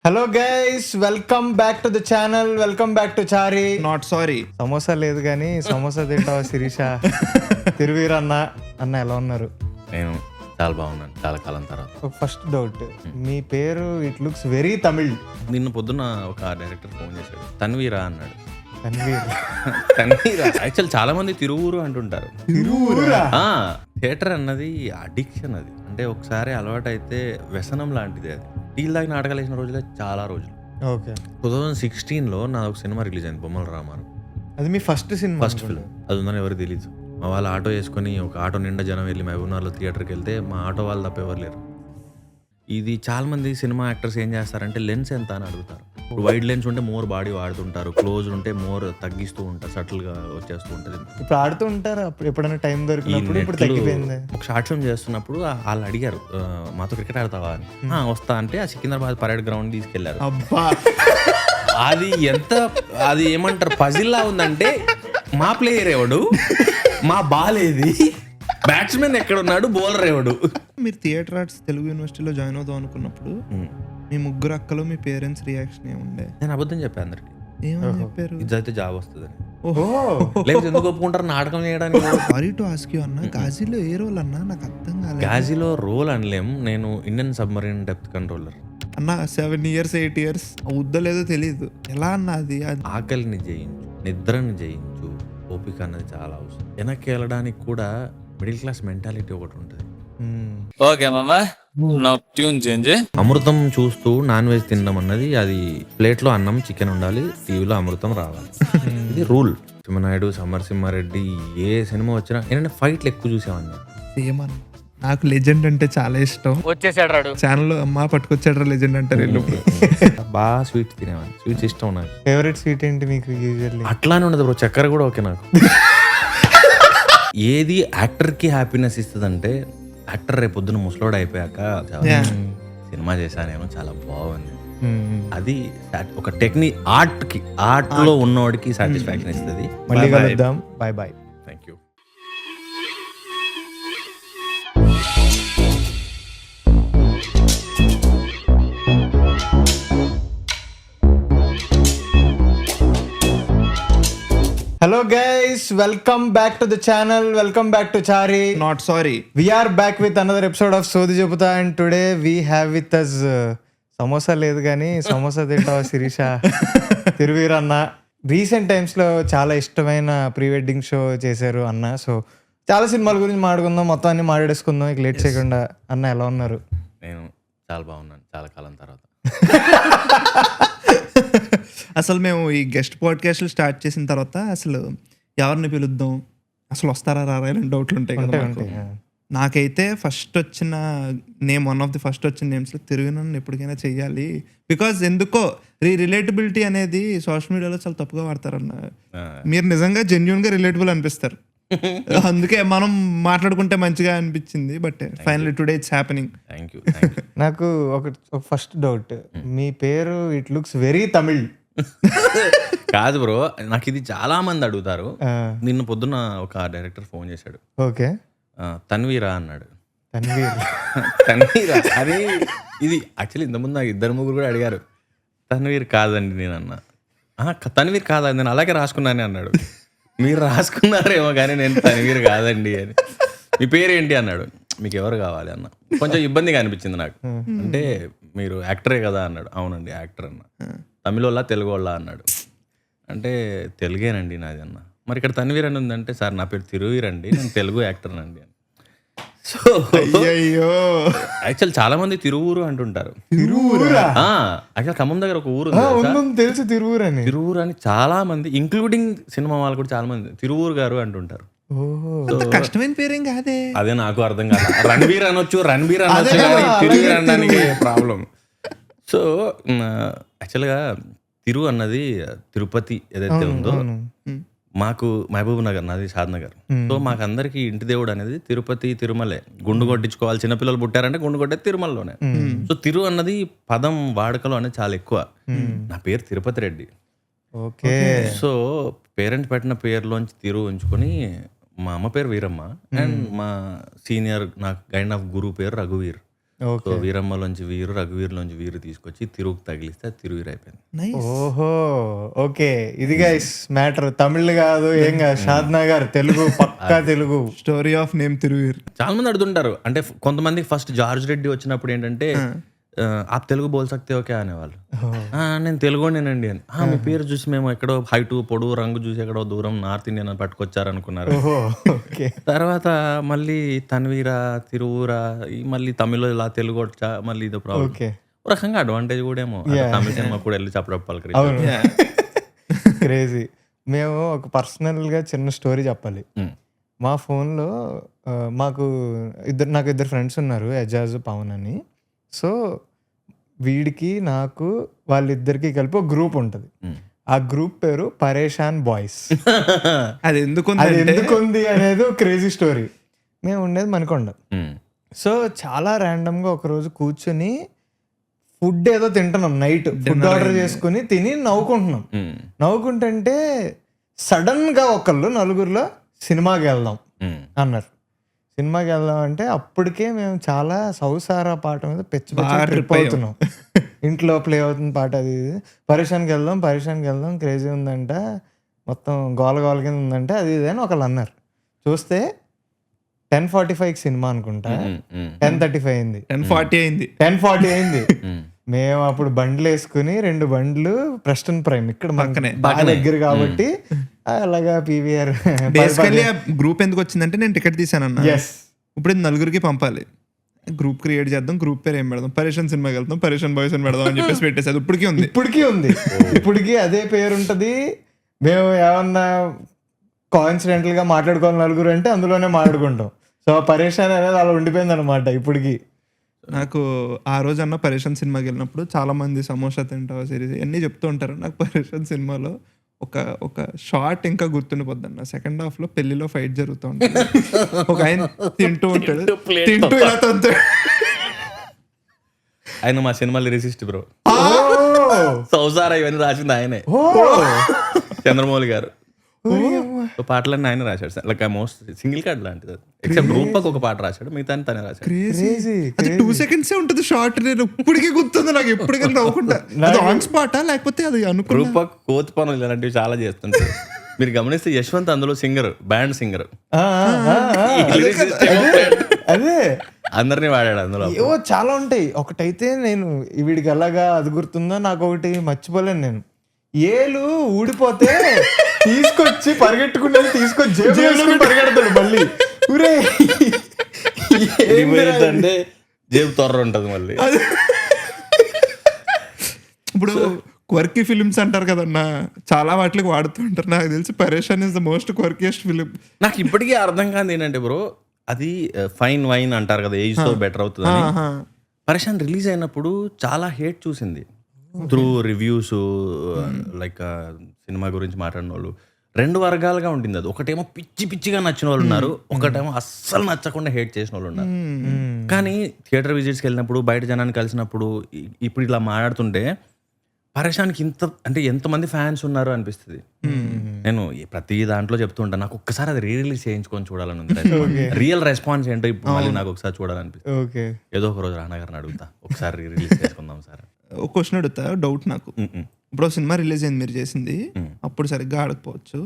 Hello guys, welcome back to the channel. Welcome back to Chari. Not sorry. Samosa లేదు కానీ సమోసా తింటావా శిరీష? తిరువీర్ అన్న ఎలా ఉన్నారు? నేను చాలా బాగున్నాను చాలా కాలం తర్వాత. ఒక ఫస్ట్ డౌట్, మీ పేరు ఇట్ లుక్స్ వెరీ తమిళ్. నిన్న పొద్దున్న ఒక డైరెక్టర్ ఫోన్ చేశాడు, తన్వీరా అన్నాడు. తన్వీర్ తన్వీరా యాక్చువల్ చాలా మంది తిరువూరు అంటుంటారు. తిరువూరా? థియేటర్ అన్నది అడిక్షన్. అది అంటే ఒకసారి అలవాటు అయితే వ్యసనం లాంటిది. అది టీల్ దాకా నాటకాలు వేసిన రోజులే చాలా రోజులు. ఓకే. 2016లో నా ఒక సినిమా రిలీజ్ అయింది, బొమ్మల రామారు. అది మీ ఫస్ట్ సినిమా? First film. అది ఉందని ఎవరికి తెలియదు. మా వాళ్ళు ఆటో వేసుకొని ఒక ఆటో నిండా జనం వెళ్ళి మహబూబ్నగర్లో థియేటర్కి వెళ్తే మా ఆటో వాళ్ళు తప్ప ఎవరు లేరు. ఇది చాలా మంది సినిమా యాక్టర్స్ ఏం చేస్తారంటే లెన్స్ ఎంత అని అడుగుతారు. ఇప్పుడు వైడ్ లెన్స్ ఉంటే మోర్ బాడీ వాడుతుంటారు, క్లోజ్ ఉంటే మోర్ తగ్గిస్తూ ఉంటారు, సటిల్ గా వచ్చేస్తూ ఉంటుంది. ఇప్పుడు ఆడుతూ ఉంటారు. అప్పుడు ఎప్పుడైనా టైం దొరికినప్పుడు ఇప్పుడు తగ్గిపోయింది. ఒక షార్ట్ ఫిల్మ్ చేస్తున్నప్పుడు వాళ్ళు అడిగారు, మాతో క్రికెట్ ఆడతావా అని. వస్తా అంటే ఆ సికింద్రాబాద్ పరేడ్ గ్రౌండ్ తీసుకెళ్లారు. అబ్బా, అది ఏమంటారు పజిల్లా ఉందంటే మా ప్లేయర్ ఎవడు, మా బాల్ ఏది, బ్యాట్స్మెన్ ఎక్కడ ఉన్నాడు, బౌలర్ ఎవడు. మీరు థియేటర్ ఆర్ట్స్ తెలుగు యూనివర్సిటీలో జాయిన్ అవుదాం అనుకున్నప్పుడు మీ ముగ్గురు అక్కలు మీ పేరెంట్స్ రియాక్షన్ ఏముండే? నేను అబద్ధం చెప్పాను అందరికి, ఏమని చెప్పారు? ఇదైతే జాబ్ వస్తుందని. ఓహో. లేకపోతే ఎందుకు ఒప్పుకుంటారు నాటకం చేయడానికి? సారీ టు ఆస్క్ యూ అన్న, గాజీలో ఏ రోల్ అన్నా నాకు అర్థం కాలేదు. గాజీలో రోల్ అనలేం, నేను ఇండియన్ సబ్మరీన్ డెప్త్ కంట్రోలర్ అన్న 7 years 8 years అవుద్దో లేదో తెలియదు. ఎలా అన్న అది? ఆకలిని జయించు, నిద్రని జయించు, ఓపిక అన్నది చాలా అవసరం. వెనక్కి వెళ్ళడానికి కూడా మిడిల్ క్లాస్ మెంటాలిటీ ఒకటి ఉంటుంది. ఓకే మామా, నా ట్యూన్ చేంజ్. అమృతం చూస్తూ నాన్ వెజ్ తినడం అన్నది, అది ప్లేట్లో అన్నం చికెన్ ఉండాలి, టీవీలో అమృతం రావాలి. ఇది రూల్. సింహనాయుడు, సమరసింహారెడ్డి ఏ సినిమా వచ్చినా ఏంటంటే ఫైట్లు ఎక్కువ చూసేవాడిని. ఏమన్నా నాకు లెజెండ్ అంటే చాలా ఇష్టం. వచ్చేసాడు రాడు ఛానల్లో అమ్మ పట్టుకొచ్చాడు లెజెండ్ అంటారు వీళ్ళు. బాగా స్వీట్ తినేవాడిని, స్వీట్స్ ఇష్టం నాకు. ఫేవరెట్ స్వీట్ ఏంటి మీకు యూజువల్లీ? అట్లానే ఉండదు బ్రో, చక్కెర కూడా ఓకే నాకు. ఏది యాక్టర్కి హ్యాపీనెస్ ఇస్తుందంటే, యాక్టర్ రేపు పొద్దున ముసలోడు అయిపోయాక సినిమా చేశానేమో చాలా బాగుంది, అది ఒక టెక్నిక్ ఆర్ట్ లో ఉన్నవాడికి సాటిస్ఫాక్షన్ ఇస్తుంది. మళ్ళీ కలుద్దాం. Bye bye. Thank you. Hello guys, welcome back to the channel. Welcome back to Chari. Not sorry. We are back with another episode of సోది చెబుతా, and today we have with us samosa లేదు కానీ సమోసా తింటావా శిరీష? తిరువీర్ అన్న. రీసెంట్ టైమ్స్లో చాలా ఇష్టమైన ప్రీ వెడ్డింగ్ షో చేశారు అన్న. సో చాలా సినిమాల గురించి మాట్లాడుకుందాం, మొత్తం అన్ని మాట్లాడేసుకుందాం. ఇక లేట్ చేయకుండా అన్న ఎలా ఉన్నారు? నేను చాలా బాగున్నాను చాలా కాలం తర్వాత. అసలు మేము ఈ గెస్ట్ పాడ్కాస్ట్లు స్టార్ట్ చేసిన తర్వాత అసలు ఎవరిని పిలుద్దాం, అసలు వస్తారా రారా అని డౌట్లు ఉంటాయి కదా మాకు. నాకైతే ఫస్ట్ వచ్చిన name, one of the first వచ్చిన నేమ్స్లో తిరుగునన్ను ఎప్పటికైనా చెయ్యాలి. బికాజ్ ఎందుకో రిలేటబిలిటీ అనేది సోషల్ మీడియాలో చాలా తప్పుగా వాడతారన్న. మీరు నిజంగా జెన్యున్గా రిలేటబుల్ అనిపిస్తారు, అందుకే మనం మాట్లాడుకుంటే మంచిగా అనిపించింది. But finally today it's happening. Thank you. నాకు ఒక ఫస్ట్ డౌట్, మీ పేరు ఇట్ లుక్స్ వెరీ తమిళ్. కాదు బ్రో, నాకు ఇది చాలా మంది అడుగుతారు. నిన్న పొద్దున్న ఒక డైరెక్టర్ ఫోన్ చేశాడు, ఓకే, తన్వీరా అన్నాడు. తన్వీర్ తన్వీరా అది ఇది యాక్చువల్లీ ఇంతకుముందు నాకు 2-3 కూడా అడిగారు. తన్వీర్ కాదండి నేను అన్నా. తన్వీర్ కాదండి నేను అలాగే రాసుకున్నానే అన్నాడు. మీరు రాసుకున్నారేమో కానీ నేను తన్వీర్ కాదండి అని. మీ పేరేంటి అన్నాడు. మీకు ఎవరు కావాలి అన్న. కొంచెం ఇబ్బందిగా అనిపించింది నాకు. అంటే మీరు యాక్టరే కదా అన్నాడు. అవునండి యాక్టర్ అన్న. తమిళ వాళ్ళ తెలుగు వాళ్ళ అన్నాడు. అంటే తెలుగేనండి నాది అన్న. మరి ఇక్కడ తన్వీర్ అని ఉందంటే, సార్ నా పేరు తిరువీర్ అండి, నేను తెలుగు యాక్టర్ అండి అని. సో అయ్యో, యాక్చువల్ చాలా మంది తిరువూరు అంటుంటారు. తిరువూరా? యాక్చువల్ ఖమ్మం దగ్గర ఒక ఊరు తెలుసు, తిరువూరు అని. తిరువూరు అని చాలా మంది, ఇంక్లూడింగ్ సినిమా వాళ్ళు కూడా చాలా మంది తిరువూరు గారు అంటుంటారు. కష్టమైన పేరేం కాదే. అదే నాకు అర్థం కాదు. రణబీర్ అనొచ్చు, రణబీర్ అనొచ్చు, కానీ తిరువీర్ అనడానికి ప్రాబ్లం. సో యాక్చువల్గా తిరు అన్నది తిరుపతి ఏదైతే ఉందో, మాకు మహబూబ్ నగర్, నాది షాద్ నగర్. సో మాకు అందరికి ఇంటి దేవుడు అనేది తిరుపతి, తిరుమలే. గుండు కొట్టించుకోవాలి, చిన్నపిల్లలు పుట్టారంటే గుండు కొట్టేది తిరుమలలోనే. సో తిరు అన్నది పదం వాడుకలో అనేది చాలా ఎక్కువ. నా పేరు Tirupati Reddy. Okay. So parents పెట్టిన పేరులోంచి తిరు ఉంచుకొని, మా అమ్మ పేరు వీరమ్మ అండ్ మా సీనియర్ నాకు కైండ్ ఆఫ్ గురువు పేరు రఘువీర్. సో వీరమ్మలోంచి వీరు, రఘువీరులోంచి వీరు తీసుకొచ్చి తిరుగుకు తగిలిస్తే అది తిరువీరు అయిపోయింది. నైస్. ఓహో ఓకే ఇది గైస్ మ్యాటర్. తమిళ్ కాదు ఏం కాదు, షాద్నా గారు తెలుగు, పక్కా Telugu. Story of name Thiruveer. చాలా మంది అడుగుతుంటారు, అంటే కొంతమంది ఫస్ట్ జార్జ్ రెడ్డి వచ్చినప్పుడు ఏంటంటే ఆప్ తెలుగు బోల్ సక్తే ఓకే అనేవాళ్ళు. నేను తెలుగునేనండి అని. మీ పేరు చూసి మేము ఎక్కడో హైటు పొడుగు రంగు చూసి ఎక్కడో దూరం నార్త్ ఇండియన్ అని పట్టుకొచ్చారనుకున్నారు. ఓకే తర్వాత మళ్ళీ తన్వీరా, తిరువురా, మళ్ళీ తమిళ్ ఇలా తెలుగు వచ్చా, మళ్ళీ ఇదో ప్రాబ్లం. ఓకే ఒక రకంగా అడ్వాంటేజ్ కూడా ఏమో, తమిళ సినిమా కూడా వెళ్ళి చెప్పడం పలకరి. అవును క్రేజీ. మేము ఒక పర్సనల్గా చిన్న స్టోరీ చెప్పాలి. మా ఫోన్లో నాకు ఇద్దరు ఫ్రెండ్స్ ఉన్నారు, ఎజాజ్, పవన్ అని. సో వీడికి నాకు వాళ్ళిద్దరికి కలిపి ఒక గ్రూప్ ఉంటుంది. ఆ గ్రూప్ పేరు పరేషాన్ బాయ్స్. అది ఎందుకు అది ఎందుకుంది అనేది క్రేజీ స్టోరీ. మేము ఉండేది మణికొండ. సో చాలా ర్యాండమ్గా ఒకరోజు కూర్చొని ఫుడ్ ఏదో తింటున్నాం, నైట్ ఫుడ్ ఆర్డర్ చేసుకుని తిని నవ్వుకుంటున్నాం. నవ్వుకుంటుంటే సడన్ గా ఒకళ్ళు నలుగురిలో సినిమాకి వెళ్దాం అన్నారు. సినిమాకి వెళ్దాం అంటే అప్పటికే మేము చాలా సౌసారా పాట మీద ట్రిప్ అవుతున్నాం. ఇంట్లో ప్లే అవుతుంది పాట, అది పరేషాన్కి వెళ్దాం క్రేజీ ఉందంట, మొత్తం గోల కింద ఉందంటే అది ఇది అని ఒకళ్ళు అన్నారు. చూస్తే 10:45 సినిమా అనుకుంటా, 10:35 అయింది, 10:40 అయింది. మేము అప్పుడు బండ్లు వేసుకుని 2 బండ్లు ప్రెస్టన్ ప్రైమ్ ఇక్కడ బాగా దగ్గర కాబట్టి అలాగా పీవీఆర్. బేసికల్లీ ఆ గ్రూప్ ఎందుకు వచ్చిందంటే నేను టికెట్ తీసానన్నా. ఇప్పుడు ఇది నలుగురికి పంపాలి, గ్రూప్ క్రియేట్ చేద్దాం, గ్రూప్ పేరు ఏం పెడదాం, పరేషాన్ సినిమాకి వెళ్తాం, పరేషాన్ బాయ్స్ అని పెడదాం అని చెప్పేసి పెట్టేసి అది ఇప్పటికీ అదే పేరు ఉంటది. మేము ఏమన్నా కోఇన్సిడెంటల్ గా మాట్లాడుకోవాలి నలుగురు అంటే అందులోనే మాట్లాడుకుంటాం. సో పరేషాన్ అనేది అలా ఉండిపోయింది అనమాట ఇప్పటికి. నాకు ఆ రోజు అన్న పరేషాన్ సినిమాకి వెళ్ళినప్పుడు చాలా మంది సమోసా తింటావా సిరీస్ అన్నీ చెప్తూ ఉంటారు. నాకు పరేషాన్ సినిమాలో ఒక షార్ట్ ఇంకా గుర్తుండిపోద్ది అన్న. సెకండ్ హాఫ్ లో పెళ్లిలో ఫైట్ జరుగుతూ ఉంటుంది, ఒక ఆయన తింటూ ఉంటాడు, తింటూ ఇలా తంతాడు. ఆయన మా సినిమా లిరిసిస్ట్ బ్రో, సౌసారా ఇవన్నీ రాసింది ఆయనే, చంద్రమౌళి గారు. పాటలన్నీ ఆయన రాశాడు, లైక్ మోస్ట్ సింగిల్ కార్డ్ లాంటిది. ఎక్సెప్ట్ రూపక్ ఒక పాట రాశాడు, మిగతా తనే రాశాడు. అది 2 seconds ఉంటుంది షార్ట్. నేను ఇప్పటికీ గుర్తుంది నాకు, ఎప్పటికైనా నవ్వుకుంటా. ఆన్ స్పాట్ లేకపోతే అది అనుకో. రూపక్ కోతి పనులు ఇలాంటివి చాలా చేస్తుంటారు. మీరు గమనిస్తే యశ్వంత్ అందులో సింగర్, బ్యాండ్ సింగర్, అదే అందరినీ వాడాడు అందులో. ఏవో చాలా ఉంటాయి. ఒకటైతే నేను వీడికి ఎలాగా అది గుర్తుందో, నాకు ఒకటి మర్చిపోలేను. నేను ఏలు ఊడిపోతే తీసుకొచ్చి పరిగెట్టుకునేది తీసుకొచ్చి జేబులో పరిగెడతాడు మళ్ళీ. అంటే జేబు త్వర ఉంటది మళ్ళీ. ఇప్పుడు క్వర్కీ ఫిలిమ్స్ అంటారు కదన్నా, చాలా వాటికి వాడుతూ ఉంటారు. నాకు తెలిసి పరేషాన్ ఇస్ ద మోస్ట్ క్వర్కియస్ట్ ఫిలిం. నాకు ఇప్పటికీ అర్థం కాదు ఏంటంటే బ్రో, అది ఫైన్ వైన్ అంటారు కదా, ఏజ్ తో బెటర్ అవుతుంది. పరేషాన్ రిలీజ్ అయినప్పుడు చాలా హేట్ చూసింది త్రూ రివ్యూస్, లైక్ సినిమా గురించి మాట్లాడిన వాళ్ళు 2 వర్గాలుగా ఉంటుంది. అది ఒకటేమో పిచ్చిగా నచ్చిన వాళ్ళు ఉన్నారు, ఒకటేమో అస్సలు నచ్చకుండా హేట్ చేసిన వాళ్ళు ఉన్నారు. కానీ థియేటర్ విజిట్స్కి వెళ్ళినప్పుడు, బయట జనాన్ని కలిసినప్పుడు, ఇప్పుడు ఇలా మాట్లాడుతుంటే పరేషాన్కి అంటే ఎంతమంది ఫ్యాన్స్ ఉన్నారు అనిపిస్తుంది. నేను ప్రతి దాంట్లో చెప్తూ ఉంటాను, నాకు ఒక్కసారి అది రిలీజ్ చేయించుకొని చూడాలని ఉంది. రియల్ రెస్పాన్స్ ఏంటో ఇప్పుడు మళ్ళీ నాకు ఒకసారి చూడాలనిపిస్తుంది. ఏదో ఒక రోజు రానా గారిని అడుగుతా, ఒకసారి రిలీజ్ చేసుకుందాం సార్. ఒక క్వశ్చన్ అడుగుతా, డౌట్ నాకు. ఇప్పుడు సినిమా రిలీజ్ అయింది మీరు చేసింది, అప్పుడు సరిగ్గా ఆడకపోవచ్చు.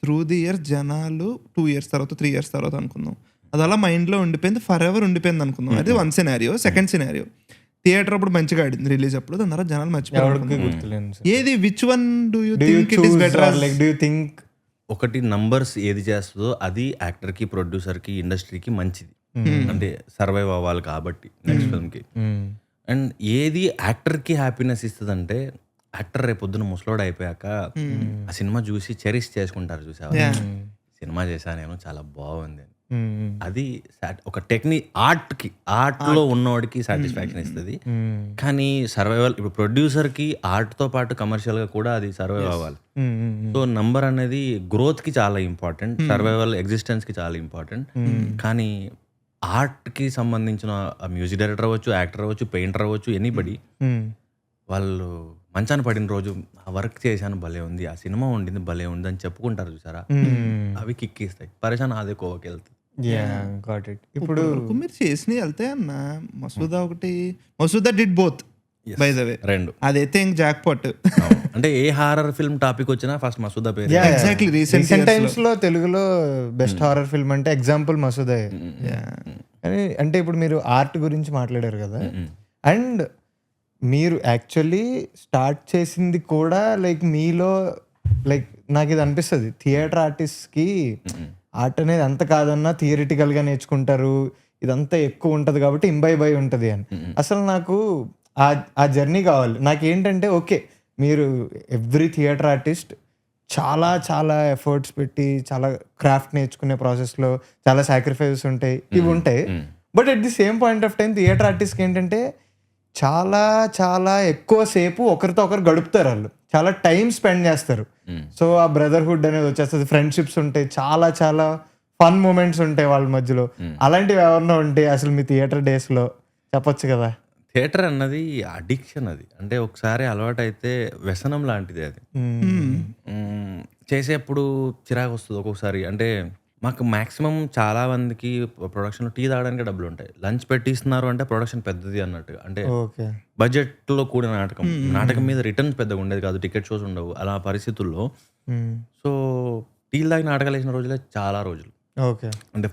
త్రూ ది ఇయర్స్ జనాలు 2 years తర్వాత 3 years తర్వాత అనుకుందాం, అది అలా మైండ్లో ఉండిపోయింది, ఫర్ ఎవర్ ఉండిపోయింది అనుకుందాం. అది 1 scenario. సెకండ్ సినారియో, థియేటర్ అప్పుడు మంచిగా ఆడింది రిలీజ్ అప్పుడు, దాని తర్వాత జనాలు మర్చిపోయారు. ఏది which one do you think it is better? Like do you think ఒకటి నంబర్స్ ఏది చేస్తుందో అది యాక్టర్కి, ప్రొడ్యూసర్కి, ఇండస్ట్రీకి మంచిది, అంటే సర్వైవ్ అవ్వాలి కాబట్టి నెక్స్ట్ ఫిల్మ్కి. అండ్ ఏది యాక్టర్కి హ్యాపీనెస్ ఇస్తుంది అంటే, యాక్టర్ రేపు పొద్దున ముసలోడు అయిపోయాక ఆ సినిమా చూసి చెరిష్ చేసుకుంటారు, చూసావా సినిమా చేశా నేను చాలా బాగుంది అని. అది ఒక ఆర్ట్లో ఉన్నవాడికి సాటిస్ఫాక్షన్ ఇస్తుంది. కానీ సర్వైవల్, ఇప్పుడు ప్రొడ్యూసర్కి ఆర్ట్తో పాటు కమర్షియల్గా కూడా అది సర్వైవ్ అవ్వాలి. సో నంబర్ అనేది గ్రోత్కి చాలా ఇంపార్టెంట్, సర్వైవల్ ఎగ్జిస్టెన్స్కి చాలా ఇంపార్టెంట్. కానీ ఆర్ట్కి సంబంధించిన మ్యూజిక్ డైరెక్టర్ అవ్వచ్చు, యాక్టర్ అవ్వచ్చు, పెయింటర్ అవ్వచ్చు, ఎనీబడి, వాళ్ళు మంచాన పడిన రోజు ఆ వర్క్ చేశాను భలే ఉంది, ఆ సినిమా ఉండింది భలే ఉంది అని చెప్పుకుంటారు చూసారా, అవి కిక్కిస్తాయి. పరేషాన్ అదే కోవకి వెళ్తుంది. Yeah got it. ఇప్పుడు వరకు మీరు చేసినవి వెళ్తాయి అన్న. మసూదా ఒకటి, Masooda did both by the way. రెండు అదైతే ఇంక జాక్ పాట్. అవును. అంటే ఏ హారర్ ఫిల్మ్ టాపిక్ వచ్చినా ఫస్ట్ మసూదా పేరు. Exactly, recent రీసెంట్ టైమ్స్ లో తెలుగులో బెస్ట్ హారర్ ఫిల్మ్ అంటే ఎగ్జాంపుల్ మసూదే. కానీ అంటే ఇప్పుడు మీరు ఆర్ట్ గురించి మాట్లాడారు కదా, అండ్ మీరు యాక్చువల్లీ స్టార్ట్ చేసింది కూడా లైక్ మీలో లైక్ నాకు ఇది అనిపిస్తుంది, థియేటర్ ఆర్టిస్ట్కి ఆర్ట్ అనేది అంత కాదన్నా థియరిటికల్గా నేర్చుకుంటారు, ఇదంతా ఎక్కువ ఉంటుంది కాబట్టి ఇంబైబ్ అయి ఉంటుంది అని. అసలు నాకు ఆ జర్నీ కావాలి. నాకేంటంటే ఓకే, మీరు ఎవ్రీ థియేటర్ ఆర్టిస్ట్ చాలా చాలా ఎఫర్ట్స్ పెట్టి చాలా క్రాఫ్ట్ నేర్చుకునే ప్రాసెస్లో చాలా సాక్రిఫైసెస్ ఉంటాయి, ఇవి ఉంటాయి. But at the same point of time theatre ఆర్టిస్ట్కి ఏంటంటే చాలా చాలా ఎక్కువ సేపు ఒకరితో ఒకరు గడుపుతారు, వాళ్ళు చాలా టైం స్పెండ్ చేస్తారు. సో ఆ బ్రదర్హుడ్ అనేది వచ్చేస్తుంది, ఫ్రెండ్షిప్స్ ఉంటాయి, చాలా చాలా ఫన్ మూమెంట్స్ ఉంటాయి వాళ్ళ మధ్యలో. అలాంటివి ఎవరన్నా ఉంటే అసలు మీ థియేటర్ డేస్లో చెప్పొచ్చు కదా. థియేటర్ అన్నది అడిక్షన్, అది అంటే ఒకసారి అలవాటు అయితే వ్యసనం లాంటిది అది. చేసేప్పుడు చిరాకు వస్తుంది ఒక్కొక్కసారి. అంటే మాకు మ్యాక్సిమం చాలా మందికి ప్రొడక్షన్లో టీ తాగడానికి డబ్బులు ఉంటాయి, లంచ్ పెట్టిస్తున్నారు అంటే ప్రొడక్షన్ పెద్దది అన్నట్టుగా. అంటే ఓకే, బడ్జెట్లో కూడిన నాటకం మీద రిటర్న్స్ పెద్దగా ఉండేది కాదు, టికెట్ షోస్ ఉండవు. అలా పరిస్థితుల్లో సో టీలు తాగి నాటకాలు వేసిన రోజులే చాలా రోజులు. ఓకే, అంటే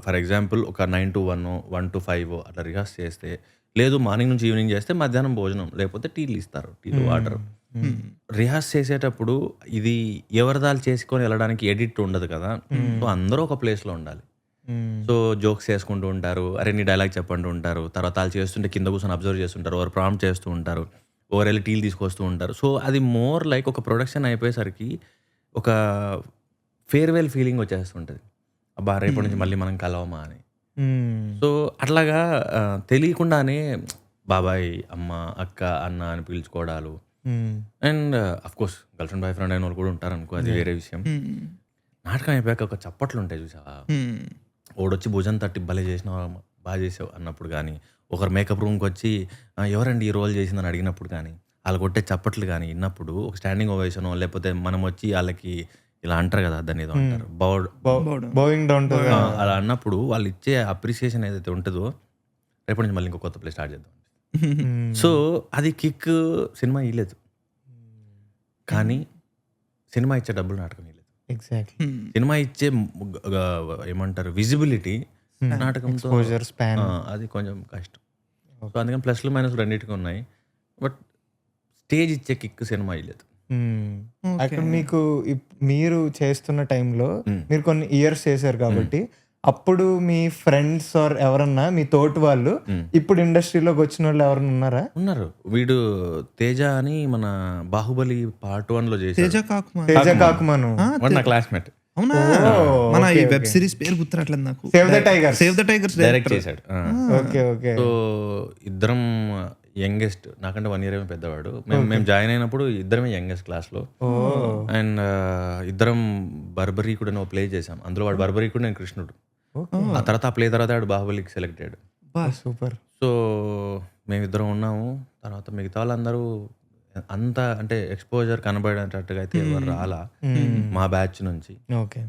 ఫర్ ఎగ్జాంపుల్ ఒక 9 to 1, 1 to 5 అట్లా రిహార్స్ చేస్తే, లేదు మార్నింగ్ నుంచి ఈవినింగ్ చేస్తే మధ్యాహ్నం భోజనం, లేకపోతే టీలు ఇస్తారు, టీలు వాటర్. రిహార్స్ చేసేటప్పుడు ఇది ఎవరిదాలు చేసుకొని వెళ్ళడానికి ఎడిట్ ఉండదు కదా, సో అందరూ ఒక ప్లేస్లో ఉండాలి. సో జోక్స్ చేసుకుంటూ ఉంటారు, అరే నీ డైలాగ్ చెప్పంటూ ఉంటారు, తర్వాత వాళ్ళు చేస్తుంటే కింద కూర్చొని అబ్జర్వ్ చేస్తుంటారు, ఎవరు ప్రాంప్ట్ చేస్తూ ఉంటారు, ఎవరు వెళ్ళి టీలు తీసుకొస్తూ ఉంటారు. సో అది మోర్ లైక్ ఒక ప్రొడక్షన్ అయిపోయేసరికి ఒక ఫేర్వెల్ ఫీలింగ్ వచ్చేస్తుంటుంది, అబ్బా రేపటి నుంచి మళ్ళీ మనం కలవమా అని. సో అట్లాగా తెలియకుండానే బాబాయ్, అమ్మ, అక్క, అన్న అని పిలుచుకోవడాలు. And of course girlfriend boyfriend అయిన వాళ్ళు కూడా ఉంటారు అనుకో, అది వేరే విషయం. నాటకం అయిపోయాక ఒక చప్పట్లు ఉంటాయి చూసావా, ఓడొచ్చి భుజం తట్టి భలే చేసినావు, బాగా చేసావు అన్నప్పుడు కానీ, ఒకరు మేకప్ రూమ్కి వచ్చి ఎవరండి ఈ రోల్ చేసిందని అడిగినప్పుడు కానీ, వాళ్ళు కొట్టే చప్పట్లు కానీ విన్నప్పుడు ఒక స్టాండింగ్ ఓవేషనో, లేకపోతే మనం వచ్చి వాళ్ళకి ఇలా అంటారు కదా, దాన్ని ఏదో అంటారు బోయింగ్ డౌన్ టు, అలా అన్నప్పుడు వాళ్ళు ఇచ్చే అప్రిసియేషన్ ఏదైతే ఉంటుందో, రేపటి నుంచి మళ్ళీ ఇంకో కొత్త ప్లే స్టార్ట్ చేద్దాం. సో అది కిక్ సినిమా ఇవ్వలేదు, కానీ సినిమా ఇచ్చే డబ్బులు నాటకం ఇవ్వలేదు. ఎగ్జాక్ట్లీ, సినిమా ఇచ్చే ఏమంటారు విజిబిలిటీ నాటకంతో అది కొంచెం కష్టం. సో అందుకని ప్లస్లు మైనస్ రెండింటికి ఉన్నాయి, బట్ స్టేజ్ ఇచ్చే కిక్ సినిమా ఇవ్వలేదు. అక్కడ మీకు మీరు చేస్తున్న టైంలో మీరు కొన్ని ఇయర్స్ చేశారు కాబట్టి, అప్పుడు మీ ఫ్రెండ్స్ ఆర్ ఎవరన్నా మీ తోటి వాళ్ళు ఇప్పుడు ఇండస్ట్రీలోకి వచ్చిన వాళ్ళు ఎవరన్నా ఉన్నారా? ఉన్నారు. వీడు తేజ అని మన బాహుబలి పార్ట్ 1 లో చేశాడు, తేజ కాకుమాను, వాడు నా క్లాస్మేట్. అవునా, మన ఈ వెబ్ సిరీస్ పేరు గుర్తురాట్లేదు నాకు. సేవ్ ద టైగర్స్ డైరెక్ట్ చేశాడు. Okay okay. సో ఇద్దరం యంగెస్ట్, నాకంటే 1 year ఏమో పెద్దవాడు. మేము జాయిన్ అయినప్పుడు ఇద్దరమే యంగెస్ట్ క్లాస్లో. అండ్ ఇద్దరం బర్బరీకుడు అని ప్లే చేసాం, అందులో వాడు బర్బరీకుడు, నేను కృష్ణుడు. ఆ తర్వాత ఆ ప్లే తర్వాత వాడు బాహుబలికి సెలెక్టెడ్. సూపర్. సో మేమిద్దరం ఉన్నాము. తర్వాత మిగతా వాళ్ళందరూ అంత అంటే ఎక్స్పోజర్ కనబడేటట్టుగా అయితే ఎవరు రాలా మా బ్యాచ్ నుంచి. ఓకే.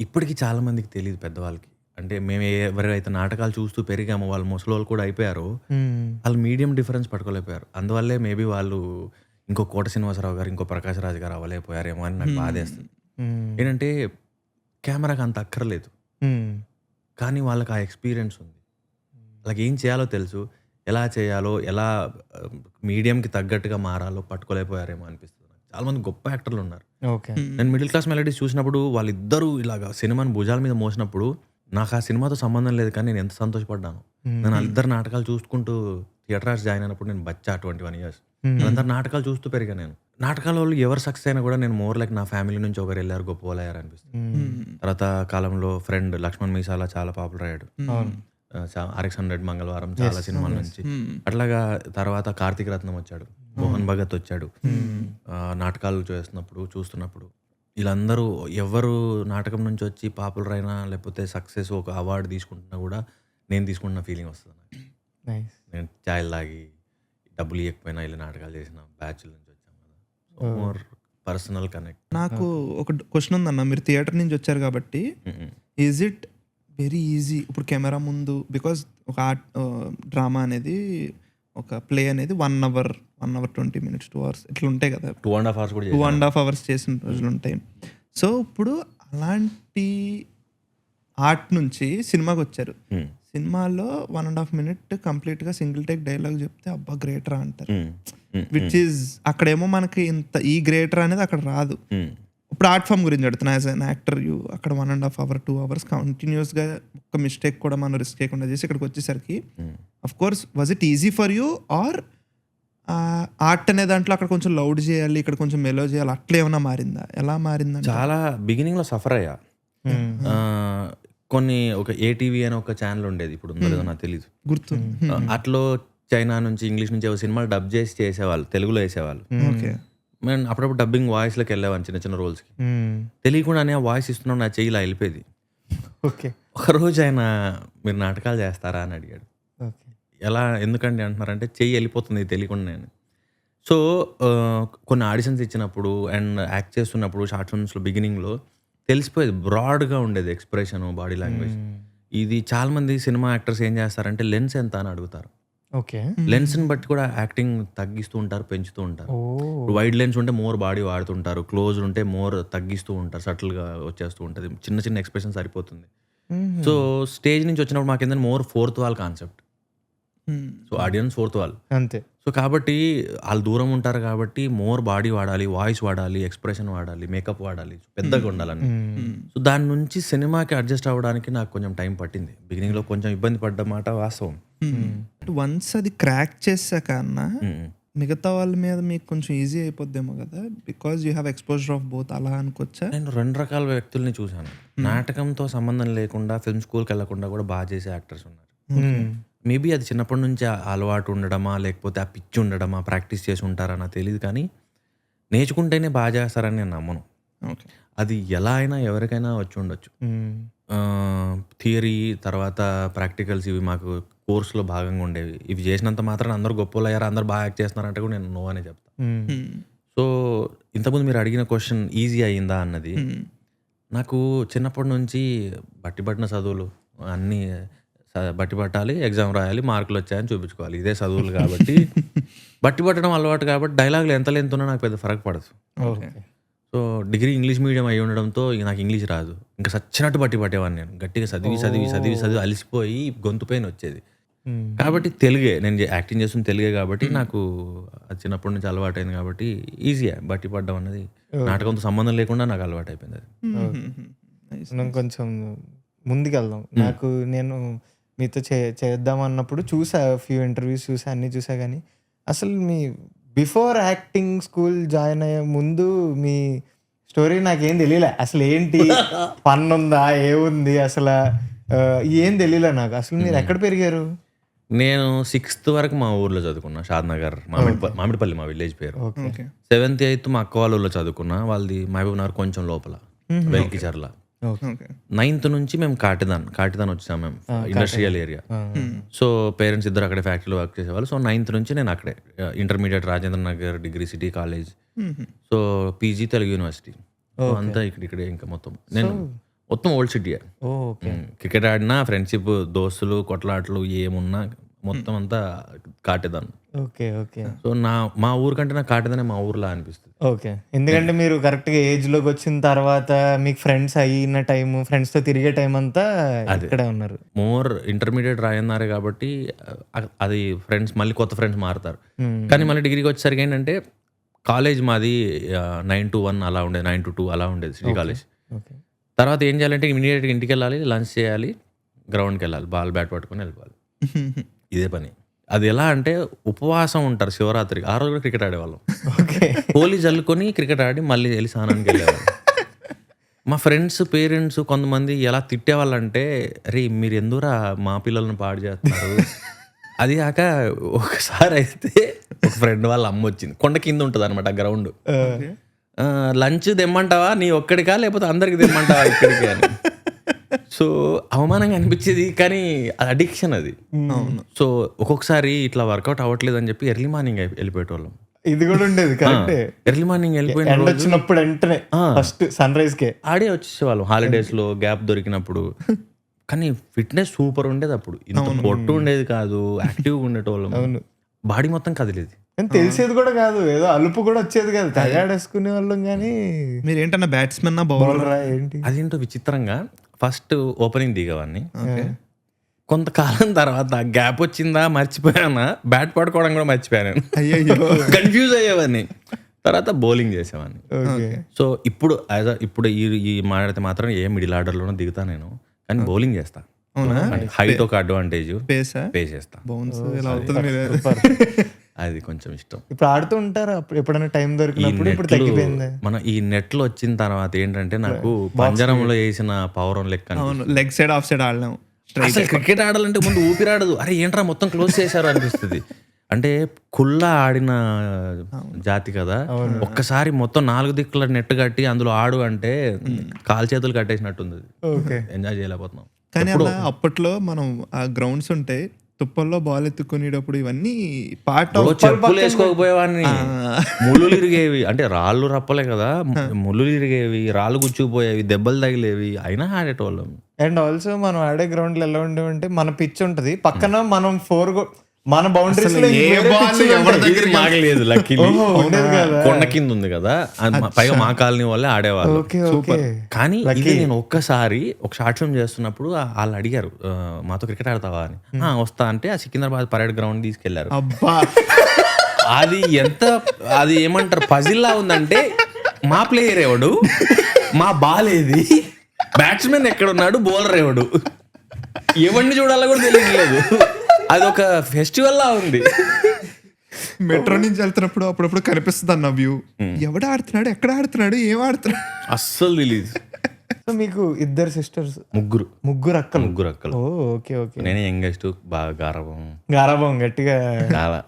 ఇప్పటికీ చాలా మందికి తెలియదు పెద్దవాళ్ళకి. అంటే మేము ఎవరైతే నాటకాలు చూస్తూ పెరిగామో వాళ్ళు ముసలి వాళ్ళు కూడా అయిపోయారు, వాళ్ళు మీడియం డిఫరెన్స్ పట్టుకోలేకపోయారు. అందువల్లే మేబీ వాళ్ళు ఇంకో కోట శ్రీనివాసరావు గారు, ఇంకో ప్రకాష్ రాజ్ గారు అవ్వలేకపోయారేమో అని నాకు బాధేస్తుంది. ఏంటంటే కెమెరాకి అంత అక్కర్లేదు, కానీ వాళ్ళకి ఆ ఎక్స్పీరియన్స్ ఉంది, వాళ్ళకి ఏం చేయాలో తెలుసు, ఎలా చేయాలో, ఎలా మీడియంకి తగ్గట్టుగా మారాలో పట్టుకోలేకపోయారేమో అనిపిస్తుంది. చాలా మంది గొప్ప యాక్టర్లు ఉన్నారు. నేను మిడిల్ క్లాస్ మెలడీస్ చూసినప్పుడు వాళ్ళిద్దరూ ఇలాగా సినిమాని భుజాల మీద మోసినప్పుడు నాకు ఆ సినిమాతో సంబంధం లేదు, కానీ నేను ఎంత సంతోషపడ్డాను. నేను వాళ్ళిద్దరు నాటకాలు చూసుకుంటూ థియేటర్ ఆర్ట్స్ జాయిన్ అయినప్పుడు నేను బచ్చా 21 years, వాళ్ళందరూ నాటకాలు చూస్తూ పెరిగా. నేను నాటకాల వాళ్ళు ఎవరు సక్సెస్ అయినా కూడా నేను మోర్ లైక్ నా ఫ్యామిలీ నుంచి ఒకరు వెళ్ళారు, గొప్ప వాళ్ళు అయ్యారు అనిపిస్తుంది. తర్వాత కాలంలో ఫ్రెండ్ లక్ష్మణ్ మీసాల చాలా పాపులర్ అయ్యాడు, RX100 మంగళవారం చాలా సినిమాల నుంచి. అట్లాగా తర్వాత కార్తీక్ రత్నం వచ్చాడు, మోహన్ భగత్ వచ్చాడు. నాటకాలు చూస్తున్నప్పుడు వీళ్ళందరూ ఎవరు నాటకం నుంచి వచ్చి పాపులర్ అయినా లేకపోతే సక్సెస్ ఒక అవార్డు తీసుకుంటున్నా కూడా నేను తీసుకుంటున్న ఫీలింగ్ వస్తుంది నాకు. నేను ఛాయ్ తాగి డబ్బులు ఇవ్వకపోయినా ఇలా నాటకాలు చేసిన బ్యాచ్ల నుంచి వచ్చాం కదా, మోర్ పర్సనల్ కనెక్ట్. నాకు ఒక క్వశ్చన్ ఉందన్న, మీరు థియేటర్ నుంచి వచ్చారు కాబట్టి ఈజ్ ఇట్ వెరీ ఈజీ. ఇప్పుడు కెమెరా ముందు బికాజ్ ఒక ఆర్ట్ డ్రామా అనేది ఒక ప్లే అనేది 1 hour 20 minutes 2 hours ఇట్లా ఉంటాయి కదా. 2.5 hours కూడా 2.5 hours చేసిన రోజులు ఉంటాయి. సో ఇప్పుడు అలాంటి ఆర్ట్ నుంచి సినిమాకి వచ్చారు. సినిమాలో 1.5 minute కంప్లీట్గా సింగిల్ టేక్ డైలాగ్ చెప్తే అబ్బా గ్రేటరా అంటారు. విచ్ ఈజ్ అక్కడేమో మనకి ఇంత ఈ గ్రేటర్ అనేది అక్కడ రాదు. ఇప్పుడు ఆర్ట్ ఫామ్ గురించి అడుగుతున్నా. యాజ్ అన్ యాక్టర్ యూ అక్కడ 1.5 hour 2 hours కంటిన్యూస్గా ఒక్క మిస్టేక్ కూడా మనం రిస్క్ చేయకుండా చేసి ఇక్కడికి వచ్చేసరికి of course was it easy for you or art అనే దాంట్లో అక్కడ కొంచెం లౌడ్ చేయాలి, ఇక్కడ కొంచెం మెలో చేయాలి, అట్లా ఏమైనా మారిందా? ఎలా మారిందా? చాలా బిగినింగ్ లో సఫర్ అయ్యా. కొన్ని ఒక ఏటీవీ అని ఒక ఛానల్ ఉండేది, ఇప్పుడు ఉందో లేదో నాకు తెలియదు, గుర్తు. అట్లో చైనా నుంచి ఇంగ్లీష్ నుంచి సినిమాలు డబ్ చేసి చేసేవాళ్ళు, తెలుగులో వేసేవాళ్ళు. ఓకే. నేను అప్పుడప్పుడు డబ్బింగ్ వాయిస్లోకి వెళ్ళేవాడిని చిన్న చిన్న రోల్స్కి. తెలియకుండానే ఆ వాయిస్ ఇస్తున్నాం, నా చెయ్యి ఇలా వెళ్ళిపోయింది. ఓకే. ఒకరోజు ఆయన మీరు నాటకాలు చేస్తారా అని అడిగాడు. ఓకే. ఎలా ఎందుకండి అంటున్నారంటే చెయ్యి వెళ్ళిపోతుంది తెలియకుండా. నేను సో కొన్ని ఆడిషన్స్ ఇచ్చినప్పుడు అండ్ యాక్ట్ చేస్తున్నప్పుడు షార్ట్ ఫిల్మ్స్లో బిగినింగ్లో తెలిసిపోయేది, బ్రాడ్గా ఉండేది ఎక్స్ప్రెషన్, బాడీ లాంగ్వేజ్. ఇది చాలామంది సినిమా యాక్టర్స్ ఏం చేస్తారంటే లెన్స్ ఎంత అని అడుగుతారు. ఓకే. లెన్స్ని బట్టి కూడా యాక్టింగ్ తగ్గిస్తూ ఉంటారు, పెంచుతూ ఉంటారు. వైడ్ లెన్స్ ఉంటే మోర్ బాడీ వాడుతుంటారు, క్లోజ్ ఉంటే మోర్ తగ్గిస్తూ ఉంటారు, సటిల్గా వచ్చేస్తూ ఉంటుంది, చిన్న చిన్న ఎక్స్ప్రెషన్ సరిపోతుంది. సో స్టేజ్ నుంచి వచ్చినప్పుడు మాకు ఏంటంటే more fourth wall concept. So audience fourth wall అంతే. సో కాబట్టి వాళ్ళు దూరం ఉంటారు కాబట్టి మోర్ బాడీ వాడాలి, వాయిస్ వాడాలి, ఎక్స్ప్రెషన్ వాడాలి, మేకప్ వాడాలి, పెద్దగా ఉండాలని. సో దాని నుంచి సినిమాకి అడ్జస్ట్ అవ్వడానికి నాకు కొంచెం టైం పట్టింది. బిగినింగ్లో కొంచెం ఇబ్బంది పడ్డ మాట వాస్తవం. వన్స్ అది క్రాక్ చేశాక అన్న మిగతా వాళ్ళ మీద మీకు కొంచెం ఈజీ అయిపోద్దేమో కదా, because you have exposure of both. అలా అనుకోవచ్చా? నేను 2 రకాల వ్యక్తుల్ని చూశాను. నాటకంతో సంబంధం లేకుండా ఫిల్మ్ స్కూల్కి వెళ్ళకుండా కూడా బాగా చేసే యాక్టర్స్ ఉన్నారు. మేబీ అది చిన్నప్పటి నుంచి అలవాటు ఉండడమా, లేకపోతే ఆ పిచ్చి ఉండడమా, ప్రాక్టీస్ చేసి ఉంటారా నాకు తెలియదు, కానీ నేర్చుకుంటేనే బాగా చేస్తారని నేను నమ్మను. ఓకే. అది ఎలా అయినా ఎవరికైనా వచ్చి ఉండొచ్చు. థియరీ తర్వాత ప్రాక్టికల్స్ ఇవి మాకు కోర్సులో భాగంగా ఉండేవి. ఇవి చేసినంత మాత్రం అందరూ గొప్పలు అయ్యారు, అందరూ బాగా యాక్ట్ చేస్తున్నారంటే కూడా నేను నో అనే చెప్తాను. సో ఇంతకుముందు మీరు అడిగిన క్వశ్చన్ ఈజీ అయ్యిందా అన్నది, నాకు చిన్నప్పటి నుంచి బట్టిపట్టిన చదువులు అన్నీ బట్టి పట్టాలి, ఎగ్జామ్ రాయాలి, మార్కులు వచ్చాయని చూపించుకోవాలి, ఇదే చదువులు కాబట్టి బట్టి పట్టడం అలవాటు కాబట్టి డైలాగులు ఎంత లెంత్ ఉన్నా నాకు పెద్ద ఫరక్ పడదు. సో డిగ్రీ ఇంగ్లీష్ మీడియం అయి ఉండడంతో నాకు ఇంగ్లీష్ రాదు, ఇంకా సచ్చినట్టు బట్టి పట్టేవాడిని. నేను గట్టిగా చదివి చదివి చదివి చదివి అలిసిపోయి గొంతు పైన వచ్చేది. కాబట్టి తెలుగే, నేను యాక్టింగ్ చేస్తుంది తెలుగే కాబట్టి నాకు అది చిన్నప్పటి నుంచి అలవాటు అయింది కాబట్టి ఈజీయే బట్టి పడ్డం అన్నది. నాటకంతో సంబంధం లేకుండా నాకు అలవాటు అయిపోయింది అది. మనం కొంచెం ముందుకెళ్దాం. నేను మీతో చేద్దాం అన్నప్పుడు చూసా, ఫ్యూ ఇంటర్వ్యూస్ చూసా, అన్నీ చూసా, కానీ అసలు me before acting school join అయ్యే ముందు మీ స్టోరీ నాకేం తెలియలే. అసలు ఏంటి పన్ను ఉందా, ఏముంది, అసలు ఏం తెలియలే నాకు. అసలు మీరు ఎక్కడ పెరిగారు? నేను 6th వరకు మా ఊర్లో చదువుకున్నా, షాద్నగర్, మామిడిపల్లి మా విలేజ్ పేరు. 7th 8th మా అక్క వాళ్ళ ఊళ్ళో చదువుకున్నా, వాళ్ళది మహబూబ్ నగర్ కొంచెం లోపల వెల్కిచర్ల. 9th నుంచి మేము కాటిదాన్ వచ్చాము, మేము ఇండస్ట్రియల్ ఏరియా. సో పేరెంట్స్ ఇద్దరు అక్కడే ఫ్యాక్టరీలో వర్క్ చేసేవాళ్ళు. సో 9th నుంచి నేను అక్కడే, intermediate Rajendra Nagar degree city college, so PG Telugu university, అంతా ఇక్కడే. ఇంకా మొత్తం ఓల్డ్ సిటీ. క్రికెట్ ఆడినా, ఫ్రెండ్షిప్, దోస్తులు, కొట్లాటలు ఏమున్నా మొత్తం అంతా కాటేదాన్ని. ఓకే. ఓకే. సో మా ఊరు కంటే నాకు కాటేదానే మా ఊర్లో అనిపిస్తుంది. ఓకే. ఎందుకంటే మీరు కరెక్ట్గా ఏజ్లోకి వచ్చిన తర్వాత మీకు ఫ్రెండ్స్ అయిన టైం, ఫ్రెండ్స్తో తిరిగే టైం అంతా ఇక్కడే ఉన్నారు. మోర్ ఇంటర్మీడియట్ రాయన్నారు కాబట్టి అది ఫ్రెండ్స్, మళ్ళీ కొత్త ఫ్రెండ్స్ మారుతారు. కానీ మళ్ళీ డిగ్రీకి వచ్చేసరికి ఏంటంటే కాలేజ్ మాది 9 to 1 అలా ఉండేది, 9 to 2 అలా ఉండేది సిటీ కాలేజ్. తర్వాత ఏం చేయాలంటే ఇమీడియట్గా ఇంటికి వెళ్ళాలి, లంచ్ చేయాలి, గ్రౌండ్కి వెళ్ళాలి, బాల్ బ్యాట్ పట్టుకొని వెళ్ళిపోవాలి, ఇదే పని. అది ఎలా అంటే ఉపవాసం ఉంటారు శివరాత్రికి, ఆ రోజు కూడా క్రికెట్ ఆడేవాళ్ళం. హోలీ జల్లుకొని క్రికెట్ ఆడి మళ్ళీ వెళ్ళి స్నానానికి వెళ్ళేవాళ్ళం. మా ఫ్రెండ్స్ పేరెంట్స్ కొంతమంది ఎలా తిట్టేవాళ్ళంటే, అరే మీరు ఎందుకురా మా పిల్లలను పాడు చేస్తున్నారు. అది కాక ఒకసారి అయితే ఒక ఫ్రెండ్ వాళ్ళ అమ్మ వచ్చింది, కొండ కింద ఉంటుంది అనమాట గ్రౌండ్. లంచ్ తెమ్మంటావా నీ ఒక్కడికా, లేకపోతే అందరికి తెమ్మంటావా ఇక్కడికి అని. సో అవమానంగా అనిపించేది, కానీ అడిక్షన్ అది. సో ఒక్కొక్కసారి ఇట్లా వర్కౌట్ అవ్వట్లేదు అని చెప్పి ఎర్లీ మార్నింగ్ వెళ్ళిపోయేటోళ్ళం. ఇది కూడా ఉండేది. ఎర్లీ మార్నింగ్ వెళ్ళిపోయిన వచ్చినప్పుడు వెంటనే ఫస్ట్ సన్ రైజ్ కే ఆడే వచ్చేసేవాళ్ళం. హాలిడేస్ లో గ్యాప్ దొరికినప్పుడు కానీ ఫిట్నెస్ సూపర్ ఉండేది అప్పుడు. ఇంత పొట్టు ఉండేది కాదు, యాక్టివ్గా ఉండేటోళ్ళం. అవును. బాడీ మొత్తం కదిలేది. కానీ తెలిసేది కూడా కాదు, ఏదో అలుపు కూడా వచ్చేది కాదు, తెగాడేసుకునే వాళ్ళం. కానీ మీరు ఏంటన్నా బ్యాట్స్మెన్ బౌలర్? బౌలరా ఏంటి? అదేంటో విచిత్రంగా ఫస్ట్ ఓపెనింగ్ దిగేవాడిని. కొంతకాలం తర్వాత గ్యాప్ వచ్చిందా మర్చిపోయానా, బ్యాట్ పడుకోవడం కూడా మర్చిపోయాను. అయ్యో కన్ఫ్యూజ్ అయ్యేవాడిని. తర్వాత బౌలింగ్ చేసేవాడిని. ఓకే. సో ఇప్పుడు ఇప్పుడు ఈ మాట్లాడితే మాత్రం ఏ మిడిల్ ఆర్డర్లోనూ దిగుతా నేను, కానీ బౌలింగ్ చేస్తా. హైట్ ఒక అడ్వాంటేజ్, పేసా పే చేస్తా. బౌన్స్ ఇలా అవుతుంది మీరు. అది కొంచెం ఇష్టం. ఇప్పుడు ఆడుతూ ఉంటారా ఎప్పుడైనా టైం దొరికినప్పుడు? ఇప్పుడు తగ్గిపోయింది. మన ఈ నెట్లో వచ్చిన తర్వాత ఏంటంటే నాకు పంజరంలో వేసిన పౌరం లెక్క అనిపిస్తుంది. అవును, లెగ్ సైడ్ ఆఫ్ సైడ్ ఆడలేము. అసలు క్రికెట్ ఆడాలంటే ముందు ఊపిరాడదు. అరే ఏంట్రా మొత్తం క్లోజ్ చేశారు అనిపిస్తుంది. అంటే కుల్లా ఆడిన జాతి కదా, ఒక్కసారి మొత్తం 4 దిక్కుల నెట్ కట్టి అందులో ఆడు అంటే కాలు చేతులు కట్టేసినట్టుంది. ఓకే. ఎంజాయ్ చేయలేకపోతున్నాం. కానీ అలా అప్పట్లో మనం ఆ గ్రౌండ్స్ ఉంటే తుప్పల్లో బాల్ ఎత్తుకునేటప్పుడు ఇవన్నీ పార్ట్ ఆఫ్ చెప్పులు వేసుకోకపోయేవాడిని. ముళ్ళు ఇరిగేవి, అంటే రాళ్ళు రప్పలే కదా, ముళ్ళు ఇరిగేవి, రాళ్ళు గుచ్చుకుపోయేవి, దెబ్బలు తగిలేవి, అయినా ఆడేటోళ్ళం. అండ్ ఆల్సో మనం ఆడే గ్రౌండ్ లో ఎలా ఉండేవంటే మన పిచ్ ఉంటది పక్కన, మనం మన బౌండరీస్ లో మాగలేదు. లక్కీ ఉండేది కదా, కొండ కింద ఉంది కదా, పైగా మా కాలనీ వాళ్ళే ఆడేవాళ్ళు. కానీ ఇది నేను ఒక్కసారి ఒక షార్ట్ ఫిల్మ్ చేస్తున్నప్పుడు వాళ్ళు అడిగారు మాతో క్రికెట్ ఆడతావా అని. వస్తా అంటే ఆ సికింద్రాబాద్ పరేడ్ గ్రౌండ్ తీసుకెళ్లారు. అబ్బా, అది అది ఏమంటారు పజిల్లా ఉందంటే, మా ప్లేయర్ ఎవడు, మా బాల్ ఏది, బ్యాట్స్మెన్ ఎక్కడున్నాడు, బౌలర్ ఎవడు, ఎవరిని చూడాలో కూడా తెలియట్లేదు. అది ఒక ఫెస్టివల్ లా ఉంది. మెట్రో నుంచి వెళ్తున్నప్పుడు అప్పుడప్పుడు కనిపిస్తుంది అన్న వ్యూ, ఎవడు ఆడుతున్నాడు, ఎక్కడ ఆడుతున్నాడు, ఏం ఆడుతున్నాడు అస్సలు తెలీదు. సో మీకు ఇద్దరు సిస్టర్స్? ముగ్గురు అక్కలు. Okay okay. నేనే యంగెస్ట్, బాగా గారాబం గట్టిగా. చాలా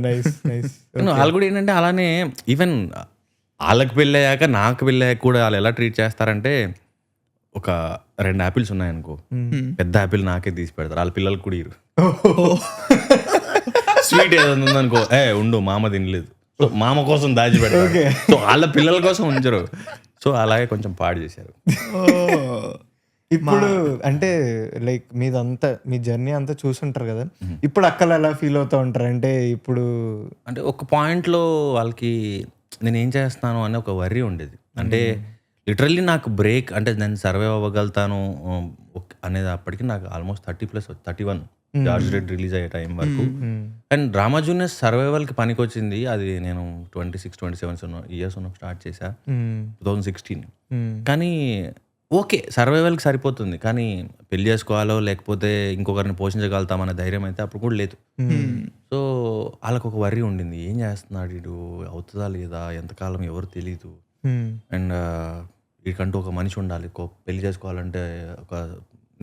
నైస్ నైస్. వాళ్ళు కూడా ఏంటంటే అలానే, ఈవెన్ వాళ్ళకి పెళ్ళయ్యాక నాకు పెళ్ళయ్యాక కూడా వాళ్ళు ఎలా ట్రీట్ చేస్తారంటే, ఒక 2 యాపిల్స్ ఉన్నాయనుకో, పెద్ద యాపిల్ నాకే తీసి పెడతారు. వాళ్ళ పిల్లలకు కూడా ఇరు. స్వీట్ ఏదైనా ఉందనుకో, ఉండు మామ తినలేదు, సో మామ కోసం దాచి పెడతారు. సో వాళ్ళ పిల్లల కోసం ఉంచరు. సో అలాగే కొంచెం పాడు చేశారు. ఇప్పుడు అంటే లైక్ మీదంతా మీ జర్నీ అంతా చూసుంటారు కదా, ఇప్పుడు అక్కలు ఎలా ఫీల్ అవుతా ఉంటారు? అంటే ఇప్పుడు అంటే ఒక పాయింట్లో వాళ్ళకి నేను ఏం చేస్తాను అనే ఒక వర్రీ ఉండేది. అంటే లిటరల్లీ నాకు బ్రేక్, అంటే నేను సర్వైవ్ అవ్వగలుగుతాను అనేది అప్పటికి నాకు ఆల్మోస్ట్ 31 జార్జ్ రెడ్ రిలీజ్ అయ్యే టైం వరకు. అండ్ డ్రామా జూనియర్స్ సర్వైవల్కి పనికి వచ్చింది. అది నేను 26-27 ఇయర్స్ ఉన్నప్పుడు స్టార్ట్ చేశా, 2016. కానీ ఓకే, సర్వైవల్కి సరిపోతుంది, కానీ పెళ్లి చేసుకోవాలో లేకపోతే ఇంకొకరిని పోషించగలుగుతామనే ధైర్యం అయితే అప్పుడు కూడా లేదు. సో వాళ్ళకు ఒక వర్రీ ఉండింది, ఏం చేస్తున్నాడు వీడు, అవుతుందా లేదా, ఎంతకాలం ఎవరు తెలీదు. అండ్ వీడికంటూ ఒక మనిషి ఉండాలి, పెళ్లి చేసుకోవాలంటే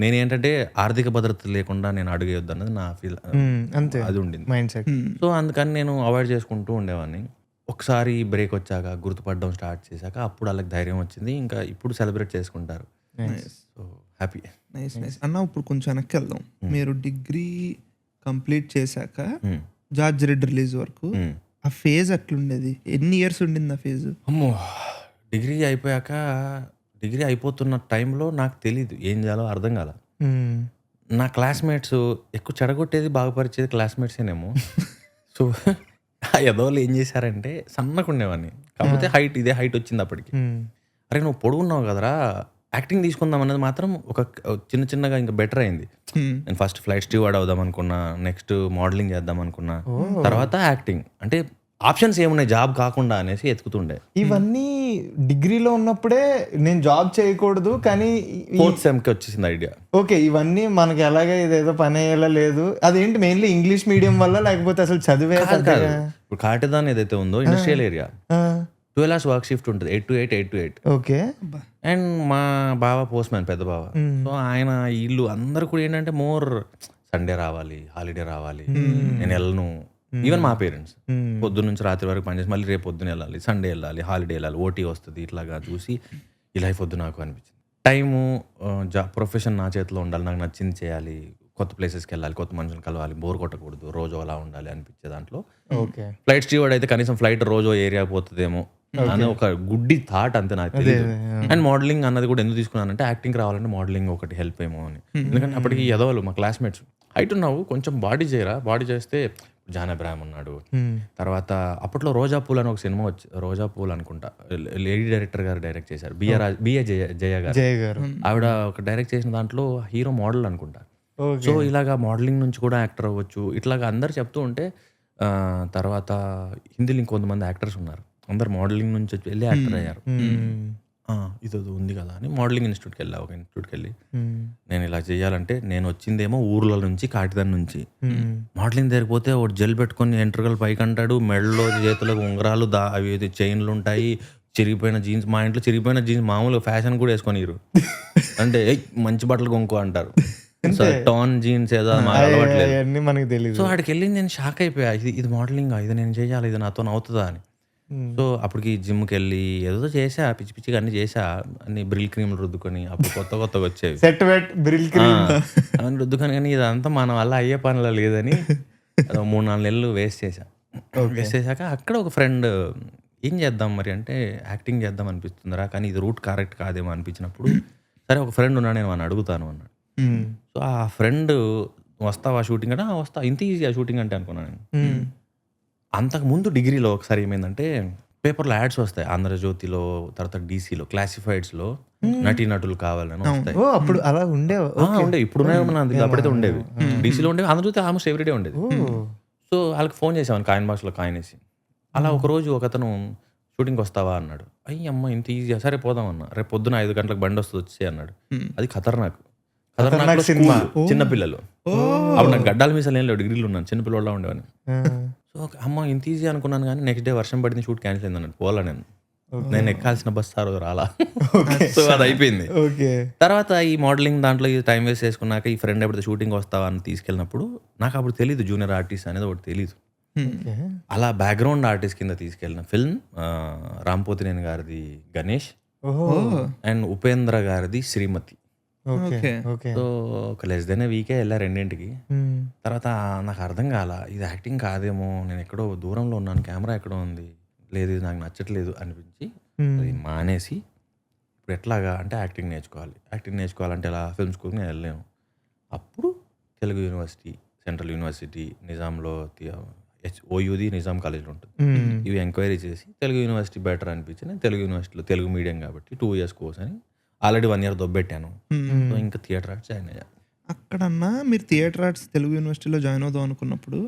నేనేంటంటే ఆర్థిక భద్రత లేకుండా నేను అడుగేయొద్దు అన్నది నా ఫీల్, అది ఉండింది మైండ్ సెట్. సో అందుకని నేను అవాయిడ్ చేసుకుంటూ ఉండేవాడిని. ఒకసారి బ్రేక్ వచ్చాక, గుర్తుపడడం స్టార్ట్ చేశాక అప్పుడు వాళ్ళకి ధైర్యం వచ్చింది. ఇంకా ఇప్పుడు సెలబ్రేట్ చేసుకుంటారు. So happy. నైస్ నైస్ అన్న. ఇప్పుడు కొంచెం వెనక్కి వెళ్దాం. మీరు డిగ్రీ కంప్లీట్ చేశాక జార్జ్ రెడ్ రిలీజ్ వరకు ఆ ఫేజ్ అట్లుండేది, ఎన్ని ఇయర్స్ ఉండింది ఆ ఫేజ్? అమ్మో, డిగ్రీ అయిపోయాక, డిగ్రీ అయిపోతున్న టైంలో నాకు తెలీదు ఏం చేయాలో అర్థం కాల. నా క్లాస్మేట్స్ ఎక్కువ చెడగొట్టేది, బాగుపరిచేది క్లాస్మేట్సేనేమో. సో ఏదో వాళ్ళు ఏం చేశారంటే, సన్నగా ఉండేవాడిని, కాకపోతే ఇదే హైట్ వచ్చింది అప్పటికి. అరే నువ్వు పొడుగున్నావు కదరా, యాక్టింగ్ తీసుకుందాం అనేది మాత్రం ఒక చిన్నగా ఇంకా బెటర్ అయింది. నేను ఫస్ట్ ఫ్లైట్ స్టీవర్డ్ అవుదాం అనుకున్నా, నెక్స్ట్ మోడలింగ్ చేద్దాం అనుకున్నా, తర్వాత యాక్టింగ్. అంటే ఆప్షన్స్ ఏమున్నాయి జాబ్ కాకుండా అనేసి ఎత్తుకుతుండే. ఇవన్నీ డిగ్రీలో ఉన్నప్పుడే నేను జాబ్ చేయకూడదు, కానీ 4th సెమ్కి వచ్చేసింది ఐడియా. ఓకే, ఇవన్నీ మనకి ఎలాగే ఇదేదో పని అయ్యేలా లేదు. అదేంటి మెయిన్లీ ఇంగ్లీష్ మీడియం వల్ల, లేకపోతే అసలు చదివే? ఇప్పుడు కాటదాన్ ఏదైతే ఉందో industrial area, 12 hours work shift ఉంటుంది, 8 to 8. ఓకే. అండ్ మా బావ పోస్ట్ మ్యాన్, పెద్ద బావ. సో ఆయన ఇల్లు అందరు కూడా ఏంటంటే మోర్ సండే రావాలి, హాలిడే రావాలి, నేను వెళ్ళను. ఈవెన్ మా పేరెంట్స్ పొద్దున్న నుంచి రాత్రి వరకు పనిచేసి మళ్ళీ రేపు పొద్దున వెళ్ళాలి, సండే వెళ్ళాలి, హాలిడే వెళ్ళాలి, ఓటీ వస్తుంది, ఇట్లాగా చూసి ఈ లైఫ్ వద్దు నాకు అనిపించింది. టైము, ప్రొఫెషన్ నా చేతిలో ఉండాలి, నాకు నచ్చింది చేయాలి, కొత్త ప్లేసెస్కి వెళ్ళాలి, కొత్త మనుషులు కలవాలి, బోర్ కొట్టకూడదు, రోజు అలా ఉండాలి అనిపించే దాంట్లో. ఓకే. ఫ్లైట్ స్టీవర్డ్ అయితే కనీసం ఫ్లైట్ రోజు ఏరియా పోతుందేమో, అనే ఒక గుడ్డి థాట్ అంతే నాకు తెలియదు. అండ్ మోడలింగ్ అన్నది కూడా ఎందుకు తీసుకున్నానంటే యాక్టింగ్ రావాలంటే మోడలింగ్ ఒకటి హెల్ప్ ఏమో అని. ఎందుకంటే అప్పటికి ఎదవలు మా క్లాస్మేట్స్ హైట్ ఉన్నావు కొంచెం బాడీ చేయరా, బాడీ చేస్తే జాన్ అబ్రాహం ఉన్నాడు. తర్వాత అప్పట్లో రోజా పూల్ అని ఒక సినిమా వచ్చి, రోజా పూల్ అనుకుంటా, లేడీ డైరెక్టర్ గారు డైరెక్ట్ చేశారు, బిఏ జయ గారు. ఆవిడ ఒక డైరెక్ట్ చేసిన దాంట్లో హీరో మోడల్ అనుకుంటా. సో ఇలాగా మోడలింగ్ నుంచి కూడా యాక్టర్ అవ్వచ్చు ఇట్లాగా అందరు చెప్తూ ఉంటే తర్వాత హిందీలో ఇంకొంతమంది యాక్టర్స్ ఉన్నారు, అందరు మోడలింగ్ నుంచి వెళ్ళి యాక్టర్ అయ్యారు. ఇది ఉంది కదా అని మోడలింగ్ ఇన్స్టిట్యూట్కి వెళ్ళా. ఒక ఇన్స్టిట్యూట్కి వెళ్ళి నేను ఇలా చేయాలంటే, నేను వచ్చిందేమో ఊర్ల నుంచి కాటిదాని నుంచి, మోడలింగ్ దగ్గరిపోతే ఒకటి జెల్ పెట్టుకొని ఎంట్రుకలు పైకి అంటాడు, మెడలో చేతులకు ఉంగరాలు అవి చైన్లు ఉంటాయి, చిరిగిపోయిన జీన్స్, మా ఇంట్లో చిరిగిపోయిన జీన్స్ మామూలుగా ఫ్యాషన్ కూడా వేసుకొనిరు, అంటే మంచి బట్టలు కొనుక్కో అంటారు, టాన్ జీన్స్ ఏదో మాకు అలవాట్లేదు మనకి తెలియదు. సో ఆడికి వెళ్ళి నేను షాక్ అయిపోయా, ఇది మోడలింగ్, ఇది నేను చేయాలి, ఇది నాతో అవుతుందా అని. సో అప్పటికి జిమ్కి వెళ్ళి ఏదో చేసా, పిచ్చి పిచ్చిగా అన్ని చేసా, అన్ని బ్రిల్ క్రీమ్లు రుద్దుకొని, అప్పుడు కొత్తగా వచ్చేవి సెట్ వెట్ బ్రిల్ క్రీమ్ అవన్నీ రుద్దుకొని, కానీ ఇదంతా మన వల్ల అయ్యే పనిలో లేదని 3-4 నెలలు వేస్ట్ చేశా. వేస్ట్ చేశాక అక్కడ ఒక ఫ్రెండ్ ఏం చేద్దాం మరి అంటే, యాక్టింగ్ చేద్దాం అనిపిస్తుందిరా, కానీ ఇది రూట్ కరెక్ట్ కాదేమో అనిపించినప్పుడు, సరే ఒక ఫ్రెండ్ ఉన్నాడు, నేను వాడిని అడుగుతాను అన్నాడు. సో ఆ ఫ్రెండ్ వస్తావా షూటింగ్ అంటే, వస్తా, ఇంత ఈజీ షూటింగ్ అంటే అనుకున్నాను నేను. అంతకుముందు డిగ్రీలో ఒకసారి ఏమైందంటే, పేపర్లో యాడ్స్ వస్తాయి, ఆంధ్రజ్యోతిలో, తర్వాత డీసీలో, క్లాసిఫైడ్స్లో నటీనటులు కావాలని వస్తాయి. అప్పుడు అలా ఉండేవి. ఉండేవి, ఇప్పుడు అప్పుడైతే ఉండేవి, డీసీలో ఉండేవి, ఆంధ్రజ్యోతి ఆల్మోస్ట్ ఎవ్రీడే ఉండేది. సో వాళ్ళకి ఫోన్ చేసామని కాయిన్ బాక్స్లో కాయిన్ వేసి, అలా ఒకరోజు ఒకతను షూటింగ్కి వస్తావా అన్నాడు. అమ్మ ఇంత ఈజీ, సరే పోదాం అన్న, రేపు పొద్దున 5 గంటలకు బండి వస్తుంది వచ్చే అన్నాడు. అది ఖతర్నాక్ సినిమా, చిన్నపిల్లలు, అప్పుడు నాకు గడ్డాల మీసాలు ఏం లేవు, డిగ్రీలో ఉన్నాను, చిన్నపిల్లలా ఉండేవాని. సో అమ్మ ఇంత ఈజీ అనుకున్నాను, కానీ నెక్స్ట్ డే వర్షం పడింది, షూట్ క్యాన్సిల్ అయింది అన్నాడు. పోలా నేను ఎక్కాల్సిన బస్ సార్ రాలా. సో అది అయిపోయింది. తర్వాత ఈ మోడలింగ్ దాంట్లో టైం వేస్ట్ చేసుకున్నాక, ఈ ఫ్రెండ్ ఎప్పుడు షూటింగ్ వస్తావా అని తీసుకెళ్ళినప్పుడు, నాకు అప్పుడు తెలీదు జూనియర్ ఆర్టిస్ట్ అనేది ఒకటి తెలీదు. అలా బ్యాక్గ్రౌండ్ ఆర్టిస్ట్ కింద తీసుకెళ్ళిన ఫిల్మ్ రాంపోతినేని గారిది గణేష్ అండ్ ఉపేంద్ర గారిది శ్రీమతి. సో ఒక లెస్ దెన్ వీకే వెళ్ళా రెండింటికి. తర్వాత నాకు అర్థం కాల, ఇది యాక్టింగ్ కాదేమో, నేను ఎక్కడో దూరంలో ఉన్నాను, కెమెరా ఎక్కడో ఉంది, లేదు ఇది నాకు నచ్చట్లేదు అనిపించి అది మానేసి, ఇప్పుడు ఎట్లాగా అంటే యాక్టింగ్ నేర్చుకోవాలంటే ఎలా, ఫిల్మ్ స్కూల్కి నేను వెళ్ళాను. అప్పుడు తెలుగు యూనివర్సిటీ, సెంట్రల్ యూనివర్సిటీ, నిజాంలో ఓయూది నిజాం కాలేజ్లో ఉంటుంది, ఇవి ఎంక్వైరీ చేసి తెలుగు యూనివర్సిటీ బెటర్ అనిపించి, నేను తెలుగు యూనివర్సిటీలో తెలుగు మీడియం కాబట్టి 2 years కోర్స్ అని ఆల్రెడీ 1 year దొబ్బెట్టాను. సో ఇంకా థియేటర్ ఆర్ట్స్ జాయిన్ అయ్యా. అక్కడన్నా మీరు థియేటర్ ఆర్ట్స్ తెలుగు యూనివర్సిటీలో జాయిన్ అవుదాం అనుకున్నప్పుడు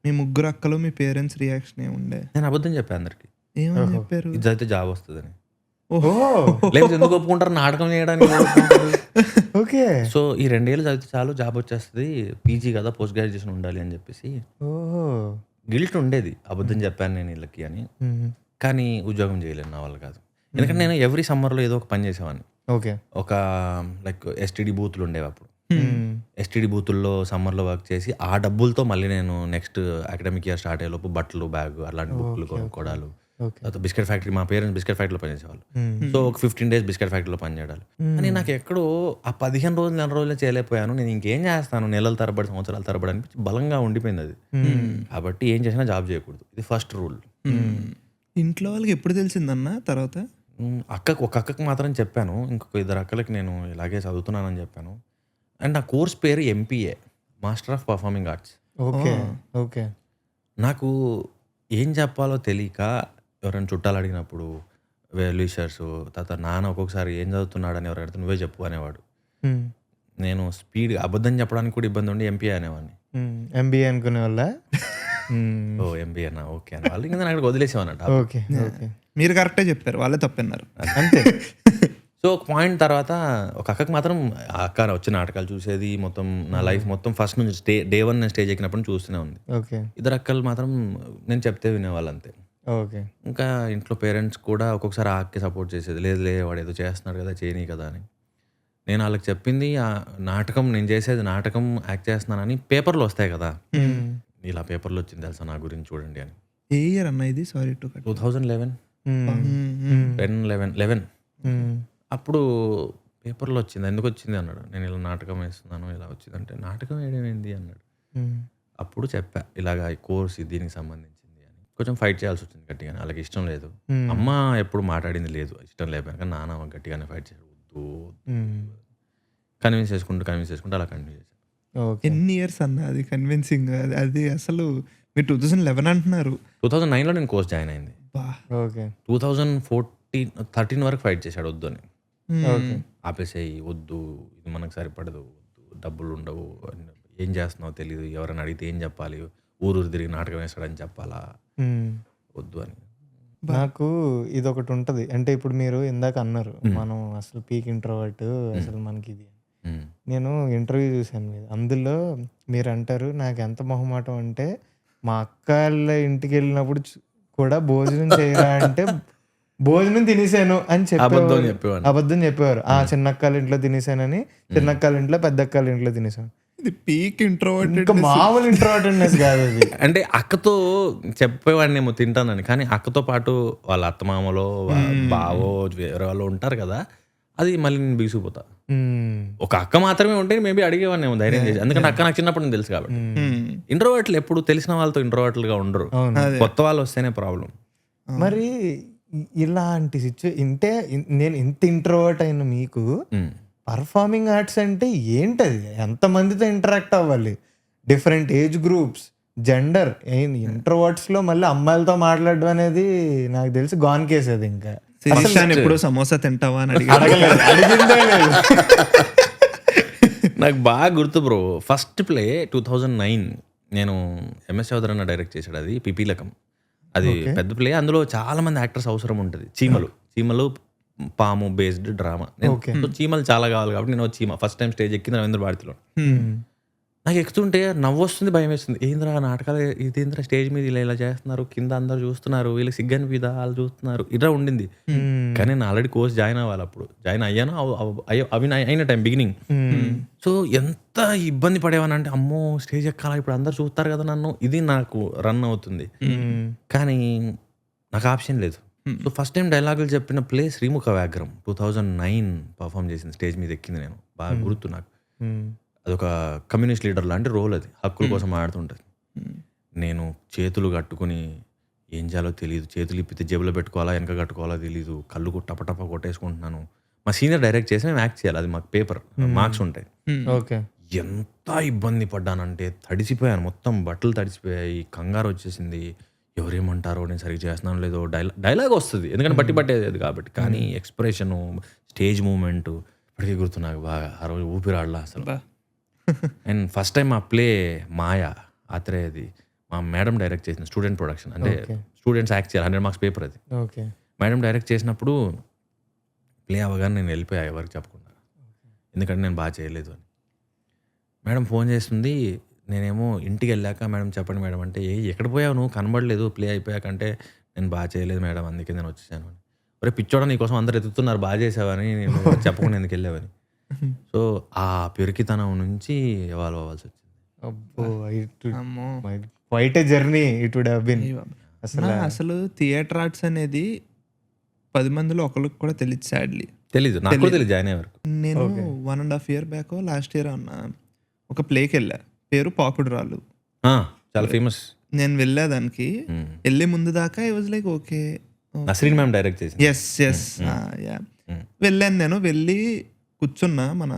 మీ ముగ్గురు అక్కలు మీ పేరెంట్స్ రియాక్షన్ ఏముండే? నేను అబద్ధం చెప్పాను అందరికి, ఏమని చెప్పారు? ఇది అయితే జాబ్ వస్తుందని. లేదు ఎందుకు ఒప్పుకుంటారు, నాటకం చేయడానికి. ఓకే. సో ఈ 2 years చదివితే చాలు, జాబ్ వచ్చేస్తుంది, పీజీ కదా, పోస్ట్ గ్రాడ్యుయేషన్ ఉండాలి అని చెప్పేసి గిల్ట్ ఉండేది, అబద్ధం చెప్పాను నేను వీళ్ళకి అని. కానీ ఉద్యోగం చేయలేను, నా వల్ల కాదు. ఎందుకంటే నేను ఎవ్రీ సమ్మర్లో ఏదో ఒక పని చేసేవాడిని. ఒక లైక్ ఎస్టీడీ బూతులు ఉండేవి అప్పుడు, ఎస్టీడీ బూతుల్లో సమ్మర్లో వర్క్ చేసి, ఆ డబ్బులతో మళ్ళీ నేను నెక్స్ట్ అకాడమిక్ ఇయర్ స్టార్ట్ అయ్యేలోపు బట్టలు, బ్యాగ్, అలాంటి బుక్లు కొనుక్కోవడాలు. తర్వాత బిస్కెట్ ఫ్యాక్టరీ, మా పేరెంట్స్ బిస్కెట్ ఫ్యాక్టరీలో పనిచేసేవాళ్ళు. సో ఒక 15 days బిస్కెట్ ఫ్యాక్టరీలో పనిచేయాలి. అని నాకు ఎక్కడో ఆ 15 రోజులు 4 రోజులు చేయలేకపోయాను, నేను ఇంకేం చేస్తాను, నెలల తరబడి సంవత్సరాల తరబడి అనిపించి బలంగా ఉండిపోయింది అది. కాబట్టి ఏం చేసినా జాబ్ చేయకూడదు, ఇది ఫస్ట్ రూల్. ఇంట్లో వాళ్ళకి ఎప్పుడు తెలిసిందన్న? తర్వాత ఒక అక్కకి మాత్రం చెప్పాను, ఇంకొక 2 అక్కలకి నేను ఇలాగే చదువుతున్నానని చెప్పాను. అండ్ నా కోర్స్ పేరు MPA, master of performing arts. నాకు ఏం చెప్పాలో తెలియక ఎవరైనా చుట్టాలు అడిగినప్పుడు వెల్విషర్స్, తర్వాత నాన్న ఒక్కొక్కసారి ఏం చదువుతున్నాడని ఎవరు అడిగితే నువ్వే చెప్పు అనేవాడు. నేను స్పీడ్ అబద్ధం చెప్పడానికి కూడా ఇబ్బంది ఉండి MPA అనేవాడిని. MBA అనుకునే వాళ్ళ MBA నా ఓకే అని వాళ్ళు ఇంకా నాకు వదిలేసేవాన్నట్టు. మీరు కరెక్టే చెప్పారు, వాళ్ళే తప్పన్నారు అంతే. సో ఒక పాయింట్ తర్వాత ఒక అక్కకి మాత్రం, ఆ అక్క వచ్చే నాటకాలు చూసేది, మొత్తం నా లైఫ్ మొత్తం ఫస్ట్ నుంచి day 1 నేను స్టేజ్ ఎక్కినప్పుడు చూస్తూనే ఉంది. 2 అక్కలు మాత్రం నేను చెప్తే వినేవాళ్ళు అంతే. ఇంకా ఇంట్లో పేరెంట్స్ కూడా ఒక్కొక్కసారి ఆ అక్కకి సపోర్ట్ చేసేది, లేదు వాడు ఏదో చేస్తున్నాడు కదా, చేయని కదా అని. నేను వాళ్ళకి చెప్పింది, ఆ నాటకం నేను చేసేది నాటకం, యాక్ట్ చేస్తున్నానని పేపర్లు వస్తాయి కదా, ఇలా పేపర్లో వచ్చింది తెలుసా నా గురించి చూడండి అని. ఏ ఇయర్ అన్న ఇది? సారీ 2011. అప్పుడు పేపర్లో వచ్చింది. ఎందుకు వచ్చింది అన్నాడు. నేను ఇలా నాటకం వేస్తున్నాను, ఇలా వచ్చిందంటే నాటకం వేయడం ఏంది అన్నాడు. అప్పుడు చెప్పా ఇలాగ ఈ కోర్స్ దీనికి సంబంధించింది అని. కొంచెం ఫైట్ చేయాల్సి వచ్చింది గట్టిగానే. వాళ్ళకి ఇష్టం లేదు. అమ్మ ఎప్పుడు మాట్లాడింది లేదు, ఇష్టం లేకపోయినా. కానీ నాన్న గట్టిగానే ఫైట్ చేశాడు. వద్దు కన్విన్స్ చేసుకుంటూ అలా కంటిన్యూ చేశాను. ఓకే. ఎన్ని ఇయర్స్ అన్న అది కన్విన్సింగ్? అది అసలు మీరు 2011 అంటున్నారు. 2009లో నేను కోర్స్ జాయిన్ అయింది. బా. ఓకే. 2013 వరకు ఫైట్ చేశాడు వద్దు అని. ఓకే. ఆపేసేయి, వద్దు, ఇది మనకు సరిపడదు, వద్దు, డబ్బులు ఉండవు, ఏం చేస్తున్నావు తెలియదు, ఎవరైనా అడిగితే ఏం చెప్పాలి, ఊరు తిరిగి నాటకం వేస్తాడని చెప్పాలా, వద్దు అని. నాకు ఇది ఒకటి ఉంటది. అంటే ఇప్పుడు మీరు ఇందాక అన్నారు మనం అసలు పీక్ ఇంట్రోవర్ట్, అసలు మనకి ఇది. నేను ఇంటర్వ్యూ చూశాను మీద, అందులో మీరు అంటారు నాకు ఎంత మొహమాటం అంటే మా అక్క వాళ్ళ ఇంటికి వెళ్ళినప్పుడు కూడా భోజనం చేయరా అంటే భోజనం తినేసాను అని చెప్పేవారు. అబద్ధం చెప్పేవారు. ఆ చిన్నక్కల ఇంట్లో తినేసానని, చిన్నక్కల ఇంట్లో పెద్దక్కల ఇంట్లో తినేసాను. ఇది పీక్ ఇంట్రోవర్ట్. ఇంకా మామూలు ఇంట్రోవర్ట్నెస్ కాదు అది. అంటే అక్కతో చెప్పేవాడినేమో తింటానని, కానీ అక్కతో పాటు వాళ్ళ అత్తమామలో బావో వేరే వాళ్ళు ఉంటారు కదా, అది మళ్ళీ నేను బిగిసిపోతా. ఒక అక్క మాత్రమే ఉంటే మేబీ అడిగేవాడినేమో ధైర్యం చేసి, ఎందుకంటే అక్క నాకు చిన్నప్పటి నుంచి తెలుసు కాబట్టి. ఇంట్రోవర్ట్లు ఎప్పుడు తెలిసిన వాళ్ళతో ఇంట్రోవర్ట్లుగా ఉండరు, కొత్త వాళ్ళు వస్తేనే ప్రాబ్లం. మరి ఇలాంటి ఇంటే నేను ఇంత ఇంట్రోవర్ట్ అయిన మీకు పర్ఫార్మింగ్ ఆర్ట్స్ అంటే ఏంటది? ఎంతమందితో ఇంటరాక్ట్ అవ్వాలి, different age groups, gender, introverts లో మళ్ళీ అమ్మాయిలతో మాట్లాడడం అనేది నాకు తెలిసి గాన్ కేసు. అది ఇంకా ఎప్పుడు సమోసా తింటావా అని అడిగిందే లేదు. నాకు బాగా గుర్తు బ్రో, ఫస్ట్ ప్లే 2009 నేను ఎంఎస్ చౌదరి అన్న డైరెక్ట్ చేశాడు. అది పిపీలకం, అది పెద్ద ప్లే. అందులో చాలా మంది యాక్టర్స్ అవసరం ఉంటుంది. చీమలు పాము బేస్డ్ డ్రామా. సో చీమలు చాలా కావాలి కాబట్టి నేను చీమ ఫస్ట్ టైం స్టేజ్ ఎక్కింది రవీంద్ర భారతిలో. నాకు ఎక్కుతుంటే నవ్వు వస్తుంది, భయం వేస్తుంది. ఏంద్రా నాటకాలు, ఇదేంద్రా స్టేజ్ మీద ఇలా చేస్తున్నారు, కింద అందరు చూస్తున్నారు, వీళ్ళకి సిగ్గని మీద వాళ్ళు చూస్తున్నారు, ఇలా ఉండింది. కానీ నేను ఆల్రెడీ కోర్స్ జాయిన్ అవ్వాలి, అప్పుడు జాయిన్ అయ్యాను. అవి అయిన టైం బిగినింగ్. సో ఎంత ఇబ్బంది పడేవాని అంటే, అమ్మో స్టేజ్ ఎక్కాలా, ఇప్పుడు అందరు చూస్తారు కదా నన్ను, ఇది నాకు రన్ అవుతుంది. కానీ నాకు ఆప్షన్ లేదు. సో ఫస్ట్ టైం డైలాగులు చెప్పిన ప్లే శ్రీముఖ వ్యాఘ్రం 2009 పర్ఫామ్ చేసిన స్టేజ్ మీద ఎక్కింది నేను. బాగా గుర్తు నాకు. అదొక కమ్యూనిస్ట్ లీడర్ లాంటి రోల్, అది హక్కుల కోసం ఆడుతుంటుంది. నేను చేతులు కట్టుకుని ఏం చేయాలో తెలియదు, చేతులు ఇప్పితే జేబులో పెట్టుకోవాలా వెనక కట్టుకోవాలో తెలియదు, కళ్ళు టపటప కొట్టేసుకుంటున్నాను. మా సీనియర్ డైరెక్ట్ చేసి మేము యాక్ట్ చేయాలి, అది మాకు పేపర్ మార్క్స్ ఉంటాయి. ఓకే. ఎంత ఇబ్బంది పడ్డానంటే తడిసిపోయాను, మొత్తం బట్టలు తడిసిపోయాయి, కంగారు వచ్చేసింది. ఎవరేమంటారో, నేను సరిగ్గా చేస్తున్నాను లేదో, డైలాగ్ వస్తుంది ఎందుకంటే బట్టి పట్టేది కాబట్టి. కానీ ఎక్స్ప్రెషను, స్టేజ్ మూమెంట్ ఇప్పటికీ గుర్తు నాకు బాగా. ఆ రోజు ఊపిరాడలా అసలు. అండ్ ఫస్ట్ టైం ఆ ప్లే మాయా ఆత్రేయది మా మేడం డైరెక్ట్ చేసిన స్టూడెంట్ ప్రొడక్షన్, అంటే స్టూడెంట్స్ యాక్ట్ చేయాలి, 100 మార్క్స్ పేపర్ అది. మేడం డైరెక్ట్ చేసినప్పుడు ప్లే అవ్వగానే నేను వెళ్ళిపోయా, ఎవరికి చెప్పకుండా, ఎందుకంటే నేను బాగా చేయలేదు అని. మేడం ఫోన్ చేస్తుంది, నేనేమో ఇంటికి వెళ్ళాక మేడం చెప్పండి మేడం అంటే, ఎక్కడ పోయావు నువ్వు, కనబడలేదు ప్లే అయిపోయాకంటే, నేను బాగా చేయలేదు మేడం అందుకే నేను వచ్చేసాను అని. ఒరే పిచ్చోడా, నీకోసం అందరు ఎత్తుతున్నారు బాగా చేసావని, నేను చెప్పకుండా ఎందుకు వెళ్ళావని. సో ఆ పెరికితనం నుంచి ఎవాల్వ్ అవ్వాల్సి వచ్చింది. Quite a journey it would have been. అసలు థియేటర్ ఆర్ట్స్ అనేది 10 మందిలో ఒకరికి కూడా తెలియదు, సాడ్లీ తెలీదు, నాకు కూడా తెలియదు జాయిన్ అయ్యారు. నేను 1.5 year బ్యాక్ లాస్ట్ ఇయర్ అన్న ఒక ప్లేకి వెళ్ళా, పేరు పాకుడు రాళ్ళు, చాలా ఫేమస్. నేను వెళ్ళా దానికి. వెళ్ళే ముందు దాకా I was like okay, Nasreen ma'am direct చేసింది. ఎస్ వెళ్ళాను. నేను వెళ్ళి కూర్చున్నా, మన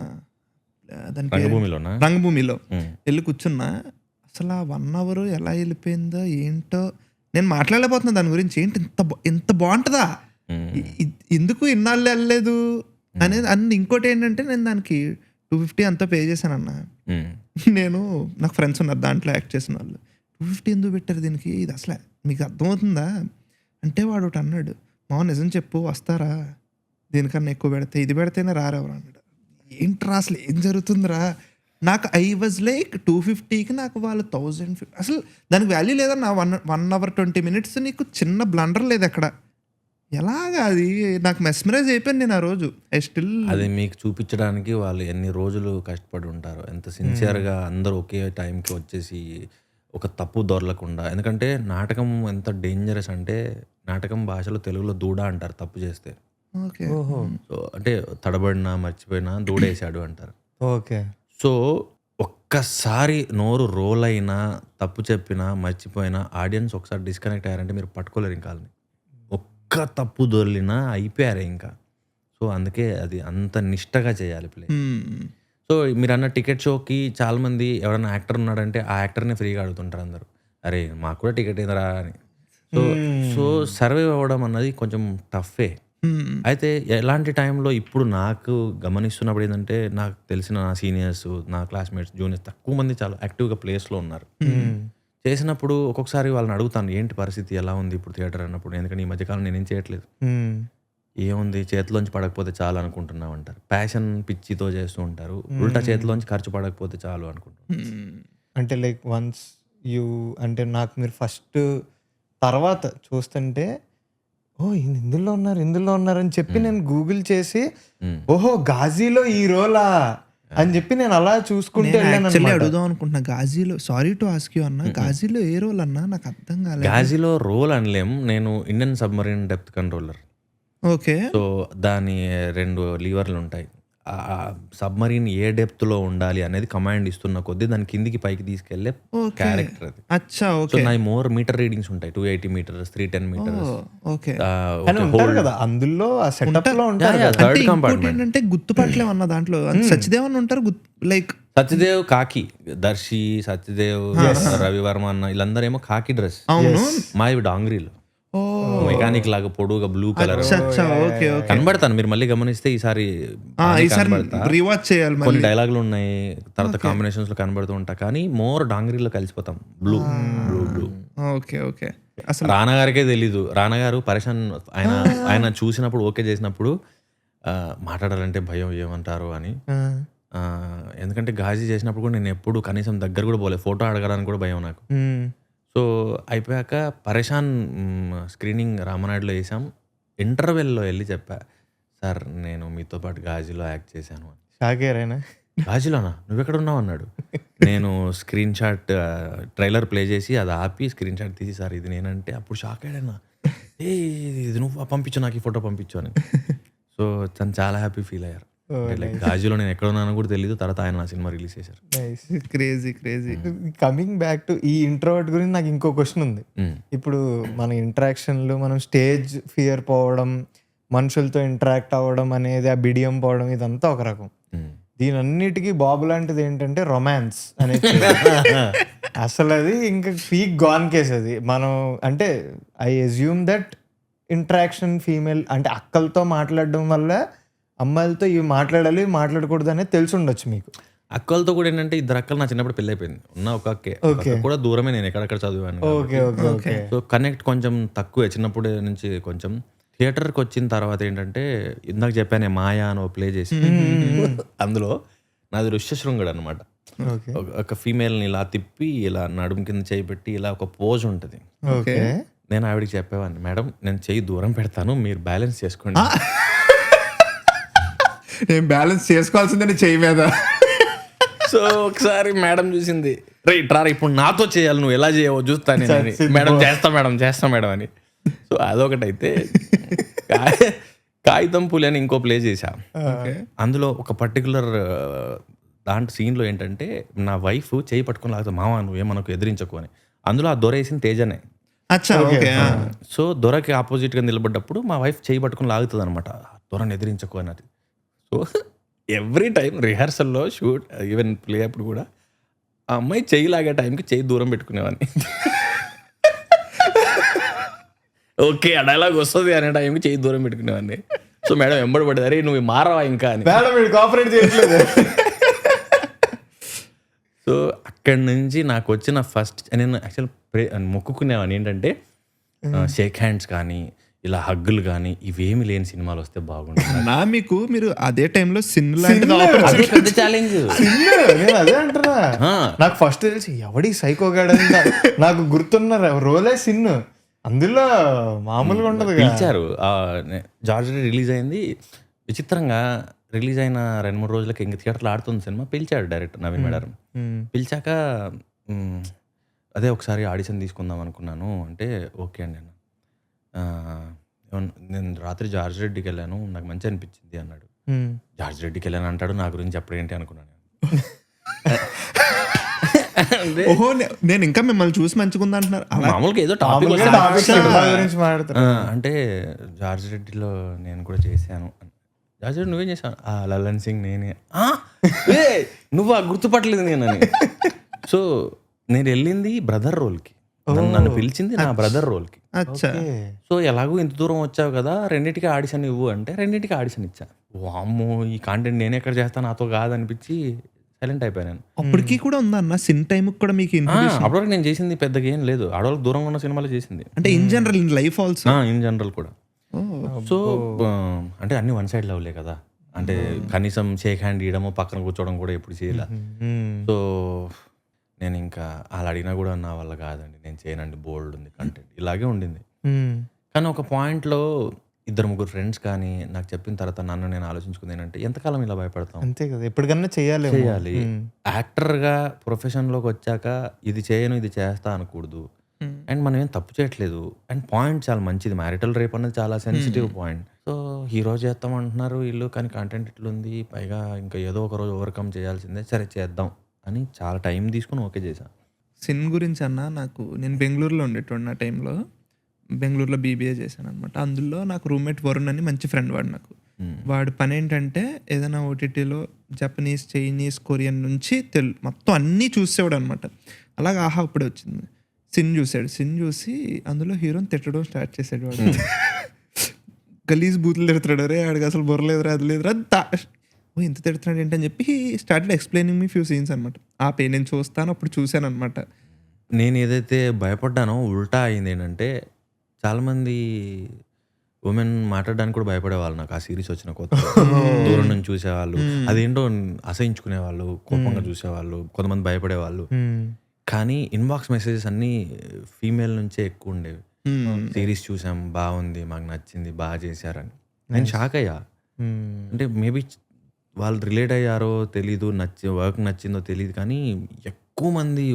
రంగభూమిలో వెళ్ళి కూర్చున్నా. అసలు ఆ 1 hour ఎలా వెళ్ళిపోయిందో ఏంటో, నేను మాట్లాడలేకపోతున్నా దాని గురించి. ఏంటి ఎంత బాగుంటుందా, ఎందుకు ఇన్నాళ్ళు వెళ్ళలేదు అనేది. ఇంకోటి ఏంటంటే, నేను దానికి 250 అంతా పే చేశాను అన్న. నేను నాకు ఫ్రెండ్స్ ఉన్నారు దాంట్లో యాక్ట్ చేసిన వాళ్ళు. 250 ఎందుకు పెట్టారు దీనికి, ఇది అసలు మీకు అర్థమవుతుందా అంటే, వాడు ఒకటి అన్నాడు, మా నిజం చెప్పు వస్తారా, దీనికన్నా ఎక్కువ పెడితే, ఇది పెడితేనే రారెవరు అన్నాడు. ఏంట్రా అసలు ఏం జరుగుతుందిరా, నాకు ఐ వాజ్ లైక్ 250కి నాకు వాళ్ళు 1050. అసలు దానికి వాల్యూ లేదన్నా. 1 hour 20 minutes నీకు చిన్న బ్లండర్ లేదు ఎక్కడ. ఎలాగా అది నాకు మెస్మరైజ్ అయిపోయింది నేను ఆ రోజు. అది మీకు చూపించడానికి వాళ్ళు ఎన్ని రోజులు కష్టపడి ఉంటారు, ఎంత సిన్సియర్గా అందరూ ఒకే టైంకి వచ్చేసి ఒక తప్పు దొరలకుండా. ఎందుకంటే నాటకం ఎంత డేంజరస్ అంటే, నాటకం భాషలో తెలుగులో దూడ అంటారు తప్పు చేస్తే. సో అంటే తడబడినా మర్చిపోయినా దూడేసాడు అంటారు. ఓకే. సో ఒక్క ఒక్కసారి నోరు రోల్ అయినా, తప్పు చెప్పినా, మర్చిపోయినా ఆడియన్స్ ఒకసారి డిస్కనెక్ట్ అయ్యారంటే మీరు పట్టుకోలేరు ఇంకా వాళ్ళని. ఒక్క తప్పు దొర్లినా అయిపోయారు ఇంకా. సో అందుకే అది అంత నిష్టగా చేయాలి ప్లే. సో మీరన్న టికెట్ షోకి చాలామంది ఎవరైనా యాక్టర్ ఉన్నాడంటే ఆ యాక్టర్ని ఫ్రీగా అడుగుతుంటారు అందరూ. అరే మాకు కూడా టికెట్ ఏందిరా అని. సో సో సర్వైవ్ అవ్వడం అన్నది కొంచెం టఫే. అయితే ఎలాంటి టైంలో ఇప్పుడు నాకు గమనిస్తున్నప్పుడు ఏంటంటే, నాకు తెలిసిన నా సీనియర్స్, నా క్లాస్మేట్స్, జూనియర్స్ తక్కువ మంది చాలా యాక్టివ్గా ప్లేస్లో ఉన్నారు. చేసినప్పుడు ఒక్కొక్కసారి వాళ్ళని అడుగుతాను, ఏంటి పరిస్థితి ఎలా ఉంది ఇప్పుడు థియేటర్ అన్నప్పుడు. ఎందుకంటే ఈ మధ్యకాలం నేనేం చేయట్లేదు. ఏముంది చేతిలోంచి పడకపోతే చాలు అనుకుంటున్నాం అంటారు. ప్యాషన్ పిచ్చితో చేస్తూ ఉంటారు. ఉల్టా చేతిలోంచి ఖర్చు పడకపోతే చాలు అనుకుంటున్నాను. అంటే లైక్ వన్స్ యూ అంటే నాకు మీరు ఫస్ట్ తర్వాత చూస్తుంటే ఇందులో ఉన్నారు అని చెప్పి నేను గూగుల్ చేసి ఓహో గాజీలో ఈ రోలా అని చెప్పి నేను అలా చూసుకుంటూ యాక్చువల్లీ అడుగుదాం అనుకుంటున్నా గాజీలో. సారీ టు ఆస్క్ యూ అన్న, గాజీలో ఏ రోల్ అన్నా నాకు అర్థం కాలేదు. గాజీలో రోల్ అనలేం, నేను Indian submarine depth controller. Okay. So దాని 2 లీవర్లు ఉంటాయి. ఆ సబ్మరీన్ ఏ డెప్త్ లో ఉండాలి అనేది కమాండ్ ఇస్తున్న కొద్దీ దాని కిందికి పైకి తీసుకెళ్లే క్యారెక్టర్ అది. అచ్చా, సో ఓకే. నా మోర్ మీటర్ రీడింగ్స్ ఉంటాయి. 280 meters, 310 meters. ఓకే. ఉంటారు కదా అందులో ఆ సెటప్ లో ఉంటారు. థర్డ్ కంపార్ట్మెంట్ ఏంటంటే గుర్తుపట్లేమన్న దాంట్లో సత్యదేవన్ ఉంటారు. లైక్ సత్యదేవ్ కాకి, దర్శి, సత్యదేవ్, రవివర్మ అన్న వీళ్ళందరూ ఏమో కాకి డ్రెస్. అవును. మావి డాంగ్రీలు మెకానిక్ లాగా పొడుగా బ్లూ కలర్ కనబడతాను. మీరు మళ్ళీ గమనిస్తే ఈసారి రీవాచ్ చేయాలి. కొన్ని డైలాగులు ఉన్నాయి, తర్వాత కాంబినేషన్స్ లో కనబడుతూ ఉంటా, కానీ మోర్ డాంగ్రీలో కలిసిపోతాం. Blue blue blue. Okay okay. అసలు రానా గారికే తెలీదు. రానా గారు పరేషాన్, ఆయన చూసినప్పుడు ఓకే చేసినప్పుడు మాట్లాడాలంటే భయం ఏమంటారు అని. ఎందుకంటే గాజీ చేసినప్పుడు కూడా నేను ఎప్పుడు కనీసం దగ్గర కూడా పోలేదు, ఫోటో అడగడానికి కూడా భయం నాకు. సో అయిపోయాక పరేషాన్ స్క్రీనింగ్ రామనాయుడులో వేసాం. ఇంటర్వెల్లో వెళ్ళి చెప్పా, సార్ నేను మీతో పాటు గాజీలో యాక్ట్ చేశాను అని. షాకేరైనా గాజీలోనా, నువ్వెక్కడ ఉన్నావు అన్నాడు. నేను స్క్రీన్ షాట్ ట్రైలర్ ప్లే చేసి అది ఆపి స్క్రీన్ షాట్ తీసి, సార్ ఇది నేనంటే అప్పుడు షాక్ అయ్యాడన్నా. ఇది నువ్వు పంపించు, నాకు ఈ ఫోటో పంపించు అని. సో తను చాలా హ్యాపీ ఫీల్ అయ్యారు. లైక్ గాజీలో నేను ఎక్కడ ఉన్నానో కూడా తెలియదు. తర్వాత ఆయన నా సినిమా రిలీజ్ చేశారు. Crazy crazy. Coming back to ఈ ఇంట్రోవర్ట్ గురించి నాకు ఇంకో క్వశ్చన్ ఉంది. ఇప్పుడు మన ఇంటరాక్షన్లు, మనం స్టేజ్ ఫియర్ పోవడం, మనుషులతో ఇంటరాక్ట్ అవ్వడం అనేది, ఆ బిడియం పోవడం, ఇదంతా ఒక రకం. దీనన్నిటికీ బాబు లాంటిది ఏంటంటే రొమాన్స్ అనేది. అసలు అది ఇంకా పీక్ గాన్ కేస్ అది. మనం అంటే I assume that interaction female అంటే అక్కలతో మాట్లాడడం వల్ల అమ్మాయిలతో ఇవి మాట్లాడాలి మాట్లాడకూడదు అనేది తెలిసి ఉండొచ్చు మీకు. అక్కలతో కూడా ఏంటంటే 2 అక్కలు నా చిన్నప్పుడు పెళ్ళి అయిపోయింది. ఉన్న ఒక అక్కే కూడా దూరమే, నేను ఎక్కడెక్కడ చదివాను. సో కనెక్ట్ కొంచెం తక్కువే చిన్నప్పుడు నుంచి. కొంచెం థియేటర్కి వచ్చిన తర్వాత ఏంటంటే, ఇందాక చెప్పానే మాయా అని ప్లే చేసి, అందులో నాది ఋష్యశృంగుడు అనమాట. ఒక ఫీమేల్ని ఇలా తిప్పి ఇలా నడుము కింద చేయి పెట్టి ఇలా ఒక పోజ్ ఉంటుంది. నేను ఆవిడకి చెప్పేవాడిని, మేడం నేను చెయ్యి దూరం పెడతాను, మీరు బ్యాలెన్స్ చేసుకోండి. నేను బ్యాలెన్స్ చేసుకోవాల్సిందని చెయ్యి మీద. సో ఒకసారి మేడం చూసింది, రైట్ రా ఇప్పుడు నాతో చేయాలి, నువ్వు ఎలా చేయవో చూస్తాను. మేడం చేస్తా మేడం అని. సో అదొకటైతే కాగితం పులి అని ఇంకో ప్లే చేశా. అందులో ఒక పర్టికులర్ దాంట్లో సీన్లో ఏంటంటే, నా వైఫ్ చేయి పట్టుకుని లాగుతా, మామ నువ్వేమనకు ఎదిరించకు అని. అందులో ఆ దొర వేసిన తేజనే. సో దొరకి ఆపోజిట్ గా నిలబడ్డప్పుడు మా వైఫ్ చేయి పట్టుకుని లాగుతుంది అనమాట, దొరని ఎదిరించకు అన్నది. సో ఎవ్రీ టైం రిహార్సల్లో షూట్ ఈవెన్ ప్లే అప్పుడు కూడా ఆ అమ్మాయి చెయ్యి లాగే టైంకి చెయ్యి దూరం పెట్టుకునేవాడిని. ఓకే ఆ డైలాగ్ వస్తుంది అనే టైంకి చెయ్యి దూరం పెట్టుకునేవాడిని. సో మేడం ఎంబడి పడ్డది, అరే నువ్వు మారవా ఇంకా అని. సో అక్కడి నుంచి నాకు వచ్చిన ఫస్ట్, నేను యాక్చువల్ మొక్కుకునేవాడిని ఏంటంటే, షేక్ హ్యాండ్స్ కానీ ఇలా హగ్గులు కానీ ఇవేమి లేని సినిమాలు వస్తే బాగుంటుంది. మీకు మీరు అదే టైంలో ఛాలెంజ్. నేను అదే అంటున్నా, నాకు ఫస్ట్ తెలిసి ఎవడి సైకోగాడ నాకు గుర్తున్న రోలే సిన్, అందులో మామూలుగా ఉండదు. పిలిచారు, జార్జ్ రిలీజ్ అయింది. విచిత్రంగా రిలీజ్ అయిన 2-3 రోజులకి ఇంక థియేటర్లో ఆడుతుంది సినిమా. పిలిచాడు డైరెక్టర్ నవీన్ మేడం. పిలిచాక అదే ఒకసారి ఆడిషన్ తీసుకుందాం అనుకున్నాను అంటే, ఓకే అండి అన్న, నేను రాత్రి జార్జ్ రెడ్డికి వెళ్ళాను, నాకు మంచి అనిపించింది అన్నాడు. జార్జ్ రెడ్డికి వెళ్ళాను అంటాడు, నా గురించి అప్పుడేంటి అనుకున్నాను. ఓహో నేను ఇంకా మిమ్మల్ని చూసి మంచిగుంది అంటున్నారు అలా. మామూలుగా ఏదో మామూలుగా topic సినిమా గురించి మాట్లాడతారు. అంటే జార్జ్ రెడ్డిలో నేను కూడా చేశాను. జార్జ్ రెడ్డి నువ్వేం చేశాను? లలన్ సింగ్ నేనే. నువ్వు గుర్తుపట్టలేదు నేనని. సో నేను వెళ్ళింది బ్రదర్ రోల్కి, నన్ను పిలిచింది నా బ్రదర్ రోల్కి. అచ్చా. సో ఎలాగో ఇంత దూరం వచ్చావు కదా, రెండింటికి ఆడిషన్ ఇవ్వు అంటే రెండింటికి ఆడిషన్ ఇచ్చా. వామ్మో ఈ కాంటెంట్ నేను ఎక్కడ చేస్తాను, నాతో కాదనిపించి సైలెంట్ అయిపోయాను. అప్పటికి కూడా ఉందన్న సిన్ టైం కూడా మీకు అప్పటివరకు నేను చేసింది పెద్దగా ఏం లేదు, ఆడవాళ్ళకి దూరంగా ఉన్న సినిమాలు చేసింది. అంటే in general in life also. In general కూడా. సో అంటే అన్ని వన్ సైడ్ లవ్లే కదా, అంటే కనీసం షేక్ హ్యాండ్ ఇవ్వడము పక్కన కూర్చోవడం కూడా ఎప్పుడు చేయలే. సో నేను ఇంకా అలా అడిగినా కూడా నా వల్ల కాదండి, నేను చేయనండి, బోల్డ్ ఉంది కంటెంట్, ఇలాగే ఉండింది. కానీ ఒక పాయింట్లో 2-3 ఫ్రెండ్స్ కానీ నాకు చెప్పిన తర్వాత నన్ను నేను ఆలోచించుకుంది ఏంటంటే, ఎంతకాలం ఇలా భయపడతాం, అంతే కదా, ఎప్పటికన్నా చేయాలి. యాక్టర్గా ప్రొఫెషన్లోకి వచ్చాక ఇది చేయను ఇది చేస్తా అనకూడదు. అండ్ మనం ఏం తప్పు చేయట్లేదు. అండ్ పాయింట్ చాలా మంచిది, మ్యారిటల్ రేప్ అనేది చాలా సెన్సిటివ్ పాయింట్. సో హీరో చేస్తాం అంటున్నారు వీళ్ళు, కానీ కంటెంట్ ఇట్లుంది, పైగా ఇంకా ఏదో ఒక రోజు ఓవర్కమ్ చేయాల్సిందే, సరే చేద్దాం అని చాలా టైం తీసుకుని ఓకే చేశాను. సిన్ గురించి అన్న, నాకు నేను బెంగళూరులో ఉండేటోడిన టైంలో, బెంగళూరులో బీబీఏ చేశాను అనమాట. అందులో నాకు రూమ్మేట్ వరుణ్ అని మంచి ఫ్రెండ్ వాడు. నాకు వాడు పని ఏంటంటే ఏదైనా ఓటీటీలో జపనీస్, చైనీస్, కొరియన్ నుంచి మొత్తం అన్నీ చూసేవాడు అనమాట. అలాగే ఆహా ఇప్పుడే వచ్చింది సిన్ చూసాడు. సిన్ చూసి అందులో హీరోని తిట్టడం స్టార్ట్ చేసాడు. వాడు గలీజ్ బూతులు తిడుతున్నాడు, రే ఆడికి అసలు బొరలేదురా అది లేదురా, ఇంత తిడుతున్నాడు ఏంటని చెప్పి స్టార్టెడ్ ఎక్స్ప్లెయినింగ్ మీ ఫ్యూ సీన్స్ అనమాట. నేను చూస్తాను అప్పుడు చూశాను అనమాట. నేను ఏదైతే భయపడ్డానో ఉల్టా అయింది ఏంటంటే, చాలామంది ఉమెన్ మాట్లాడడానికి కూడా భయపడేవాళ్ళు నాకు ఆ సిరీస్ వచ్చిన కొత్త. దూరం నుంచి చూసేవాళ్ళు, అదేంటో అసహించుకునేవాళ్ళు, కోపంగా చూసేవాళ్ళు, కొంతమంది భయపడేవాళ్ళు. కానీ ఇన్బాక్స్ మెసేజెస్ అన్నీ ఫీమేల్ నుంచే ఎక్కువ ఉండేవి. సిరీస్ చూసాం, బాగుంది, మాకు నచ్చింది, బాగా చేశారని. నేను షాక్ అయ్యా. అంటే మేబీ వాళ్ళు రిలేట్ అయ్యారో తెలీదు, వర్క్ నచ్చిందో తెలియదు, కానీ ఎక్కువ మంది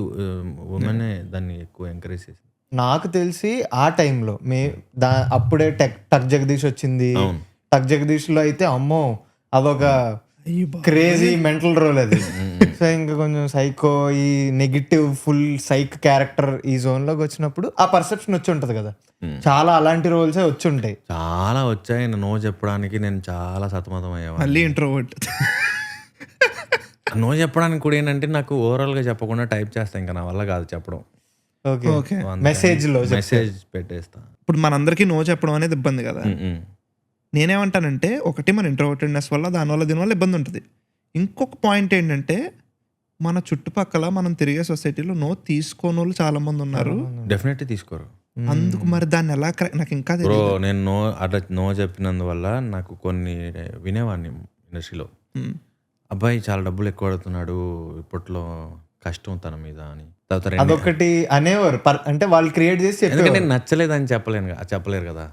ఉమెనే దాన్ని ఎక్కువ ఎంకరేజ్ చేసింది. నాకు తెలిసి ఆ టైంలో అప్పుడే టక్ జగదీష్ వచ్చింది. టక్ జగదీష్ లో అయితే అమ్మో అదొక క్రేజీ మెంటల్ రోల్ అది. సో ఇంకా కొంచెం సైకో, ఈ నెగిటివ్ ఫుల్ సైక్ క్యారెక్టర్ ఈ జోన్ లోకి వచ్చినప్పుడు ఆ పర్సెప్షన్ వచ్చి ఉంటది కదా, చాలా అలాంటి రోల్సే వచ్చి ఉంటాయి. చాలా వచ్చాయి. నో చెప్పడానికి నేను చాలా సతమతం అయ్యాను. మళ్ళీ ఇంట్రోవర్ట్. నో చెప్పడానికి కూడా ఏంటంటే, నాకు ఓవరాల్ గా చెప్పకుండా టైప్ చేస్తా, ఇంకా నా వల్ల కాదు చెప్పడం. ఓకే మెసేజ్ పెట్టేస్తా. ఇప్పుడు మనందరికీ నో చెప్పడం అనేది ఇబ్బంది కదా. నేనేమంటానంటే, ఒకటి మన ఇంట్రోవర్టెడ్నెస్ వల్ల దానివల్ల దీనివల్ల ఇబ్బంది ఉంటుంది. ఇంకొక పాయింట్ ఏంటంటే, మన చుట్టుపక్కల మనం తిరిగే సొసైటీలో నో తీసుకోని వాళ్ళు చాలా మంది ఉన్నారు. డెఫినెట్లీ తీసుకోరు. అందుకు మరి దాన్ని ఎలా నాకు ఇంకా బ్రో, నేను నో చెప్పినందువల్ల నాకు కొన్ని వినేవాడిని ఇండస్ట్రీలో, అబ్బాయి చాలా డబ్బులు ఎక్కువ అడుగుతున్నాడు, ఇప్పట్లో కష్టం తన మీద అని. అదొకటి అనేవారు, అంటే వాళ్ళు క్రియేట్ చేసి ఎందుకంటే నేను నచ్చలేదని చెప్పలేరు కదా,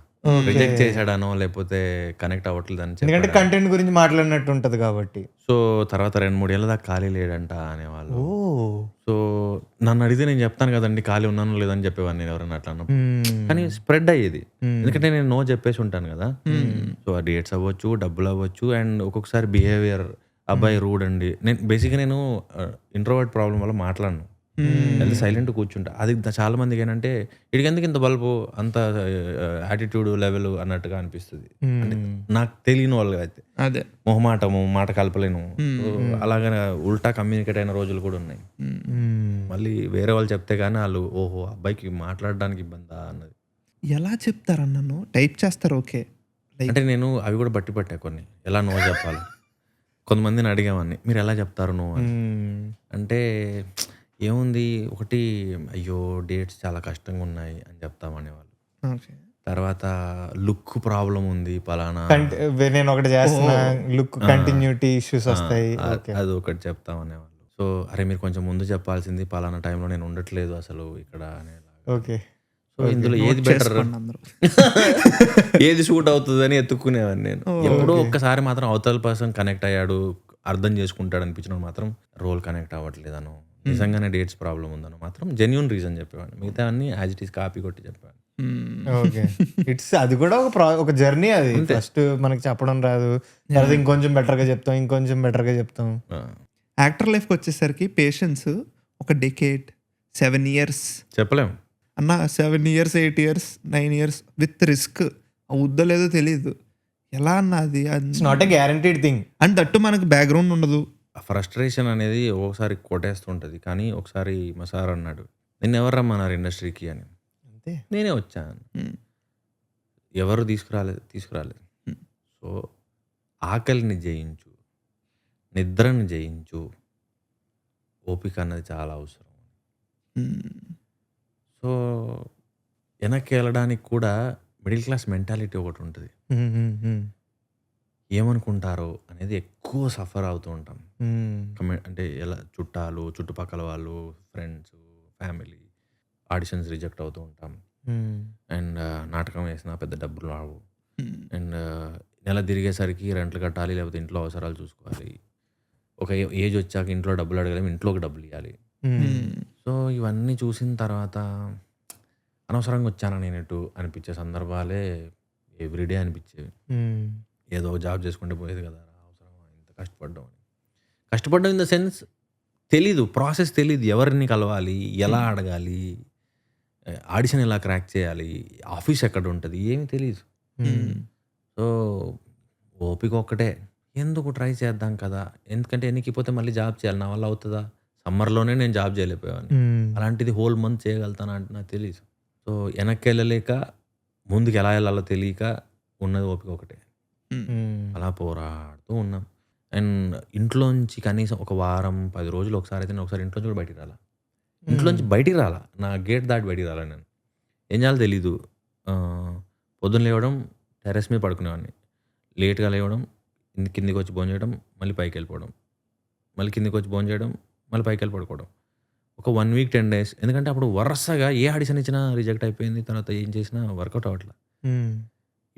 రిజెక్ట్ చేశాడనో లేకపోతే కనెక్ట్ అవ్వట్లేదని, ఎందుకంటే కంటెంట్ గురించి మాట్లాడినట్టు ఉంటది కాబట్టి. సో తర్వాత 2-3 ఏళ్ళ దాకా ఖాళీ లేడంట అనేవాళ్ళు. సో నన్ను అడిగితే నేను చెప్తాను కదండి ఖాళీ ఉన్నాను లేదని చెప్పేవాడిని నేను ఎవరైనా అట్లా అన్నప్పుడు. కానీ స్ప్రెడ్ అయ్యేది, ఎందుకంటే నేను నో చెప్పేసి ఉంటాను కదా. సో ఆ డేట్స్ అవ్వచ్చు, డబ్బులు అవ్వచ్చు, అండ్ ఒక్కొక్కసారి బిహేవియర్, అబ్బాయి రూడ్ అండి. నేను ఇంట్రోవర్ట్ ప్రాబ్లం వల్ల మాట్లాడను, వెళ్తే సైలెంట్ కూర్చుంటా. అది చాలా మందికి ఏంటంటే, ఇడికి ఎందుకు ఇంత బల్బు, అంత యాటిట్యూడ్ లెవెల్ అన్నట్టుగా అనిపిస్తుంది. అంటే నాకు తెలియని వాళ్ళు అయితే అదే మొహమాటము, మాట కలపలేను, అలాగే ఉల్టా కమ్యూనికేట్ అయిన రోజులు కూడా ఉన్నాయి. మళ్ళీ వేరే వాళ్ళు చెప్తే కానీ వాళ్ళు ఓహో అబ్బాయికి మాట్లాడడానికి ఇబ్బందా అన్నది. ఎలా చెప్తారు నన్ను టైప్ చేస్తారు. ఓకే, అంటే నేను అవి కూడా బట్టి పట్టా కొన్ని, ఎలా నో చెప్పాలి. కొంతమందిని అడిగామని, మీరు ఎలా చెప్తారు నో అని. అంటే ఏముంది, ఒకటి అయ్యో డేట్స్ చాలా కష్టంగా ఉన్నాయి అని చెప్తామనేవాళ్ళు. తర్వాత లుక్ ప్రాబ్లం ఉంది పలానా, నేను ఒకటి చేస్తున్నా, లుక్ కంటిన్యూటీ ఇష్యూస్ వస్తాయి, అది ఒకటి చెప్తామనేవాళ్ళు. సో అరే మీరు కొంచెం ముందు చెప్పాల్సింది, పలానా టైంలో నేను ఉండట్లేదు అసలు ఇక్కడ అనేలా. ఓకే, సో ఇందులో ఏది బెటర్, ఏది సూట్ అవుతుంది అని ఎత్తుక్కునేవాడిని నేను. ఎప్పుడో ఒక్కసారి మాత్రం అవతల పర్సన్ కనెక్ట్ అయ్యాడు, అర్థం చేసుకుంటాడు అనిపించిన మాత్రం రోల్ కనెక్ట్ అవ్వట్లేదను, నిజంగానే డేట్స్ ప్రాబ్లం ఉందను మాత్రం జెన్యూన్ రీజన్ చెప్పేవాడిని. మిగతా అన్ని యాజ్ ఇట్ ఈస్ కాపీ కొట్టి చెప్పాను. ఓకే, ఇట్స్ అది కూడా ఒక జర్నీ. అది ఫస్ట్ మనకి చెప్పడం రాదు, తర్వాత ఇంకొంచెం బెటర్ గా చెప్తాం, ఇంకొంచెం బెటర్ గా చెప్తాం. యాక్టర్ లైఫ్కి వచ్చేసరికి పేషెన్స్ ఒక డెకేడ్ 7 years చెప్పలేము. అన్న, 7 years 8 years 9 years with risk అవుద్దో లేదో తెలియదు. ఎలా అన్న అది? It's not a guaranteed thing. And that మనకు బ్యాక్గ్రౌండ్ ఉండదు. ఆ ఫ్రస్ట్రేషన్ అనేది ఒకసారి కొట్టేస్తుంటుంది. కానీ ఒకసారి మా సార్ అన్నాడు, నిన్ను ఎవరు రమ్మన్నారు ఇండస్ట్రీకి అని. అంతే. నేనే వచ్చాను. ఎవరు తీసుకురాలేదు. సో ఆకలిని జయించు, నిద్రని జయించు, ఓపిక అన్నది చాలా అవసరం. సో వెనక్కి వెళ్ళడానికి కూడా మిడిల్ క్లాస్ మెంటాలిటీ ఒకటి ఉంటుంది. ఏమనుకుంటారో అనేది ఎక్కువ సఫర్ అవుతూ ఉంటాం. అంటే ఎలా చుట్టాలు, చుట్టుపక్కల వాళ్ళు, ఫ్రెండ్స్, ఫ్యామిలీ, ఆడిషన్స్ రిజెక్ట్ అవుతూ ఉంటాం. అండ్ నాటకం వేసినా పెద్ద డబ్బులు రావు. అండ్ నెల తిరిగేసరికి రెంట్లు కట్టాలి, లేకపోతే ఇంట్లో అవసరాలు చూసుకోవాలి. ఒక ఏజ్ వచ్చాక ఇంట్లో డబ్బులు అడగలేము, ఇంట్లోకి డబ్బులు ఇవ్వాలి. సో ఇవన్నీ చూసిన తర్వాత అనవసరంగా వచ్చానా నేనెటు అనిపించే సందర్భాలే ఎవ్రీడే అనిపించేవి. ఏదో జాబ్ చేసుకుంటే పోయేది కదా, అవసరమా ఇంత కష్టపడ్డాం ఇన్ ద సెన్స్ తెలీదు, ప్రాసెస్ తెలీదు. ఎవరిని కలవాలి, ఎలా అడగాలి, ఆడిషన్ ఎలా క్రాక్ చేయాలి, ఆఫీస్ ఎక్కడ ఉంటుంది, ఏమి తెలీదు. సో ఓపిక ఒక్కటే, ఎందుకు ట్రై చేద్దాం కదా, ఎందుకంటే ఎన్నికిపోతే మళ్ళీ జాబ్ చేయాలి, నా వల్ల అవుతుందా? సమ్మర్లోనే నేను జాబ్ చేయలేకపోయాను, అలాంటిది హోల్ మంత్ చేయగలుగుతానా అంటే నాకు తెలియదు. సో వెనక్కి వెళ్ళలేక ముందుకు ఎలా వెళ్ళాలో తెలియక ఉన్నది ఓపిక ఒకటే. అలా పోరాడుతూ ఉన్నాం. అండ్ ఇంట్లోంచి కనీసం ఒక వారం 10 రోజులు ఒకసారి అయితే నేను ఒకసారి ఇంట్లోంచి కూడా బయటికి రాలా. ఇంట్లోంచి బయటికి రాలా, నా గేట్ దాటి బయటికి రాలా. నేను ఏం చేయాలో తెలీదు. పొద్దున్న లేవడం, టెర్రస్ మీద పడుకునేవాడిని, లేట్గా లేవడం, కిందికి వచ్చి భోజనం చేయడం, మళ్ళీ పైకి వెళ్ళిపోవడం, మళ్ళీ కిందికి వచ్చి భోజనం చేయడం, మళ్ళీ పైకి వెళ్ళి పడుకోవడం. ఒక 1 week 10 days. ఎందుకంటే అప్పుడు వరుసగా ఏ ఆడిషన్ ఇచ్చినా రిజెక్ట్ అయిపోయింది, తర్వాత ఏం చేసినా వర్కౌట్ అవ్వట్లా.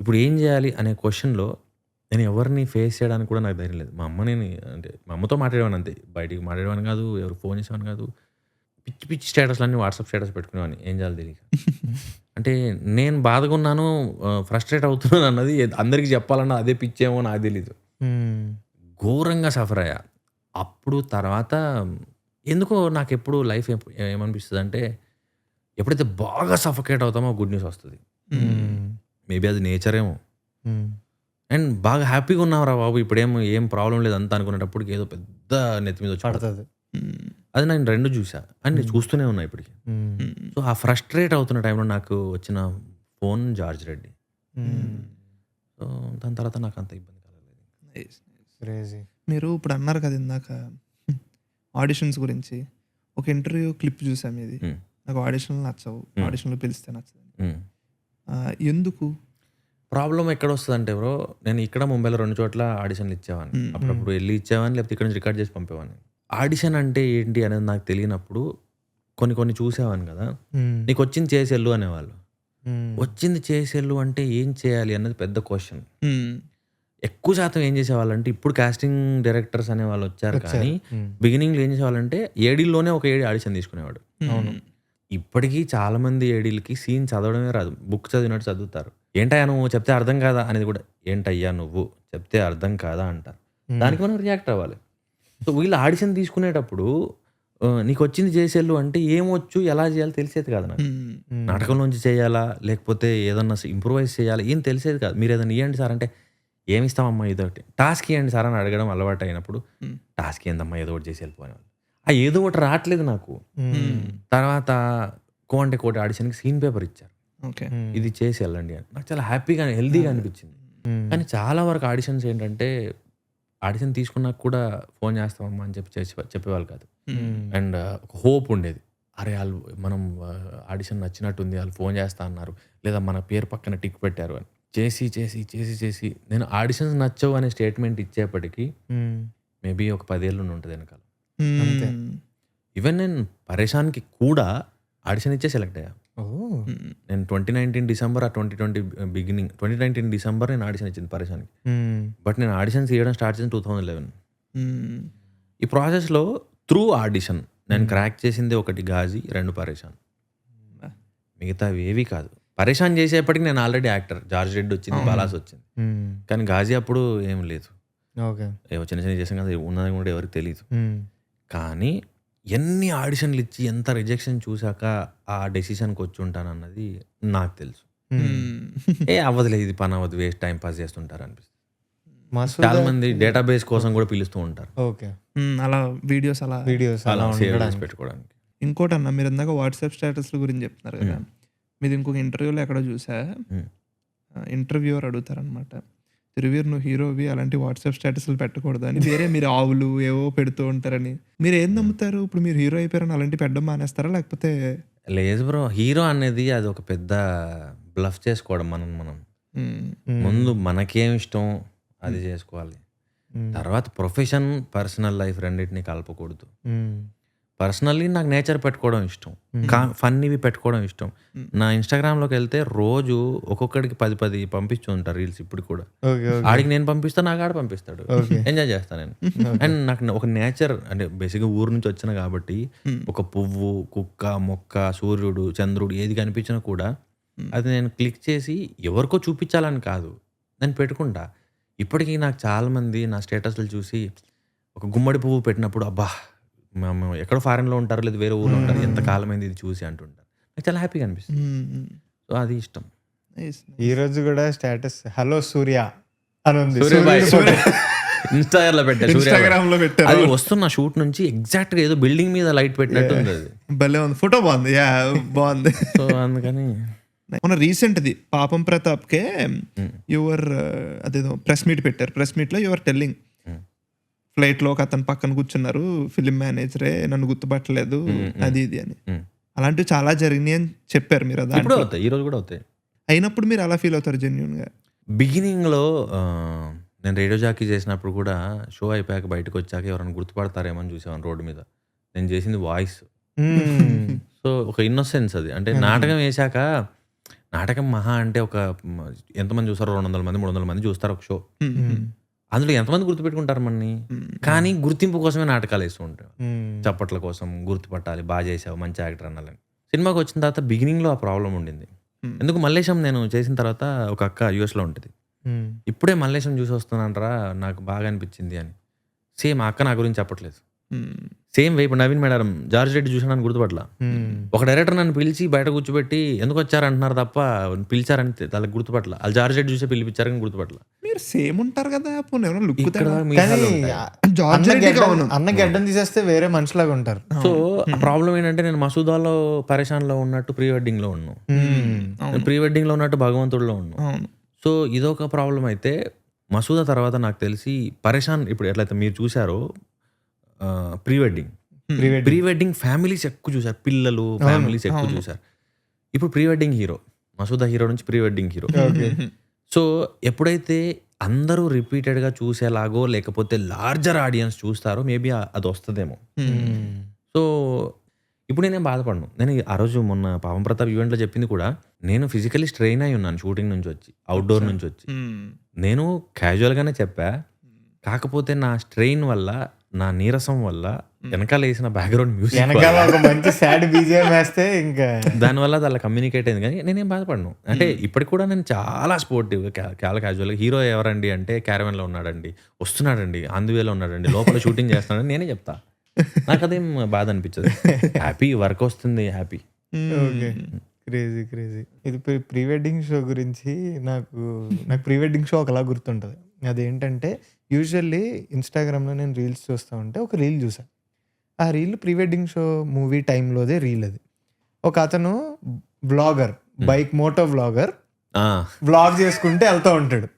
ఇప్పుడు ఏం చేయాలి అనే క్వశ్చన్లో నేను ఎవరిని ఫేస్ చేయడానికి కూడా నాకు ధైర్యం లేదు. మా అమ్మతో మాట్లాడేవాడిని అంతే, బయటికి మాట్లాడేవాడిని కాదు, ఎవరు ఫోన్ చేసేవాడిని కాదు. పిచ్చి స్టేటస్లు అన్నీ వాట్సాప్ స్టేటస్ పెట్టుకునేవాడిని, ఏం చేయాలి తెలియక. అంటే నేను బాధగా ఉన్నాను, ఫ్రస్ట్రేట్ అవుతున్నాను అన్నది అందరికీ చెప్పాలన్నా అదే పిచ్చేమో నాకు తెలీదు. ఘోరంగా సఫర్ అయ్యా. అప్పుడు తర్వాత ఎందుకో నాకు ఎప్పుడు లైఫ్ ఏమనిపిస్తుంది అంటే, ఎప్పుడైతే బాగా సఫకేట్ అవుతామో గుడ్ న్యూస్ వస్తుంది. మేబీ అది నేచర్ ఏమో. అండ్ బాగా హ్యాపీగా ఉన్నావురా బాబు, ఇప్పుడేమో ఏం ప్రాబ్లం లేదు అంతా అనుకునేటప్పటికి ఏదో పెద్ద నెత్తి మీద వచ్చి పడుతుంది. అది నేను 2 చూసా అండ్ నేను చూస్తూనే ఉన్నా ఇప్పటికి. సో ఆ ఫ్రస్ట్రేట్ అవుతున్న టైంలో నాకు వచ్చిన ఫోన్ జార్జ్ రెడ్డి. సో దాని తర్వాత నాకు అంత ఇబ్బంది కలగలేదు. మీరు ఇప్పుడు అన్నారు కదా ఇందాక ఆడిషన్స్ గురించి, ఒక ఇంటర్వ్యూ క్లిప్ చూసాం. ఇది నాకు ఆడిషన్లు నచ్చవు, ఆడిషన్లు పిలిస్తే నచ్చదు. ఎందుకు? ప్రాబ్లం ఎక్కడ వస్తుంది అంటే బ్రో, నేను ఇక్కడ ముంబైలో 2 చోట్ల ఆడిషన్లు ఇచ్చేవాడిని. అప్పుడప్పుడు వెళ్ళి ఇచ్చేవాడిని, లేకపోతే ఇక్కడ నుంచి రికార్డ్ చేసి పంపేవాడిని. ఆడిషన్ అంటే ఏంటి అనేది నాకు తెలియనప్పుడు కొన్ని చూసేవాడిని కదా. నీకు వచ్చింది చేసేళ్ళు అనేవాళ్ళు. వచ్చింది చేసేళ్ళు అంటే ఏం చేయాలి అన్నది పెద్ద క్వశ్చన్. ఎక్కువ శాతం ఏం చేసేవాళ్ళంటే, ఇప్పుడు కాస్టింగ్ డైరెక్టర్స్ అనే వాళ్ళు వచ్చారు, కానీ బిగినింగ్లో ఏం చేసేవాళ్ళంటే ఏడీల్లోనే ఒక ఏడి ఆడిషన్ తీసుకునేవాడు. అవును, ఇప్పటికీ చాలా మంది ఏడీలకి సీన్ చదవడమే రాదు, బుక్ చదివినట్టు చదువుతారు. ఏంటయ్యా నువ్వు చెప్తే అర్థం కాదా అనేది కూడా, ఏంటయ్యా నువ్వు చెప్తే అర్థం కాదా అంటారు. దానికి మనం రియాక్ట్ అవ్వాలి. సో వీళ్ళు ఆడిషన్ తీసుకునేటప్పుడు నీకు వచ్చింది చేసేళ్ళు అంటే ఏమొచ్చు, ఎలా చేయాలో తెలిసేది కాదు నాకు. నాటకంలోంచి చేయాలా, లేకపోతే ఏదన్నా ఇంప్రూవైజ్ చేయాలా, ఏం తెలిసేది కాదు. మీరు ఏదైనా ఇవ్వండి సార్ అంటే, ఏమి ఇస్తామమ్మా ఇదొకటి, టాస్క్ ఇవ్వండి సార్ అని అడగడం అలవాటు అయినప్పుడు, టాస్క్ ఏందమ్మా ఏదో ఒకటి చేసి వెళ్ళిపోయేవాళ్ళు. ఆ ఏదో ఒకటి రావట్లేదు నాకు. తర్వాత కోటి ఆడిషన్కి సీన్ పేపర్ ఇచ్చారు, ఇది చేసి వెళ్ళండి అని. నాకు చాలా హ్యాపీగా హెల్దీగా అనిపించింది. కానీ చాలా వరకు ఆడిషన్స్ ఏంటంటే, ఆడిషన్ తీసుకున్నాక కూడా ఫోన్ చేస్తామమ్మా అని చెప్పేవాళ్ళు కాదు. అండ్ ఒక హోప్ ఉండేది, అరే వాళ్ళు మనం ఆడిషన్ నచ్చినట్టుంది, వాళ్ళు ఫోన్ చేస్తా అన్నారు, లేదా మన పేరు పక్కన టిక్ పెట్టారు అని. చేసి చేసి చేసి చేసి నేను ఆడిషన్స్ నచ్చవు అనే స్టేట్మెంట్ ఇచ్చేప్పటికీ మేబీ ఒక 10 ఏళ్ళు ఉంటుంది వెనకాల. ఈవెన్ నేను పరేషాన్కి కూడా ఆడిషన్ ఇచ్చే సెలెక్ట్ అయ్యా. నేను 2019 డిసెంబర్, 2020 బిగినింగ్, 2019 డిసెంబర్ నేను ఆడిషన్ ఇచ్చింది పరేషాన్కి. బట్ నేను ఆడిషన్స్ ఇవ్వడం స్టార్ట్ చేసిన 2011. ఈ ప్రాసెస్లో త్రూ ఆడిషన్ నేను క్రాక్ చేసింది 1 గాజీ, 2 పరేషాన్, మిగతావి ఏవి కాదు. పరేషాన్ చేసేప్పటికి నేను ఆల్రెడీ యాక్టర్, జార్జ్ రెడ్డి వచ్చింది, బాలాస్ వచ్చింది, కానీ గాజీ అప్పుడు ఏం లేదు. ఏవో చిన్న చిన్న చేసాం కదా, ఉన్నది కూడా ఎవరికి తెలియదు. కానీ ఎన్ని ఆడిషన్లు ఇచ్చి ఎంత రిజెక్షన్ చూసాక ఆ డెసిషన్కి వచ్చి ఉంటాను అన్నది నాకు తెలుసు. అవ్వదులే, ఇది పని అవ్వదు, వేస్ట్ టైం పాస్ చేస్తుంటారు అనిపిస్తుంది. చాలా మంది డేటాబేస్ కోసం కూడా పిలుస్తూ ఉంటారు, ఓకే అలా వీడియోస్ అలా వీడియోస్ అలా అలా సేవ్ ఉండడానికి. చేసి పెట్టుకోవడానికి. ఇంకోటి అన్న, మీరు ఇందాక వాట్సాప్ స్టేటస్ల గురించి చెప్తున్నారు కదా, మీది ఇంకొక ఇంటర్వ్యూలో ఎక్కడో చూసా, ఇంటర్వ్యూవర్ అడుగుతారనమాట, తిరువీర్ నువ్వు హీరోవి అలాంటి వాట్సాప్ స్టేటస్లు పెట్టకూడదు అని, వేరే మీరు ఆవులు ఏవో పెడుతూ ఉంటారని. మీరు ఏం నమ్ముతారు? ఇప్పుడు మీరు హీరో అయిపోయారని అలాంటి పెట్టడం మానేస్తారా, లేకపోతే? లేదు బ్రో, హీరో అనేది అది ఒక పెద్ద బ్లఫ్ చేసుకోవడం. మనం ముందు మనకేం ఇష్టం అది చేసుకోవాలి, తర్వాత ప్రొఫెషన్ పర్సనల్ లైఫ్ రెండింటిని కలపకూడదు. పర్సనల్లీ నాకు నేచర్ పెట్టుకోవడం ఇష్టం, ఫన్నీవి పెట్టుకోవడం ఇష్టం. నా ఇన్స్టాగ్రామ్లోకి వెళ్తే రోజు ఒక్కొక్కడికి 10 పంపిస్తూ ఉంటారు రీల్స్. ఇప్పుడు కూడా ఆడికి నేను పంపిస్తా, నాకు ఆడ పంపిస్తాడు, ఎంజాయ్ చేస్తాను నేను. అండ్ నాకు ఒక నేచర్ అంటే బేసిక్గా ఊరు నుంచి వచ్చిన కాబట్టి ఒక పువ్వు, కుక్క, మొక్క, సూర్యుడు, చంద్రుడు ఏది కనిపించినా కూడా అది నేను క్లిక్ చేసి ఎవరికో చూపించాలని కాదు, నేను పెట్టుకుంటా. ఇప్పటికీ నాకు చాలామంది నా స్టేటస్లు చూసి ఒక గుమ్మడి పువ్వు పెట్టినప్పుడు అబ్బా మేము ఎక్కడో ఫారెన్లో ఉంటారు, లేదు వేరే ఊళ్ళో ఉంటారు, ఎంత కాలమైంది ఇది చూసి అంటుంటారు. నాకు చాలా హ్యాపీగా అనిపిస్తుంది. సో అది ఇష్టం. ఈ రోజు కూడా స్టేటస్ హలో సూర్య అని ఉంది, ఇన్స్టాగ్రామ్ లో పెట్టారు, ఇన్స్టాగ్రామ్ లో పెట్టారు. అది వస్తున్న షూట్ నుంచి ఎగ్జాక్ట్ గా ఏదో బిల్డింగ్ మీద లైట్ పెట్టినట్టు ఉంది అది. భలే ఉంది, ఫోటో బాగుంది, యా బాగుంది. సో అందుకని మన రీసెంట్ది పాపం ప్రతాప్కే యువర్ అదేదో ప్రెస్ మీట్ పెట్టారు. ప్రెస్ మీట్లో యువర్ టెల్లింగ్ ఫ్లైట్లో ఒక అతను పక్కన కూర్చున్నారు, ఫిలిం మేనేజరే, నన్ను గుర్తుపట్టలేదు అది ఇది అని. అలాంటివి చాలా జరిగినాయి అని చెప్పారు మీరు. అది ఇప్పుడు అవుతాయి, ఈ రోజు కూడా అవుతాయి. అయినప్పుడు మీరు అలా ఫీల్ అవుతారు జెన్యూన్ గా? బిగినింగ్ లో నేను రేడియో జాకీ చేసినప్పుడు కూడా షో అయిపోయాక బయటకు వచ్చాక ఎవరైనా గుర్తుపడతారేమో అని చూసేవాను రోడ్డు మీద. నేను చేసింది వాయిస్. సో ఒక ఇన్నోసెన్స్ అది. అంటే నాటకం వేశాక, నాటకం మహా అంటే ఒక ఎంతమంది చూస్తారు, 200 మంది 300 మంది చూస్తారు ఒక షో. అందులో ఎంతమంది గుర్తుపెట్టుకుంటారు మనని? కానీ గుర్తింపు కోసమే నాటకాలు వేస్తూ ఉంటారు, చప్పట్ల కోసం, గుర్తుపట్టాలి, బాగా చేసావు, మంచి యాక్టర్ అనాలని. సినిమాకి వచ్చిన తర్వాత బిగినింగ్ లో ఆ ప్రాబ్లం ఉండింది. ఎందుకు మల్లేశం నేను చేసిన తర్వాత ఒక అక్క యూఎస్లో ఉంటుంది, ఇప్పుడే మల్లేశం చూసి వస్తున్నానరా నాకు బాగా అనిపించింది అని. సేమ్ ఆ అక్క నా గురించి చెప్పట్లేదు. సేమ్ వైపు నవీన్ మేడం జార్జ్ రెడ్డి చూసానని గుర్తుపట్ల. ఒక డైరెక్టర్ నన్ను పిలిచి బయట కూర్చోబెట్టి ఎందుకు వచ్చారంటున్నారు తప్ప పిలిచారని వాళ్ళకి గుర్తుపట్ల. వాళ్ళు జార్జ్ రెడ్డి చూసే పిలిపించారని గుర్తుపట్ల. మీరు సేమ్ ఉంటారు కదా, అన్న గడ్డం తీసేస్తే వేరే మనిషిలాగా ఉంటారు. సో ప్రాబ్లం ఏంటంటే నేను మసూదాలో పరేషాన్ లో ఉన్నట్టు ప్రీ వెడ్డింగ్ లో ఉన్నాను, ప్రీ వెడ్డింగ్ లో ఉన్నట్టు భగవంతుడిలో ఉన్నాను. సో ఇదొక ప్రాబ్లం. అయితే మసూదా తర్వాత నాకు తెలిసి పరేషాన్ ఇప్పుడు ఎట్లయితే మీరు చూసారో ప్రీ వెడ్డింగ్ ఫ్యామిలీస్ ఎక్కువ చూసారు, పిల్లలు ఫ్యామిలీస్ ఎక్కువ చూసారు. ఇప్పుడు pre wedding hero, Masooda hero నుంచి ప్రీ వెడ్డింగ్ హీరో. సో ఎప్పుడైతే అందరూ రిపీటెడ్గా చూసేలాగో లేకపోతే లార్జర్ ఆడియన్స్ చూస్తారో మేబీ అది వస్తుందేమో. సో ఇప్పుడు నేనేం బాధపడను. నేను ఆ రోజు మొన్న పాపం ప్రతాప్ ఈవెంట్లో చెప్పింది కూడా, నేను ఫిజికలీ స్ట్రెయిన్ అయి ఉన్నాను షూటింగ్ నుంచి వచ్చి, అవుట్డోర్ నుంచి వచ్చి. నేను క్యాజువల్గానే చెప్పా, కాకపోతే నా స్ట్రెయిన్ వల్ల, నా నీరసం వల్ల వెనకాల వేసిన బ్యాక్గ్రౌండ్ మ్యూజిక్ మంచి సాడ్ బీజిఎం వేస్తే ఇంకా దానివల్ల అది అలా కమ్యూనికేట్ అయింది. కానీ నేనేం బాధపడను. అంటే ఇప్పటికి కూడా నేను చాలా స్పోర్టివ్, చాలా క్యాజువల్గా. హీరో ఎవరండి అంటే క్యారవెన్లో ఉన్నాడండి, వస్తున్నాడండి, ఆంధ్వేలో ఉన్నాడండి, లోపల షూటింగ్ చేస్తున్నాడని నేనే చెప్తా. నాకు అదేం బాధ అనిపించదు. హ్యాపీ, వర్క్ వస్తుంది, హ్యాపీ. Okay, crazy crazy. ఇది ప్రీ వెడ్డింగ్ షో గురించి నాకు ప్రీ వెడ్డింగ్ షో ఒకలా గుర్తుంటుంది. అదేంటంటే యూజువల్లీ ఇన్స్టాగ్రామ్లో నేను రీల్స్ చూస్తూ ఉంటే ఒక రీల్ చూసాను. ఆ reel pre wedding show movie టైంలోదే రీల్. అది ఒక అతను vlogger, bike moto vlogger, vlog చేసుకుంటే వెళ్తూ ఉంటాడు.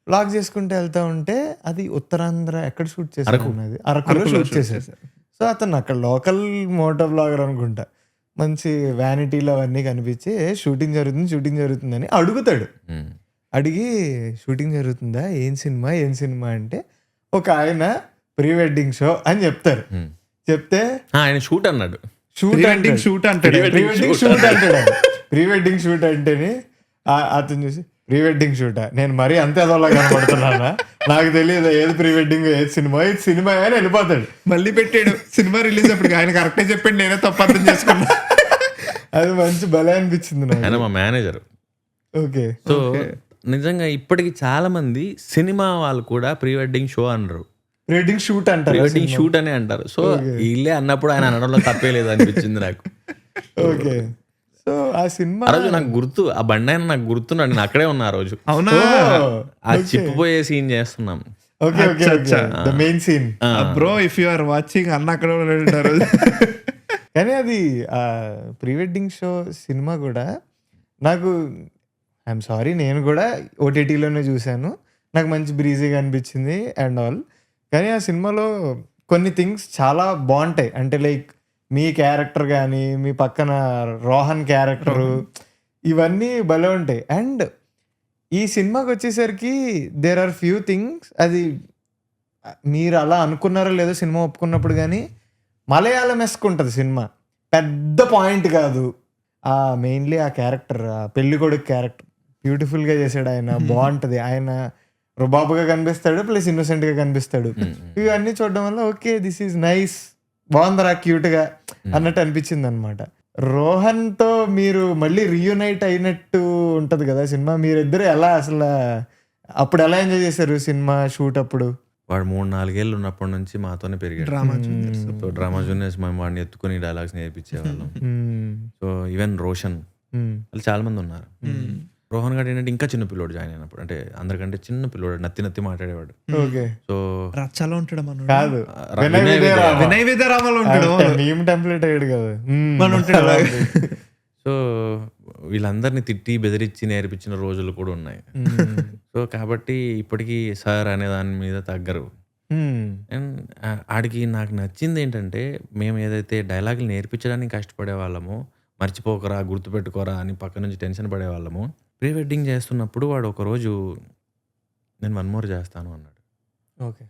వ్లాగ్ చేసుకుంటే వెళ్తూ ఉంటే అది ఉత్తరాంధ్ర ఎక్కడ షూట్ చేశారు, అరకులో షూట్ చేశారు. సో అతను అక్కడ లోకల్ మోటో వ్లాగర్ అనుకుంటా, మంచి వ్యానిటీలో అవన్నీ కనిపించి షూటింగ్ జరుగుతుందని అడుగుతాడు. అడిగి షూటింగ్ జరుగుతుందా, ఏం సినిమా అంటే ఒక ఆయన ప్రీ వెడ్డింగ్ షో అని చెప్తారు. చెప్తే ఆయన షూట్ అన్నాడు, షూట్ అంటాడు. ప్రీ వెడ్డింగ్ షూట్ అంటేనే అతను చూసి ప్రీ వెడ్డింగ్ షూటా, నేను మరీ అంతే అదోలా కనపడుతున్నానా, నాకు తెలియదు ఏది ప్రీ వెడ్డింగ్ ఏది సినిమా అని వెళ్ళిపోతాడు. మళ్ళీ పెట్టాడు సినిమా రిలీజ్ అప్పుడు, ఆయన కరెక్టే చెప్పాడు, నేనే తప్పు అర్థం చేసుకున్నా. అది మంచి భలే అనిపించింది నాకు. ఆయన మా మేనేజర్. ఓకే. సో నిజంగా ఇప్పటికి చాలా మంది సినిమా వాళ్ళు కూడా ప్రీ వెడ్డింగ్ షో అనరు, వెడ్డింగ్ షూట్ అంటారు. వెడ్డింగ్ షూట్ అనే అంటారు. సో వీళ్ళే అన్నప్పుడు ఆయన అనడంలో తప్పే లేదు అనిపించింది నాకు. ఓకే. సో ఆ సినిమా ఆ రోజు నాకు గుర్తు, ఆ బండి ఆయన నాకు గుర్తున్నాడు, నేను అక్కడే ఉన్నా ఆ రోజు. అవునా? ఆ చిప్పిపోయే సీన్ చేస్తున్నాం. Okay okay okay, the main scene. Bro if you are watching అన్న అక్కడ ఉంటారు. కానీ అది ప్రీ వెడ్డింగ్ షో సినిమా కూడా నాకు, ఐఎమ్ సారీ, నేను కూడా ఓటీటీలోనే చూశాను, నాకు మంచి బ్రీజీగా అనిపించింది అండ్ ఆల్. కానీ ఆ సినిమాలో కొన్ని థింగ్స్ చాలా బాగుంటాయి. అంటే లైక్ మీ క్యారెక్టర్ కానీ, మీ పక్కన రోహన్ క్యారెక్టరు, ఇవన్నీ భలే ఉంటాయి. అండ్ ఈ సినిమాకి వచ్చేసరికి దేర్ ఆర్ ఫ్యూ థింగ్స్, అది మీరు అలా అనుకున్నారో లేదో సినిమా ఒప్పుకున్నప్పుడు, కానీ మలయాళం ఎస్కుంటుంది సినిమా, పెద్ద పాయింట్ కాదు. మెయిన్లీ ఆ క్యారెక్టర్, ఆ పెళ్లి కొడుకు క్యారెక్టర్ బ్యూటిఫుల్గా చేశాడు ఆయన, బాగుంటుంది. ఆయన రుబాబుగా కనిపిస్తాడు, ప్లస్ ఇన్నోసెంట్గా కనిపిస్తాడు. ఇవన్నీ చూడడం వల్ల ఓకే దిస్ ఈజ్ నైస్, బాగుందరా క్యూట్గా అన్నట్టు అనిపించింది అనమాట. రోహన్తో మీరు మళ్ళీ రీయునైట్ అయినట్టు ఉంటుంది కదా సినిమా. మీరిద్దరు ఎలా అసలు అప్పుడు ఎలా ఎంజాయ్ చేశారు సినిమా షూట్ అప్పుడు? వాడు 3-4 ఏళ్ళు ఉన్నప్పటి నుంచి మాతోనే పెరిగాడు. డ్రామా జూనియర్స్ మేము వాడిని ఎత్తుకుని డైలాగ్స్ నేర్పించేవాళ్ళం. సో ఈవెన్ రోషన్ వాళ్ళు చాలా మంది ఉన్నారు. రోహన్ గారు ఏంటంటే ఇంకా చిన్న పిల్లోడు జాయిన్ అయినప్పుడు, అంటే అందరికంటే చిన్న పిల్లోడు, నత్తి మాట్లాడేవాడు. సో రచ్చలో ఉంటాడు మన కాదు, వినయ్ విద్యారామలో ఉంటాడు, మీమ్ టెంప్లెట్ అయ్యాడు కదా మన ఉంటాడు. సో వీళ్ళందరినీ తిట్టి బెదిరించి నేర్పించిన రోజులు కూడా ఉన్నాయి. సో కాబట్టి ఇప్పటికీ సార్ అనే దాని మీద తగ్గరు. అండ్ ఆడికి నాకు నచ్చింది ఏంటంటే, మేము ఏదైతే డైలాగులు నేర్పించడానికి కష్టపడే వాళ్ళమో, మర్చిపోకరా గుర్తుపెట్టుకోరా అని పక్క నుంచి టెన్షన్ పడేవాళ్ళము, ప్రీ వెడ్డింగ్ చేస్తున్నప్పుడు వాడు ఒకరోజు నేను 1 more చేస్తాను అన్నాడు. ఓకే,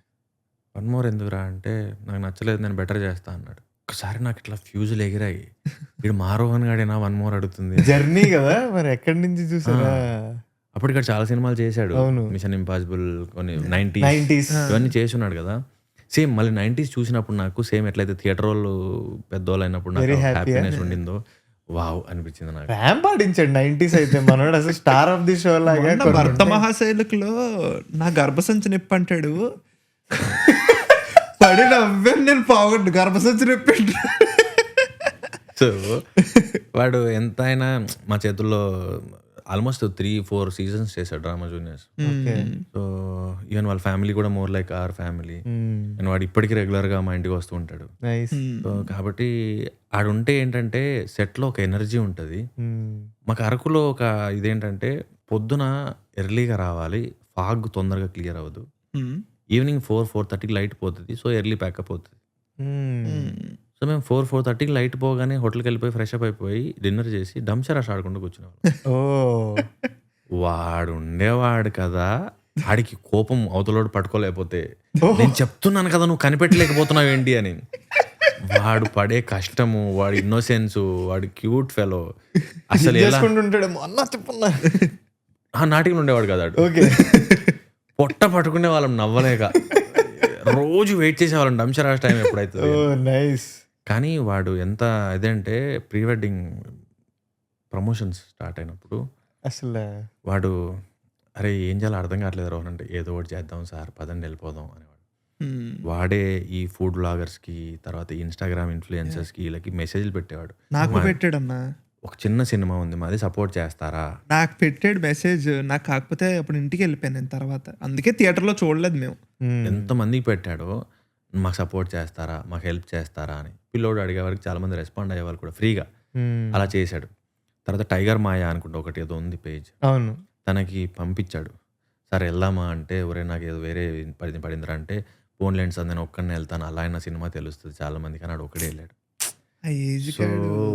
1 more ఎందుకురా అంటే, నాకు నచ్చలేదు, నేను బెటర్ చేస్తా అన్నాడు. ఒకసారి నాకు ఇట్లా ఫ్యూజులు ఎగిరాయి, వీడు మా రోహన్ గాడేనా 1 more అడుగుతుంది. జర్నీ కదా మరి, ఎక్కడి నుంచి చూసారా? అప్పుడు ఇక్కడ చాలా సినిమాలు చేశాడు, అవును. మిషన్ ఇంపాసిబుల్, కొన్ని 90s ఇవన్నీ చేసి ఉన్నాడు కదా. సేమ్ మళ్ళీ 90s చూసినప్పుడు నాకు సేమ్ ఎట్లయితే థియేటర్ వాళ్ళు పెద్దోళ్ళు అయినప్పుడు నాకు హ్యాపీనెస్ ఉండిందో, వావ్ అనిపించింది నాకు. ర్యాంప్ ఆడించాడు 90s అయితే మనోడు, అసలు స్టార్ ఆఫ్ ది షో లాగా. భర్త మహాశైలుకులో నా గర్భసంచి నొప్పి అంటాడు, పడి నవ్వాను నేను, పావుగొట్టు గర్భసంచి నొప్పి. సో వాడు ఎంత అయినా మా చేతుల్లో ఆల్మోస్ట్ 3-4 seasons చేశాడు డ్రామా జూనియర్స్. సో ఈవెన్ వాళ్ళ ఫ్యామిలీ కూడా more like our family. And వాడు ఇప్పటికీ రెగ్యులర్గా మా ఇంటికి వస్తూ ఉంటాడు. సో కాబట్టి ఆడుంటే ఏంటంటే సెట్లో ఒక ఎనర్జీ ఉంటుంది. మాకు అరకులో ఒక ఇదేంటంటే, పొద్దున ఎర్లీగా రావాలి, ఫాగ్ తొందరగా క్లియర్ అవ్వదు, ఈవినింగ్ 4-4:30 లైట్ పోతుంది, సో ఎర్లీ ప్యాకప్ అవుతుంది. సో మేము 4-4:30 లైట్ పోగానే హోటల్కి వెళ్ళిపోయి ఫ్రెష్ అప్ అయిపోయి డిన్నర్ చేసి డంచరాష్ ఆడుకుంటూ కూర్చున్నాం. వాడు ఉండేవాడు కదా, ఆడికి కోపం అవతలోడు పట్టుకోలేకపోతే, నేను చెప్తున్నాను కదా నువ్వు కనిపెట్టలేకపోతున్నావు ఏంటి అని. వాడు పడే కష్టము, వాడి ఇన్నోసెన్స్, వాడి క్యూట్ ఫెలో, అసలు నాటికి ఉండేవాడు కదా. పొట్ట పట్టుకునే వాళ్ళం నవ్వలేక, రోజు వెయిట్ చేసేవాళ్ళం డంచరాష్ టైం ఎప్పుడైతే. కానీ వాడు ఎంత ఇదంటే, ప్రీ వెడ్డింగ్ ప్రమోషన్స్ స్టార్ట్ అయినప్పుడు అసలు వాడు, అరే ఏం చేయాలో అర్థం కావట్లేదు రోహన్ అంటే, ఏదో ఒకటి చేద్దాం సార్ పదండి వెళ్ళిపోదాం అనేవాడు. వాడే ఈ ఫుడ్ బ్లాగర్స్కి, తర్వాత ఇన్స్టాగ్రామ్ ఇన్ఫ్లుయెన్సర్స్కి, వీళ్ళకి మెసేజ్లు పెట్టేవాడు. నాకు పెట్టాడన్నా, ఒక చిన్న సినిమా ఉంది మాది, సపోర్ట్ చేస్తారా? నాకు పెట్టాడు మెసేజ్. నాకు కాకపోతే అప్పుడు ఇంటికి వెళ్ళిపోయాను నేను తర్వాత, అందుకే థియేటర్లో చూడలేదు మేము. ఎంతమందికి పెట్టాడో, మాకు సపోర్ట్ చేస్తారా, మాకు హెల్ప్ చేస్తారా అని. పిల్లోడు అడిగే వరకు చాలా మంది రెస్పాండ్ అయ్యేవాళ్ళు కూడా ఫ్రీగా. అలా చేశాడు. తర్వాత టైగర్ మాయా అనుకుంటా ఒకటి ఏదో ఉంది పేజ్, అవును, తనకి పంపించాడు. సరే వెళ్దామా అంటే, ఒరే నాకు ఏదో వేరే పడిందిరా అంటే, ఫోన్లేండి సార్ నేను ఒక్కడినే వెళ్తాను, అలా అయినా సినిమా తెలుస్తుంది చాలా మంది, కానీ వాడు ఒక్కడే వెళ్ళాడు. సో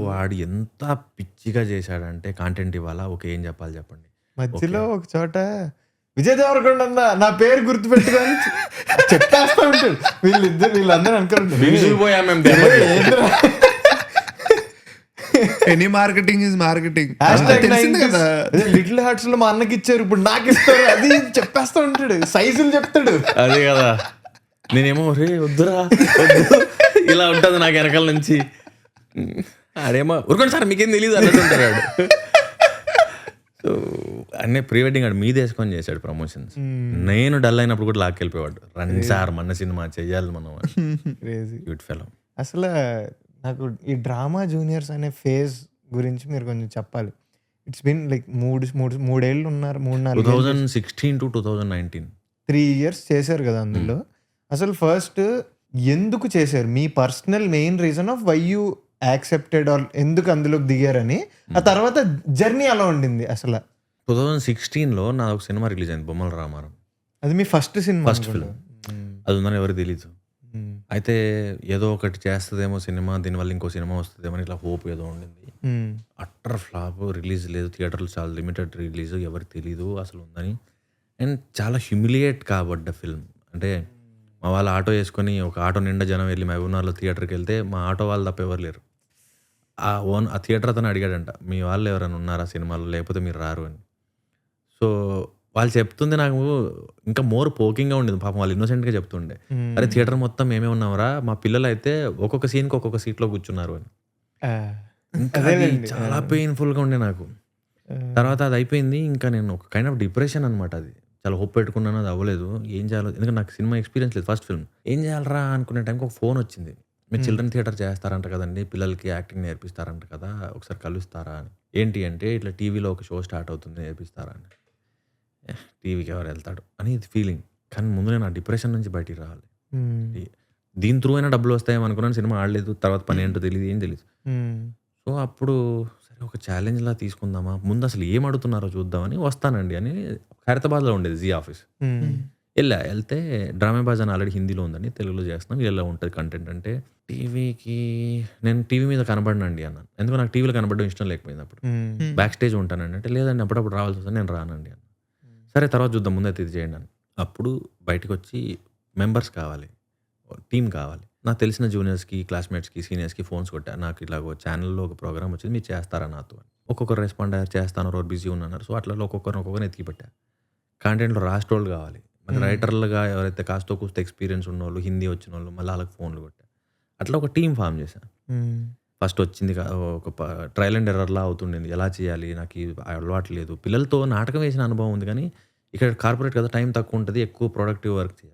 వాడు ఎంత పిచ్చిగా చేశాడంటే, కాంటెంట్ ఇవ్వాలా, ఓకే ఏం చెప్పాలి చెప్పండి. మధ్యలో ఒక చోట విజయ్ దేవరకొండ నా పేరు గుర్తు పెట్టుకొని చెప్పేస్తా ఉంటాడు. వీళ్ళందరూ అనుకుంటారు any marketing is marketing. Little hearts లో మా అన్నకి ఇచ్చారు, ఇప్పుడు నాకు ఇస్తారు, అది చెప్పేస్తా ఉంటాడు, సైజులు చెప్తాడు. అదే కదా, నేనేమో రే వద్దురా ఇలా ఉంటుంది నాకు వెనకాల నుంచి. ఆడేమో ఊరుకోండి సార్ మీకేం తెలియదు అన్నట్టు ఉంటాడు. సో అన్నీ ప్రీ వెడ్డింగ్ ఆడు మీద వేసుకొని చేశాడు ప్రమోషన్స్. నేను డల్ అయినప్పుడు కూడా లాక్కెళ్ళిపోయాడు, రండి సార్ మన సినిమా చెయ్యాలి మనం. క్రేజీ. Cute fellow. అసలు నాకు ఈ డ్రామా జూనియర్స్ అనే ఫేజ్ గురించి మీరు కొంచెం చెప్పాలి. ఇట్స్ బిన్ లైక్ మూడేళ్ళు ఉన్నారు, 2016 to 2019 3 years చేశారు కదా అందులో. అసలు ఫస్ట్ ఎందుకు చేశారు, మీ personal main reason of why you accepted or ఎందుకు అందులోకి దిగారని, ఆ తర్వాత జర్నీ అలా ఉండింది అసలు. 2016లో నా ఒక సినిమా రిలీజ్ అయింది, బొమ్మల రామారం. అది మీ ఫస్ట్ సినిమా? First film. అది ఉందని ఎవరికి తెలీదు. అయితే ఏదో ఒకటి చేస్తుందేమో సినిమా, దీనివల్ల ఇంకో సినిమా వస్తుందేమో ఇట్లా హోప్ ఏదో ఉండింది. అట్టర్ ఫ్లాప్, రిలీజ్ లేదు, థియేటర్లు చాలా లిమిటెడ్ రిలీజ్, ఎవరికి తెలీదు అసలు ఉందని. అండ్ చాలా హ్యూమిలియేట్ కాబడ్డ ఫిల్మ్. అంటే మా వాళ్ళు ఆటో వేసుకొని ఒక ఆటో నిండా జనం వెళ్ళి మహబూబ్నగర్లో థియేటర్కి వెళ్తే మా ఆటో వాళ్ళు తప్ప ఎవరు లేరు. ఆ థియేటర్ అతను అడిగాడంట, మీ వాళ్ళు ఎవరైనా ఉన్నారా సినిమాలో, లేకపోతే మీరు రారు అని. సో వాళ్ళు చెప్తుంది నాకు ఇంకా మోర్ పోకింగ్గా ఉండేది. పాపం వాళ్ళు ఇన్నోసెంట్గా చెప్తుండే, అరే థియేటర్ మొత్తం మేమే ఉన్నామరా, మా పిల్లలు అయితే ఒక్కొక్క సీన్కి ఒక్కొక్క సీట్లో కూర్చున్నారు అని. ఇంకా అది చాలా పెయిన్ఫుల్గా ఉండే నాకు. తర్వాత అది అయిపోయింది, ఇంకా నేను ఒక కైండ్ ఆఫ్ డిప్రెషన్ అనమాట. అది చాలా హోప్ పెట్టుకున్నాను, అది అవ్వలేదు. ఏం చేయాలో, ఎందుకంటే నాకు సినిమా ఎక్స్పీరియన్స్ లేదు, ఫస్ట్ ఫిల్మ్. ఏం చేయాలరా అనుకునే టైంకి ఒక ఫోన్ వచ్చింది, మీరు చిల్డ్రన్ థియేటర్ చేస్తారంట కదండి, పిల్లలకి యాక్టింగ్ నేర్పిస్తారంట కదా, ఒకసారి కలుస్తారా అని. ఏంటి అంటే ఇట్లా టీవీలో ఒక షో స్టార్ట్ అవుతుంది, నేర్పిస్తారా అని. టీవీకి ఎవరు వెళ్తాడు అని ఇది ఫీలింగ్. కానీ ముందు నేను ఆ డిప్రెషన్ నుంచి బయటికి రావాలి, దీని త్రూ అయినా డబ్బులు వస్తాయేమో అనుకున్నాను. సినిమా ఆడలేదు, తర్వాత పని ఏంటో తెలియదు, ఏం తెలియదు. సో అప్పుడు సరే ఒక ఛాలెంజ్లా తీసుకుందామా, ముందు అసలు ఏం అడుగుతున్నారో చూద్దామని వస్తానండి అని. హైదరాబాద్లో ఉండేది జీ ఆఫీస్. వెళ్తే డ్రామాబాజ్ అని ఆల్రెడీ హిందీలో ఉందని తెలుగులో చేస్తున్నాం, ఇలా ఉంటుంది కంటెంట్ అంటే. టీవీకి నేను టీవీ మీద కనబడినండి అన్నాను, ఎందుకు నాకు టీవీలో కనబడడం ఇష్టం లేకపోయింది. అప్పుడు బ్యాక్ స్టేజ్ ఉంటానండి అంటే, లేదండి అప్పుడప్పుడు రావాల్సి వస్తుంది, నేను రానండి అన్న. సరే తర్వాత చూద్దాం, ముందైతే ఇది చేయండి అని. అప్పుడు బయటకు వచ్చి మెంబర్స్ కావాలి, టీం కావాలి. నాకు తెలిసిన జూనియర్స్కి, క్లాస్మేట్స్కి, సీనియర్స్కి ఫోన్స్ కొట్టా, నాకు ఇలాగ ఛానల్లో ఒక ప్రోగ్రామ్ వచ్చింది, మీరు చేస్తారా నాతో అని. ఒక్కొక్కరు రెస్పాండ్ అయ్యారు, చేస్తాను, రోజు బిజీ ఉన్నారు. సో అట్లా ఒక్కొక్కరిని ఎత్తిపెట్టా. కంటెంట్లో రాస్టోళ్ళు కావాలి, మళ్ళీ రైటర్లుగా ఎవరైతే కాస్తో కూస్తో ఎక్స్పీరియన్స్ ఉన్నోళ్ళు, హిందీ వచ్చిన వాళ్ళు, మళ్ళీ వాళ్ళకి ఫోన్లు కొట్టా. అట్లా ఒక టీం ఫామ్ చేశాను. ఫస్ట్ వచ్చింది ఒక ట్రయల్ అండ్ ఎర్రర్లా అవుతుండేది, ఎలా చేయాలి, నాకు అలవాటు లేదు. పిల్లలతో నాటకం వేసిన అనుభవం ఉంది, కానీ ఇక్కడ కార్పొరేట్ కదా, టైం తక్కువ ఉంటుంది, ఎక్కువ ప్రొడక్టివ్ వర్క్ చేయాలి.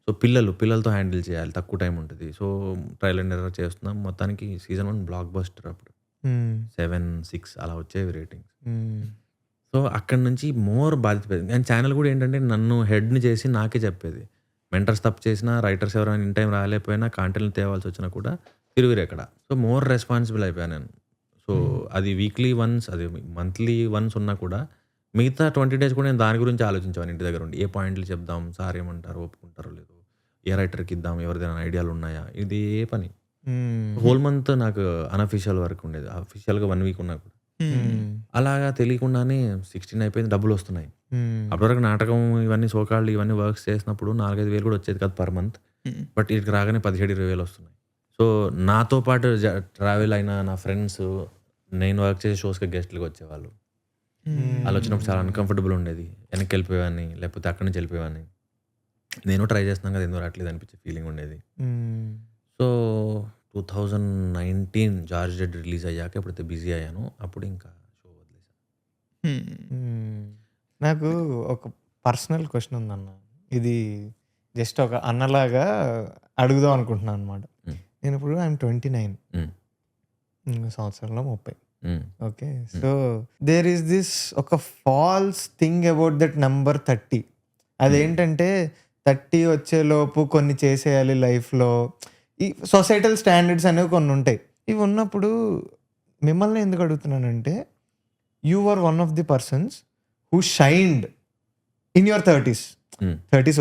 సో పిల్లలతో హ్యాండిల్ చేయాలి, తక్కువ టైం ఉంటుంది. సో ట్రయల్ అండ్ ఎర్రర్ చేస్తున్నాం. మొత్తానికి సీజన్ 1 బ్లాక్ బస్టర్. అప్పుడు 7-6 అలా వచ్చేవి రేటింగ్స్. సో అక్కడి నుంచి మోర్ బాధ్యత పెరిగింది. నేను ఛానల్ కూడా ఏంటంటే నన్ను హెడ్ని చేసి నాకే చెప్పేది, మెంటర్స్ తప్పు చేసినా, రైటర్స్ ఎవరైనా ఇన్ టైం రాలేకపోయినా, కాంటెంట్ తేవాల్సి వచ్చినా కూడా తిరుగురు ఎక్కడ. సో మోర్ రెస్పాన్సిబుల్ అయిపోయాను నేను. సో అది వీక్లీ వన్స్, అది మంత్లీ వన్స్ ఉన్నా కూడా మిగతా 20 days కూడా నేను దాని గురించి ఆలోచించాను. ఇంటి దగ్గర ఉండి ఏ పాయింట్లు చెప్దాం, సార్ ఏమంటారు, ఒప్పుకుంటారో లేదు, ఏ రైటర్కి ఇద్దాం, ఎవరిదైనా ఐడియాలు ఉన్నాయా, ఇది ఏ పని. హోల్ మంత్ నాకు అన్అఫీషియల్ వర్క్ ఉండేది, అఫీషియల్గా 1 week ఉన్నా కూడా. అలాగా తెలియకుండానే 16 అయిపోయింది, డబ్బులు వస్తున్నాయి. అప్పటివరకు నాటకం ఇవన్నీ సోకాళ్ళు ఇవన్నీ వర్క్స్ చేసినప్పుడు 4-5 వేలు కూడా వచ్చేది కాదు పర్ మంత్. బట్ ఇక్కడికి రాగానే 17-20 వేలు వస్తున్నాయి. సో నాతో పాటు ట్రావెల్ అయిన నా ఫ్రెండ్స్, నేను వర్క్ చేసే షోస్కి గెస్ట్లుగా వచ్చేవాళ్ళు. వాళ్ళు వచ్చినప్పుడు చాలా అన్కంఫర్టబుల్ ఉండేది, వెనక్కి వెళ్ళిపోయేవాడిని, లేకపోతే అక్కడి నుంచి వెళ్ళిపోయేవాడిని. నేను ట్రై చేస్తున్నాను కదా, ఎందుకు రావట్లేదు అనిపించే ఫీలింగ్ ఉండేది. సో 2019 జార్జ్ డెడ్ రిలీజ్ అయ్యాక ఎప్పుడైతే బిజీ అయ్యానో అప్పుడు ఇంకా షో వదిలేసాను. నాకు ఒక పర్సనల్ క్వశ్చన్ ఉందన్న, ఇది జస్ట్ ఒక అన్నలాగా అడుగుదాం అనుకుంటున్నాను అనమాట. నేను ఇప్పుడు ఐఎమ్ 29, సంవత్సరంలో 30. Okay, so there is this ఒక false thing about that number 30. అదేంటంటే 30 వచ్చేలోపు కొన్ని చేసేయాలి లైఫ్లో, ఈ సొసైటల్ స్టాండర్డ్స్ అనేవి కొన్ని ఉంటాయి. ఇవి ఉన్నప్పుడు మిమ్మల్ని ఎందుకు అడుగుతున్నానంటే, you are one of the persons who shined in your 30s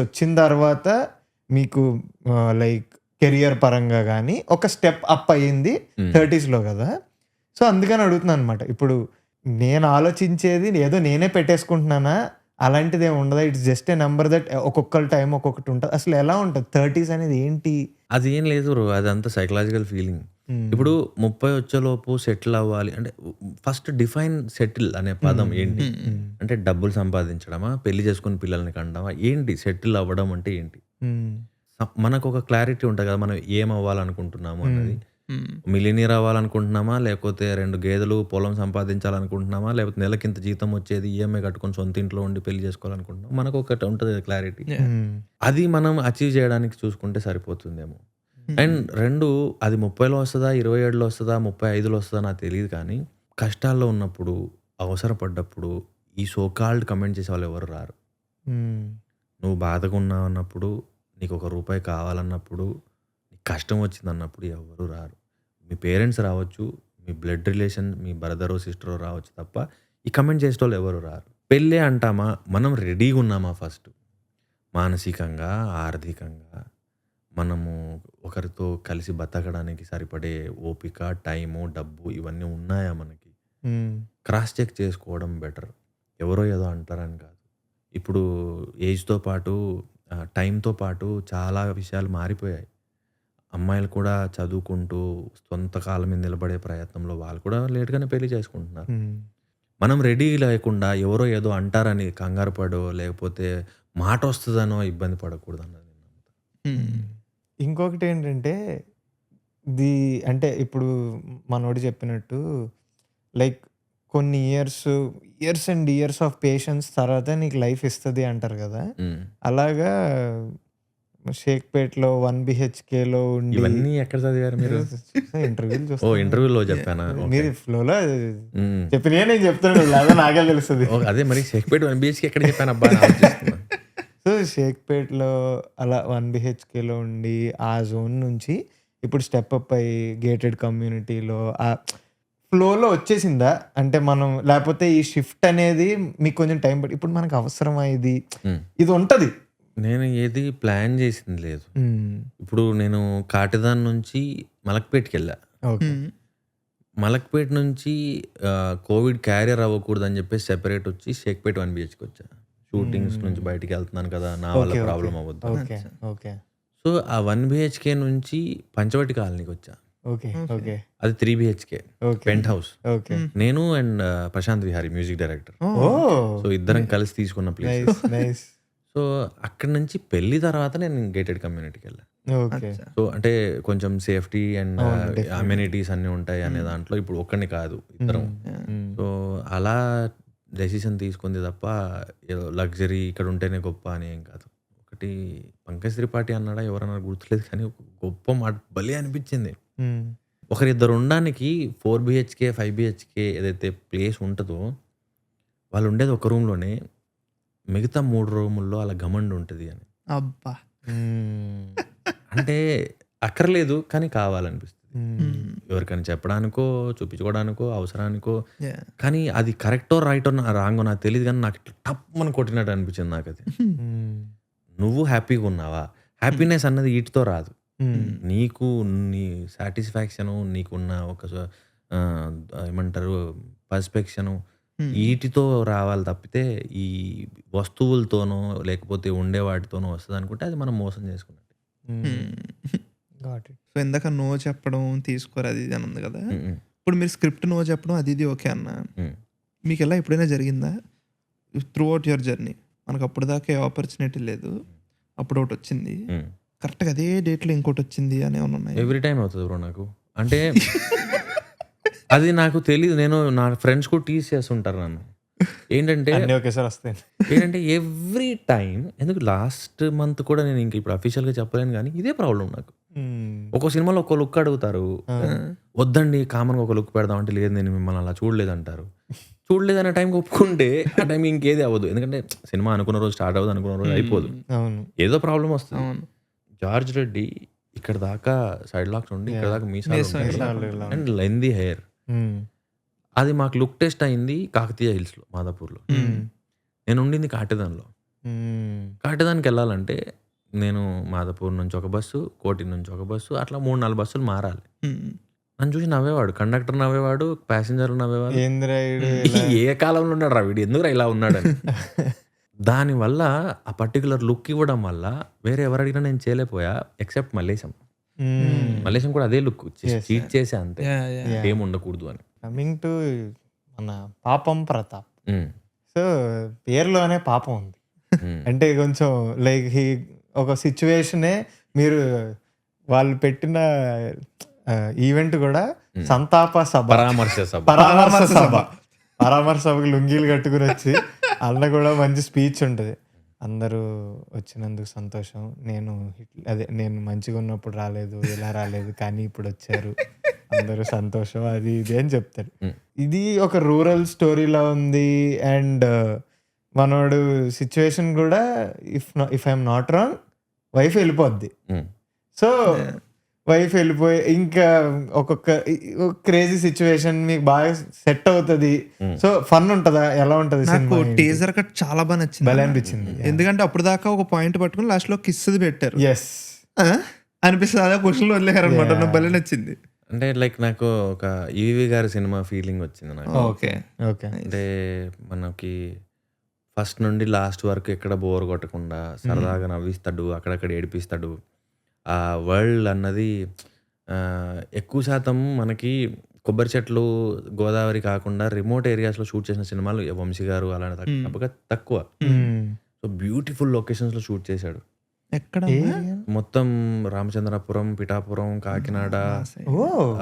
వచ్చిన తర్వాత మీకు లైక్ కెరియర్ పరంగా కానీ ఒక స్టెప్ అప్ అయ్యింది 30sలో కదా. సో అందుకని అడుగుతున్నాను అనమాట. ఇప్పుడు నేను ఆలోచించేది ఏదో నేనే పెట్టేసుకుంటున్నానా, అలాంటిది ఏమి ఉండదా? It's just a number that ఒక్కొక్కరి టైం ఒక్కొక్కటి ఉంటుంది. అసలు ఎలా ఉంటుంది 30s అనేది ఏంటి? అది ఏం లేదు బ్రో, అదంతా సైకలాజికల్ ఫీలింగ్. ఇప్పుడు 30 వచ్చేలోపు సెటిల్ అవ్వాలి అంటే, ఫస్ట్ డిఫైన్ సెటిల్ అనే పదం ఏంటి అంటే, డబ్బులు సంపాదించడమా, పెళ్లి చేసుకుని పిల్లల్ని కండమా, ఏంటి సెటిల్ అవ్వడం అంటే ఏంటి? మనకు ఒక క్లారిటీ ఉంటుంది కదా, మనం ఏం అవ్వాలనుకుంటున్నాము అన్నది. మిలియనీర్ అవ్వాలనుకుంటున్నామా, లేకపోతే 2 గేదెలు పొలం సంపాదించాలనుకుంటున్నామా, లేకపోతే నెలకింత జీతం వచ్చేది ఈఎంఐ కట్టుకొని సొంత ఇంట్లో ఉండి పెళ్లి చేసుకోవాలనుకుంటున్నాం. మనకు ఒకటి ఉంటుంది క్లారిటీ. అది మనం అచీవ్ చేయడానికి చూసుకుంటే సరిపోతుందేమో. అండ్ 2 అది 30లో వస్తుందా, 27లో వస్తుందా, 35లో వస్తుందా నాకు తెలియదు. కానీ కష్టాల్లో ఉన్నప్పుడు, అవసరపడ్డప్పుడు ఈ సో కాల్డ్ కమెంట్ చేసే వాళ్ళు ఎవరు రారు. నువ్వు బాధగా ఉన్నావు అన్నప్పుడు, నీకు ₹1 కావాలన్నప్పుడు, నీకు కష్టం వచ్చిందన్నప్పుడు ఎవరు రారు. మీ పేరెంట్స్ రావచ్చు, మీ బ్లడ్ రిలేషన్, మీ బ్రదరో సిస్టరో రావచ్చు తప్ప ఈ కమెంట్ చేసేటోళ్ళు ఎవరు రారు. పెళ్ళే అంటామా, మనం రెడీగా ఉన్నామా ఫస్ట్, మానసికంగా, ఆర్థికంగా మనము ఒకరితో కలిసి బతకడానికి సరిపడే ఓపిక, టైము, డబ్బు ఇవన్నీ ఉన్నాయా మనకి? క్రాస్ చెక్ చేసుకోవడం బెటర్. ఎవరో ఏదో అంటారని కాదు. ఇప్పుడు ఏజ్తో పాటు టైంతో పాటు చాలా విషయాలు మారిపోయాయి. అమ్మాయిలు కూడా చదువుకుంటూ సొంత కాళ్ళ మీద నిలబడే ప్రయత్నంలో వాళ్ళు కూడా లేట్గానే పెళ్లి చేసుకుంటున్నారు. మనం రెడీ లేకుండా ఎవరో ఏదో అంటారని కంగారు పడో, లేకపోతే మాట వస్తుందనో ఇబ్బంది పడకూడదు అన్నది నేను నమ్ముతాను. ఇంకొకటి ఏంటంటే అంటే ఇప్పుడు మనోడు చెప్పినట్టు లైక్ కొన్ని years and years of patience తర్వాత నీకు లైఫ్ ఇస్తుంది అంటారు కదా. అలాగా షేక్పేట్లో 1 BHKలో ఉండి ఇవన్నీ ఎక్కడ చదివారు మీరు? ఇంటర్వ్యూలు ఓ చూస్తాను. ఇంటర్వ్యూలో చెప్పానా? మీరు ఫ్లోలో చెప్పిన నేను చెప్తాను, లేదా నాకే తెలుస్తుంది. అదే మరి షేక్పేట్ 1 BHK ఎక్కడ చెప్పాను అబ్బా అని ఆలోచిస్తున్నా. సో షేక్పేట్లో అలా 1 BHKలో ఉండి ఆ జోన్ నుంచి ఇప్పుడు స్టెప్ అప్ అయ్యి గేటెడ్ కమ్యూనిటీలో ఆ ఫ్లోలో వచ్చేసిందా అంటే మనం, లేకపోతే ఈ షిఫ్ట్ అనేది మీకు కొంచెం టైం పడి ఇప్పుడు మనకు అవసరమా ఇది ఉంటుంది? నేను ఏది ప్లాన్ చేసింది లేదు. ఇప్పుడు నేను కాటిదాన్ నుంచి మలక్పేట్కి వెళ్ళా. మలక్పేట్ నుంచి కోవిడ్ క్యారియర్ అవ్వకూడదు అని చెప్పేసి సెపరేట్ వచ్చి షేక్పేట్ 1 BHK వచ్చా. షూటింగ్స్ నుంచి బయటికి వెళ్తున్నాను కదా, నా వల్ల ప్రాబ్లం అవ్వద్దు. సో ఆ 1 BHK నుంచి పంచవటి కాలనీకి వచ్చా. అది 3 BHK పెంట్ హౌస్. నేను and Prashanth Vihari music director. So ఇద్దరం కలిసి తీసుకున్న ప్లేస్. సో అక్కడి నుంచి పెళ్లి తర్వాత నేను గేటెడ్ కమ్యూనిటీకి వెళ్ళా. సో అంటే కొంచెం సేఫ్టీ అండ్ అమ్యూనిటీస్ అన్ని ఉంటాయి అనే దాంట్లో ఇప్పుడు ఒక్కడిని కాదు, ఇద్దరం. సో అలా డెసిషన్ తీసుకుంది తప్ప ఏదో లగ్జరీ ఇక్కడ ఉంటేనే గొప్ప అని ఏం కాదు. ఒకటి పంకజ్ త్రిపాఠి అన్నాడా ఎవరన్నా గుర్తులేదు, కానీ ఒక గొప్ప మాట బలి అనిపించింది. ఒకరిద్దరు ఉండడానికి 4 BHK 5 BHK ఏదైతే ప్లేస్ ఉంటుందో వాళ్ళు ఉండేది ఒక రూమ్లోనే, మిగతా 3 రూముల్లో అలా గమండు ఉంటుంది అని. అబ్బా, అంటే అక్కర్లేదు కానీ కావాలనిపిస్తుంది ఎవరికైనా చెప్పడానికో, చూపించుకోవడానికో, అవసరానికో. కానీ అది కరెక్టో రైటో రాంగో నాకు తెలియదు, కానీ నాకు ఇట్లా టప్ అని కొట్టినట్టు అనిపించింది నాకు అది. నువ్వు హ్యాపీగా ఉన్నావా? హ్యాపీనెస్ అన్నది వీటితో రాదు. నీకు నీ సాటిస్ఫాక్షను, నీకున్న ఒక ఏమంటారు పర్స్పెక్షను వీటితో రావాలి తప్పితే ఈ వస్తువులతోనో లేకపోతే ఉండేవాటితోనో వస్తుంది అనుకుంటే అది మనం మోసం చేసుకున్నట్టు. సో ఇందాక నో చెప్పడం, తీసుకోరు అది ఇది అని ఉంది కదా. ఇప్పుడు మీరు స్క్రిప్ట్ నో చెప్పడం అది ఇది ఓకే అన్న, మీకు ఎలా ఎప్పుడైనా జరిగిందా త్రూ అవుట్ యువర్ జర్నీ? మనకు అప్పుడు దాకా ఏ ఆపర్చునిటీ లేదు, అప్పుడు ఒకటి వచ్చింది, కరెక్ట్గా అదే డేట్లో ఇంకోటి వచ్చింది అని ఏమైనా ఉన్నాయి? ఎవ్రీ టైం అవుతుంది బ్రో నాకు. అంటే అది నాకు తెలియదు. నేను నా ఫ్రెండ్స్ కూడా టీజ్ చేస్తుంటారు నన్ను. ఏంటంటే ఎవ్రీ టైం, ఎందుకు లాస్ట్ మంత్ కూడా నేను ఇంక ఇప్పుడు అఫీషియల్గా చెప్పలేను, కానీ ఇదే ప్రాబ్లం నాకు. ఒక్కో సినిమాలో ఒక్కో లుక్ అడుగుతారు, వద్దండి కామన్గా ఒక లుక్ పెడదాం అంటే, లేదు నేను మిమ్మల్ని అలా చూడలేదు అంటారు. చూడలేదు అనే టైంకి ఒప్పుకుంటే ఆ టైం ఇంకేది అవ్వదు, ఎందుకంటే సినిమా అనుకున్న రోజు స్టార్ట్ అవ్వదు, అనుకున్న రోజు అయిపోదు, ఏదో ప్రాబ్లం వస్తుంది. జార్జ్ రెడ్డి ఇక్కడ దాకా సైడ్ లాక్స్ ఉండి ఇక్కడ దాకా మీసాలు అండ్ లెందీ హెయిర్. అది మాకు లుక్ టెస్ట్ అయింది కాకతీయ హిల్స్లో, మాదాపూర్లో. నేను ఉండింది కాటిదాన్లో. కాటిదానికి వెళ్ళాలంటే నేను మాదాపూర్ నుంచి ఒక బస్సు, కోటి నుంచి ఒక బస్సు, అట్లా 3-4 బస్సులు మారాలి. నన్ను చూసి నవ్వేవాడు, కండక్టర్ నవ్వేవాడు, ప్యాసింజర్లు నవ్వేవాడు. ఏ కాలంలో ఉన్నాడు రా వీడు, ఎందుకు ఇలా ఉన్నాడని. దానివల్ల ఆ పర్టికులర్ లుక్ ఇవ్వడం వల్ల వేరే ఎవరు అడిగినా నేను చేయలేకపోయా, ఎక్సెప్ట్ మల్లేశం. మల్లేశం కూడా అదే లుక్ చీట్ చేసే, అంతే, ఏం ఉండకూడదు అని. కమింగ్ టు మన పాపం ప్రతాప్, సో పేరులోనే పాపం ఉంది. అంటే కొంచెం లైక్ ఒక సిచ్యువేషనే మీరు వాళ్ళు పెట్టిన ఈవెంట్ కూడా సంతాప సభ, పరామర్శ సభ. పరామర్శ సభకి లుంగీలు కట్టుకుని వచ్చి అన్న కూడా మంచి స్పీచ్ ఉంటుంది. అందరూ వచ్చినందుకు సంతోషం, నేను మంచిగా ఉన్నప్పుడు రాలేదు, ఇలా రాలేదు, కానీ ఇప్పుడు వచ్చారు, అందరూ సంతోషం, అది ఇది అని చెప్తారు. ఇది ఒక రూరల్ స్టోరీలా ఉంది. అండ్ మనోడు సిచ్యువేషన్ కూడా if I'm not wrong wife వెళ్ళిపోద్ది. సో వైఫ్ వెళ్ళిపోయి ఇంకా ఒక్కొక్క క్రేజీ సిచ్యువేషన్ మీకు బాగా సెట్ అవుతుంది. సో ఫన్ ఉంటదా, ఎలా ఉంటది? నాకు టీజర్ కట్ చాలా బాగా నచ్చింది, భలే అనిపించింది. ఎందుకంటే అప్పుడు దాకా ఒక పాయింట్ పట్టుకుని లాస్ట్ లో కిస్ పెట్టారు. ఎస్ అనిపిస్తుంది, అదే క్వశ్చన్ వదిలేరు అనమాట. నాకు భలే నచ్చింది. అంటే లైక్ నాకు ఒక ఈవి గారి సినిమా ఫీలింగ్ వచ్చింది నాకు. Okay okay. అంటే మనకి ఫస్ట్ నుండి లాస్ట్ వరకు ఎక్కడ బోర్ కొట్టకుండా సరదాగా నవ్విస్తాడు, అక్కడక్కడ ఏడిపిస్తాడు. ఆ వరల్డ్ అన్నది ఎక్కువ శాతం మనకి కొబ్బరి చెట్లు, గోదావరి కాకుండా రిమోట్ ఏరియాస్లో షూట్ చేసిన సినిమాలు వంశీ గారు అలాంటి తక్కువ. సో బ్యూటిఫుల్ లొకేషన్స్లో షూట్ చేశాడు. ఎక్కడ మొత్తం రామచంద్రపురం, పిఠాపురం, కాకినాడ,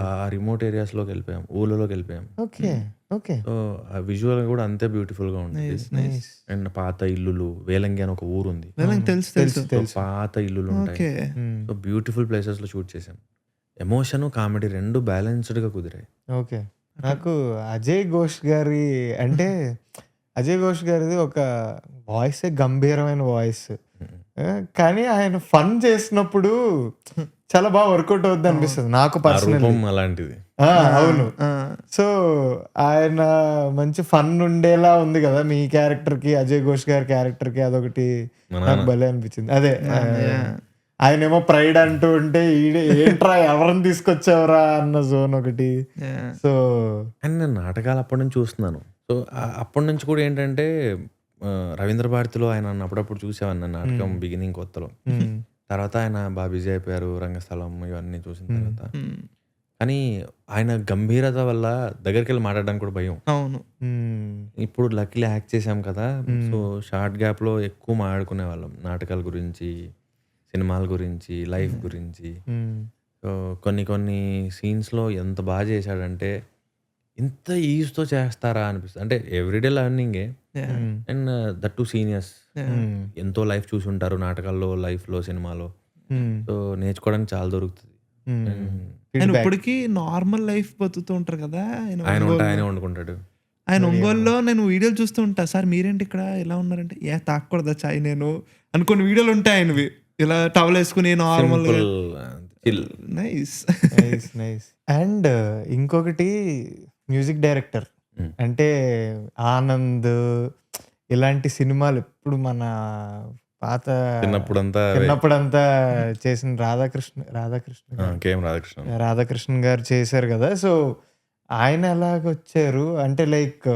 ఆ రిమోట్ ఏరియాస్లోకి వెళ్ళిపోయాం, ఊళ్ళలోకి వెళ్ళిపోయాం. Okay okay. సో ఆ విజువల్ కూడా అంతే బ్యూటిఫుల్ గా ఉంటుంది. అండ్ పాత ఇల్లులు, వేలంగి అని ఒక ఊరు ఉంది, తెలుసు పాత ఇల్లులు ఉంటాయి. సో బ్యూటిఫుల్ ప్లేసెస్ లో షూట్ చేసాం. ఎమోషన్, కామెడీ రెండు బ్యాలెన్స్డ్ గా కుదిరాయి. ఓకే. నాకు అజయ్ ఘోష్ గారి అంటే అజయ్ ఘోష్ గారిది ఒక వాయిస్ గంభీరమైన వాయిస్, కానీ ఆయన ఫన్ చేసినప్పుడు చాలా బాగా వర్కౌట్ అవుద్ది అనిపిస్తుంది నాకు పర్సనల్లీ. అలాంటిది అవును. సో ఆయన మంచి ఫన్ ఉండేలా ఉంది కదా మీ క్యారెక్టర్ కి, అజయ్ ఘోష్ గారి క్యారెక్టర్ కి. అదొకటి నాకు భలే అనిపించింది. అదే ఆయన ఏమో ప్రైడ్ అంటూ ఉంటే ఏంట్రా ఎవరిని తీసుకొచ్చావరా అన్న జోన్ ఒకటి. సో అండ్ నేను నాటకాలు అప్పటి నుంచి చూస్తున్నాను. సో అప్పటి నుంచి కూడా ఏంటంటే రవీంద్ర భారతిలో ఆయన అప్పుడప్పుడు చూసేవాడిని నాటకం బిగినింగ్ కొత్తలో. తర్వాత ఆయన బాగా బిజీ అయిపోయారు, రంగస్థలం ఇవన్నీ చూసిన తర్వాత. కానీ ఆయన గంభీరత వల్ల దగ్గరికి వెళ్ళి మాట్లాడడానికి కూడా భయం. అవును. ఇప్పుడు లక్కీలీ యాక్ట్ చేసాం కదా, సో షార్ట్ గ్యాప్ లో ఎక్కువ మాట్లాడుకునే వాళ్ళం నాటకాల గురించి, సినిమాల గురించి, లైఫ్ గురించి. సో కొన్ని సీన్స్ లో ఎంత బాగా చేశాడంటే ఇంత ఈజీతో చేస్తారా అనిపిస్తుంది. అంటే ఎవ్రీడే లర్నింగే. అండ్ దట్ టు సీనియర్స్ ఎంతో లైఫ్ చూసి ఉంటారు నాటకాల్లో, లైఫ్ లో, సినిమాలో. సో నేర్చుకోవడానికి చాలా దొరుకుతుంది. ఆయన ఇప్పటికీ నార్మల్ లైఫ్ బతుకుతూ ఉంటారు కదా. ఆయన వండుకుంటాడు. ఆయన ఒంగోలులో నేను వీడియోలు చూస్తూ ఉంటా, సార్ మీరేంటి ఇక్కడ ఇలా ఉన్నారంటే, తాకూడదా చాయ్ నేను అనుకున్న వీడియోలు ఉంటాయి ఆయనవి, ఇలా టవల్ వేసుకుని నార్మల్. Nice nice. అండ్ ఇంకొకటి మ్యూజిక్ డైరెక్టర్ అంటే ఆనంద్, ఇలాంటి సినిమాలు ఇప్పుడు మన పాత చిన్నప్పుడంతా చేసిన రాధాకృష్ణ గారు చేశారు కదా. సో ఆయన ఎలాగొచ్చారు అంటే లైక్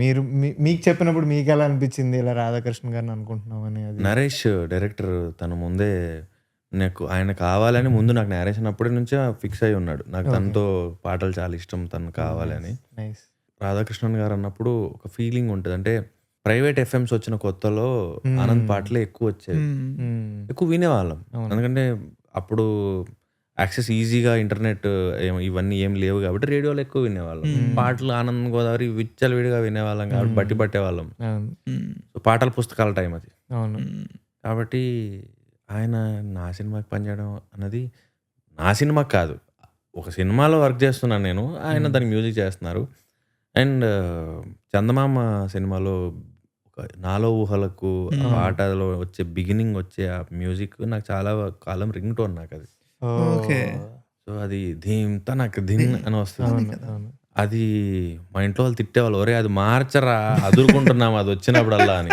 మీరు మీకు చెప్పినప్పుడు మీకు ఎలా అనిపించింది ఇలా రాధాకృష్ణ గారిని అనుకుంటున్నామని? అది నరేష్ డైరెక్టర్ తను ముందే నాకు ఆయన కావాలని ముందు నాకు నేరేషన్ అప్పటి నుంచే ఫిక్స్ అయి ఉన్నాడు. నాకు తనతో పాటలు చాలా ఇష్టం, తను కావాలని. రాధాకృష్ణన్ గారు అన్నప్పుడు ఒక ఫీలింగ్ ఉంటుంది. అంటే ప్రైవేట్ ఎఫ్ఎంస్ వచ్చిన కొత్తలో ఆనంద్ పాటలే ఎక్కువ వచ్చాయి, ఎక్కువ వినేవాళ్ళం. ఎందుకంటే అప్పుడు యాక్సెస్ ఈజీగా, ఇంటర్నెట్ ఇవన్నీ ఏం లేవు కాబట్టి రేడియోలో ఎక్కువ వినేవాళ్ళం. పాటలు ఆనంద్, గోదావరి విచ్చలవిడిగా వినేవాళ్ళం కాబట్టి పట్టేవాళ్ళం. పాటల పుస్తకాల టైం అది. కాబట్టి ఆయన నా సినిమాకి పనిచేయడం అన్నది, నా సినిమాకి కాదు, ఒక సినిమాలో వర్క్ చేస్తున్నాను నేను, ఆయన దానికి మ్యూజిక్ చేస్తున్నారు. అండ్ చందమామ సినిమాలో ఒక నాలో ఊహలకు పాటలో వచ్చే బిగినింగ్ వచ్చే ఆ మ్యూజిక్ నాకు చాలా కాలం రింగ్ టోన్ నాకు అది. సో అది ధీమ్తా నాకు ధిన్ అని వస్తుంది. అది మా ఇంట్లో వాళ్ళు తిట్టేవాళ్ళు, ఒరే అది మార్చరా, అదురుకుంటున్నాము అది వచ్చినప్పుడల్లా అని.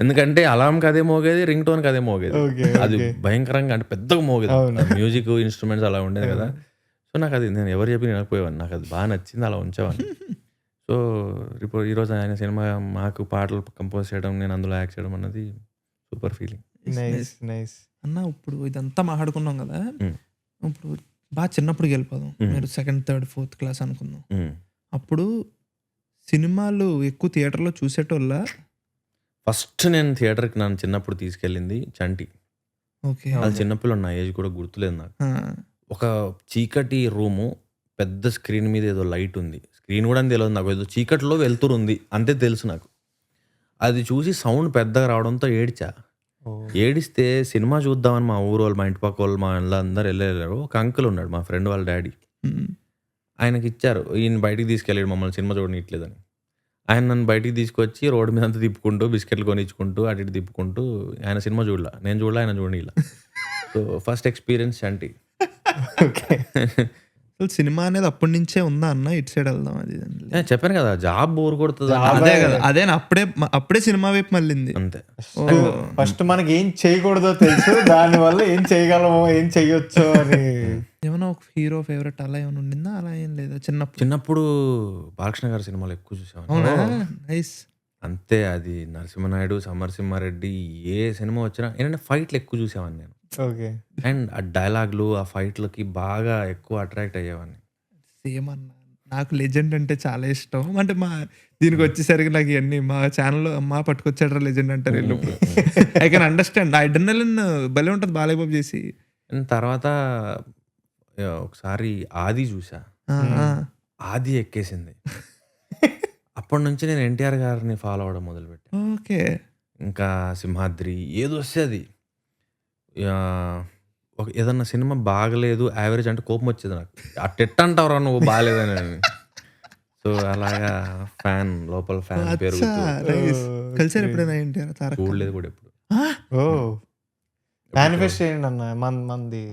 ఎందుకంటే అలాంకి అదే మోగేది, రింగ్ టోన్కి అదే మోగేది. అది భయంకరంగా అంటే పెద్దగా మోగేది, మ్యూజిక్ ఇన్స్ట్రుమెంట్స్ అలా ఉండేది కదా. సో నాకు అది నేను ఎవరు చెప్పి వినకపోయేవాడిని, నాకు అది బాగా నచ్చింది, అలా ఉంచేవాడిని. సో ఇప్పుడు ఈరోజు ఆయన సినిమా మాకు పాటలు కంపోజ్ చేయడం, నేను అందులో యాక్ట్ చేయడం అన్నది సూపర్ ఫీలింగ్. అన్న ఇప్పుడు ఇదంతా మాట్లాడుకున్నాం కదా, ఇప్పుడు బాగా చిన్నప్పుడు వెళ్ళిపోదాం. మీరు 2nd, 3rd, 4th క్లాస్ అనుకుందాం. అప్పుడు సినిమాలు ఎక్కువ థియేటర్లో చూసేటోళ్ళ? ఫస్ట్ నేను థియేటర్కి నన్ను చిన్నప్పుడు తీసుకెళ్ళింది చంటి. ఓకే. అది చిన్నపిల్ల, నా ఏజ్ కూడా గుర్తులేదు నాకు. ఒక చీకటి రూము, పెద్ద స్క్రీన్ మీద ఏదో లైట్ ఉంది. స్క్రీన్ కూడా అని తెలియదు నాకు, ఏదో చీకటిలో వెలుతురు ఉంది అంతే తెలుసు నాకు. అది చూసి సౌండ్ పెద్దగా రావడంతో ఏడ్చా. ఏడిస్తే సినిమా చూద్దామని మా ఊరు వాళ్ళు, మా ఇంటి పక్క వాళ్ళు, మా అందరూ వెళ్ళారు. ఒక అంకుల్ ఉన్నాడు, మా ఫ్రెండ్ వాళ్ళ డాడీ. ఆయనకి ఇచ్చారు, ఈయన బయటికి తీసుకెళ్ళాడు మమ్మల్ని సినిమా చూడనిట్లేదని. ఆయన నన్ను బయటికి తీసుకొచ్చి రోడ్డు మీద అంతా తిప్పుకుంటూ, బిస్కెట్లు కొనిచ్చుకుంటూ, అటు ఇటు తిప్పుకుంటూ, ఆయన సినిమా చూడలా, నేను చూడలే, ఆయన చూడనిలా. సో ఫస్ట్ ఎక్స్పీరియన్స్ చంటి. అసలు సినిమా అనేది అప్పటి నుంచే ఉందా అన్న, ఇటు సైడ్ వెళ్దాం అది చెప్పాను కదా, జాబ్ బోర్ కొడుతుంది. అదే కదా, అదే అప్పుడే సినిమా వైపు మళ్ళింది అంతే. ఫస్ట్ మనకి ఏం చేయకూడదో తెలుసు, దాని వల్ల ఏం చేయగలమో ఏం చెయ్యొచ్చో అని. ఏమైనా ఒక హీరో ఫేవరెట్ అలా ఏమైనా ఉండిందా? అలా ఏం లేదా? చిన్నప్పుడు బాలకృష్ణ గారి సినిమాలు ఎక్కువ చూసాను. అవునా? నైస్. అంతే, అది నరసింహనాయుడు, సమరసింహారెడ్డి, ఏ సినిమా వచ్చినా ఏంటంటే ఫైట్లు ఎక్కువ చూసేవాడిని నేను. ఓకే. అండ్ ఆ డైలాగ్లు, ఆ ఫైట్లకి బాగా ఎక్కువ అట్రాక్ట్ అయ్యేవాడిని. సేమ్ అన్న, నాకు లెజెండ్ అంటే చాలా ఇష్టం. అంటే మా దీనికి వచ్చేసరికి నాకు ఇవన్నీ మా ఛానల్లో అమ్మా పట్టుకొచ్చాడు లెజెండ్ అంటారు వెళ్ళినప్పుడు. I can understand. ఆ ఎడ్డనెలన్ భలే ఉంటుంది బాలయ్య బాబు చేసి. అండ్ తర్వాత ఒకసారి ఆది చూసా, ఆది ఎక్కేసింది. అప్పటి నుంచి నేను ఎన్టీఆర్ గారిని ఫాలో అవ్వడం మొదలుపెట్టాను. ఓకే. ఇంకా సింహాద్రి ఏదో వస్తే అది ఒక ఏదన్నా సినిమా బాగలేదు, యావరేజ్ అంటే కోపం వచ్చేది నాకు. అట్టెట్ట అంటావురా నువ్వు బాగాలేదని. సో అలాగా ఫ్యాన్, లోపల ఫ్యాన్ పెరుగుతూ. కలిసారు ఎప్పుడైనా ఎన్టీఆర్? తారక్ చూడలేదు కూడా ఎప్పుడు. మేనిఫెస్ట్ చేయండి అన్న, మంది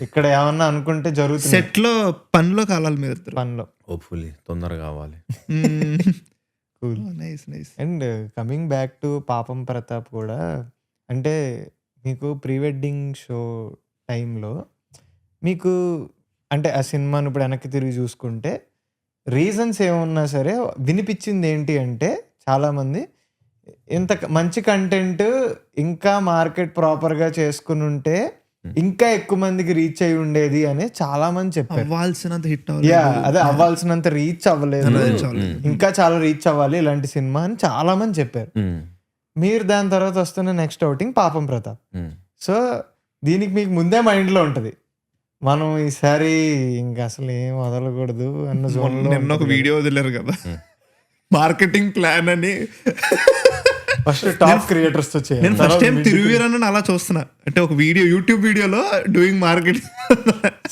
ఇక్కడ ఏమన్నా అనుకుంటే జరుగుతుంది. సెట్ లో పనిలో కాలాలి మీరు పనిలో. హోప్ఫుల్లీ తొందరగా కావాలి. Nice nice. And coming back to పాపం ప్రతాప్ కూడా, అంటే మీకు ప్రీ వెడ్డింగ్ షో టైంలో మీకు అంటే ఆ సినిమాను ఇప్పుడు వెనక్కి తిరిగి చూసుకుంటే రీజన్స్ ఏమున్నా సరే వినిపించింది ఏంటి అంటే, చాలామంది ఇంత మంచి కంటెంట్ ఇంకా మార్కెట్ ప్రాపర్గా చేసుకుని ఉంటే ఇంకా ఎక్కువ మందికి రీచ్ అయి ఉండేది అని చాలా మంది చెప్పారు. అవ్వాల్సినంత హిట్ అదే అవ్వాల్సినంత రీచ్ అవ్వలేదు, ఇంకా చాలా రీచ్ అవ్వాలి ఇలాంటి సినిమా అని చాలా మంది చెప్పారు. మీరు దాని తర్వాత వస్తున్న నెక్స్ట్ అవుటింగ్ పాపం ప్రతాప్. సో దీనికి మీకు ముందే మైండ్ లో ఉంటది, మనం ఈసారి ఇంకా అసలు ఏం వదలకూడదు అన్న జోన్లో. నిన్న ఒక వీడియో వదిలేరు కదా, మార్కెటింగ్ ప్లాన్ అని. ఫస్ట్ టాప్ క్రియేటర్స్ తో చేయాలి. నేను ఫస్ట్ టైం తిరువీరన్న అలా చూస్తున్నా, అంటే ఒక వీడియో యూట్యూబ్ వీడియోలో డూయింగ్ మార్కెటింగ్.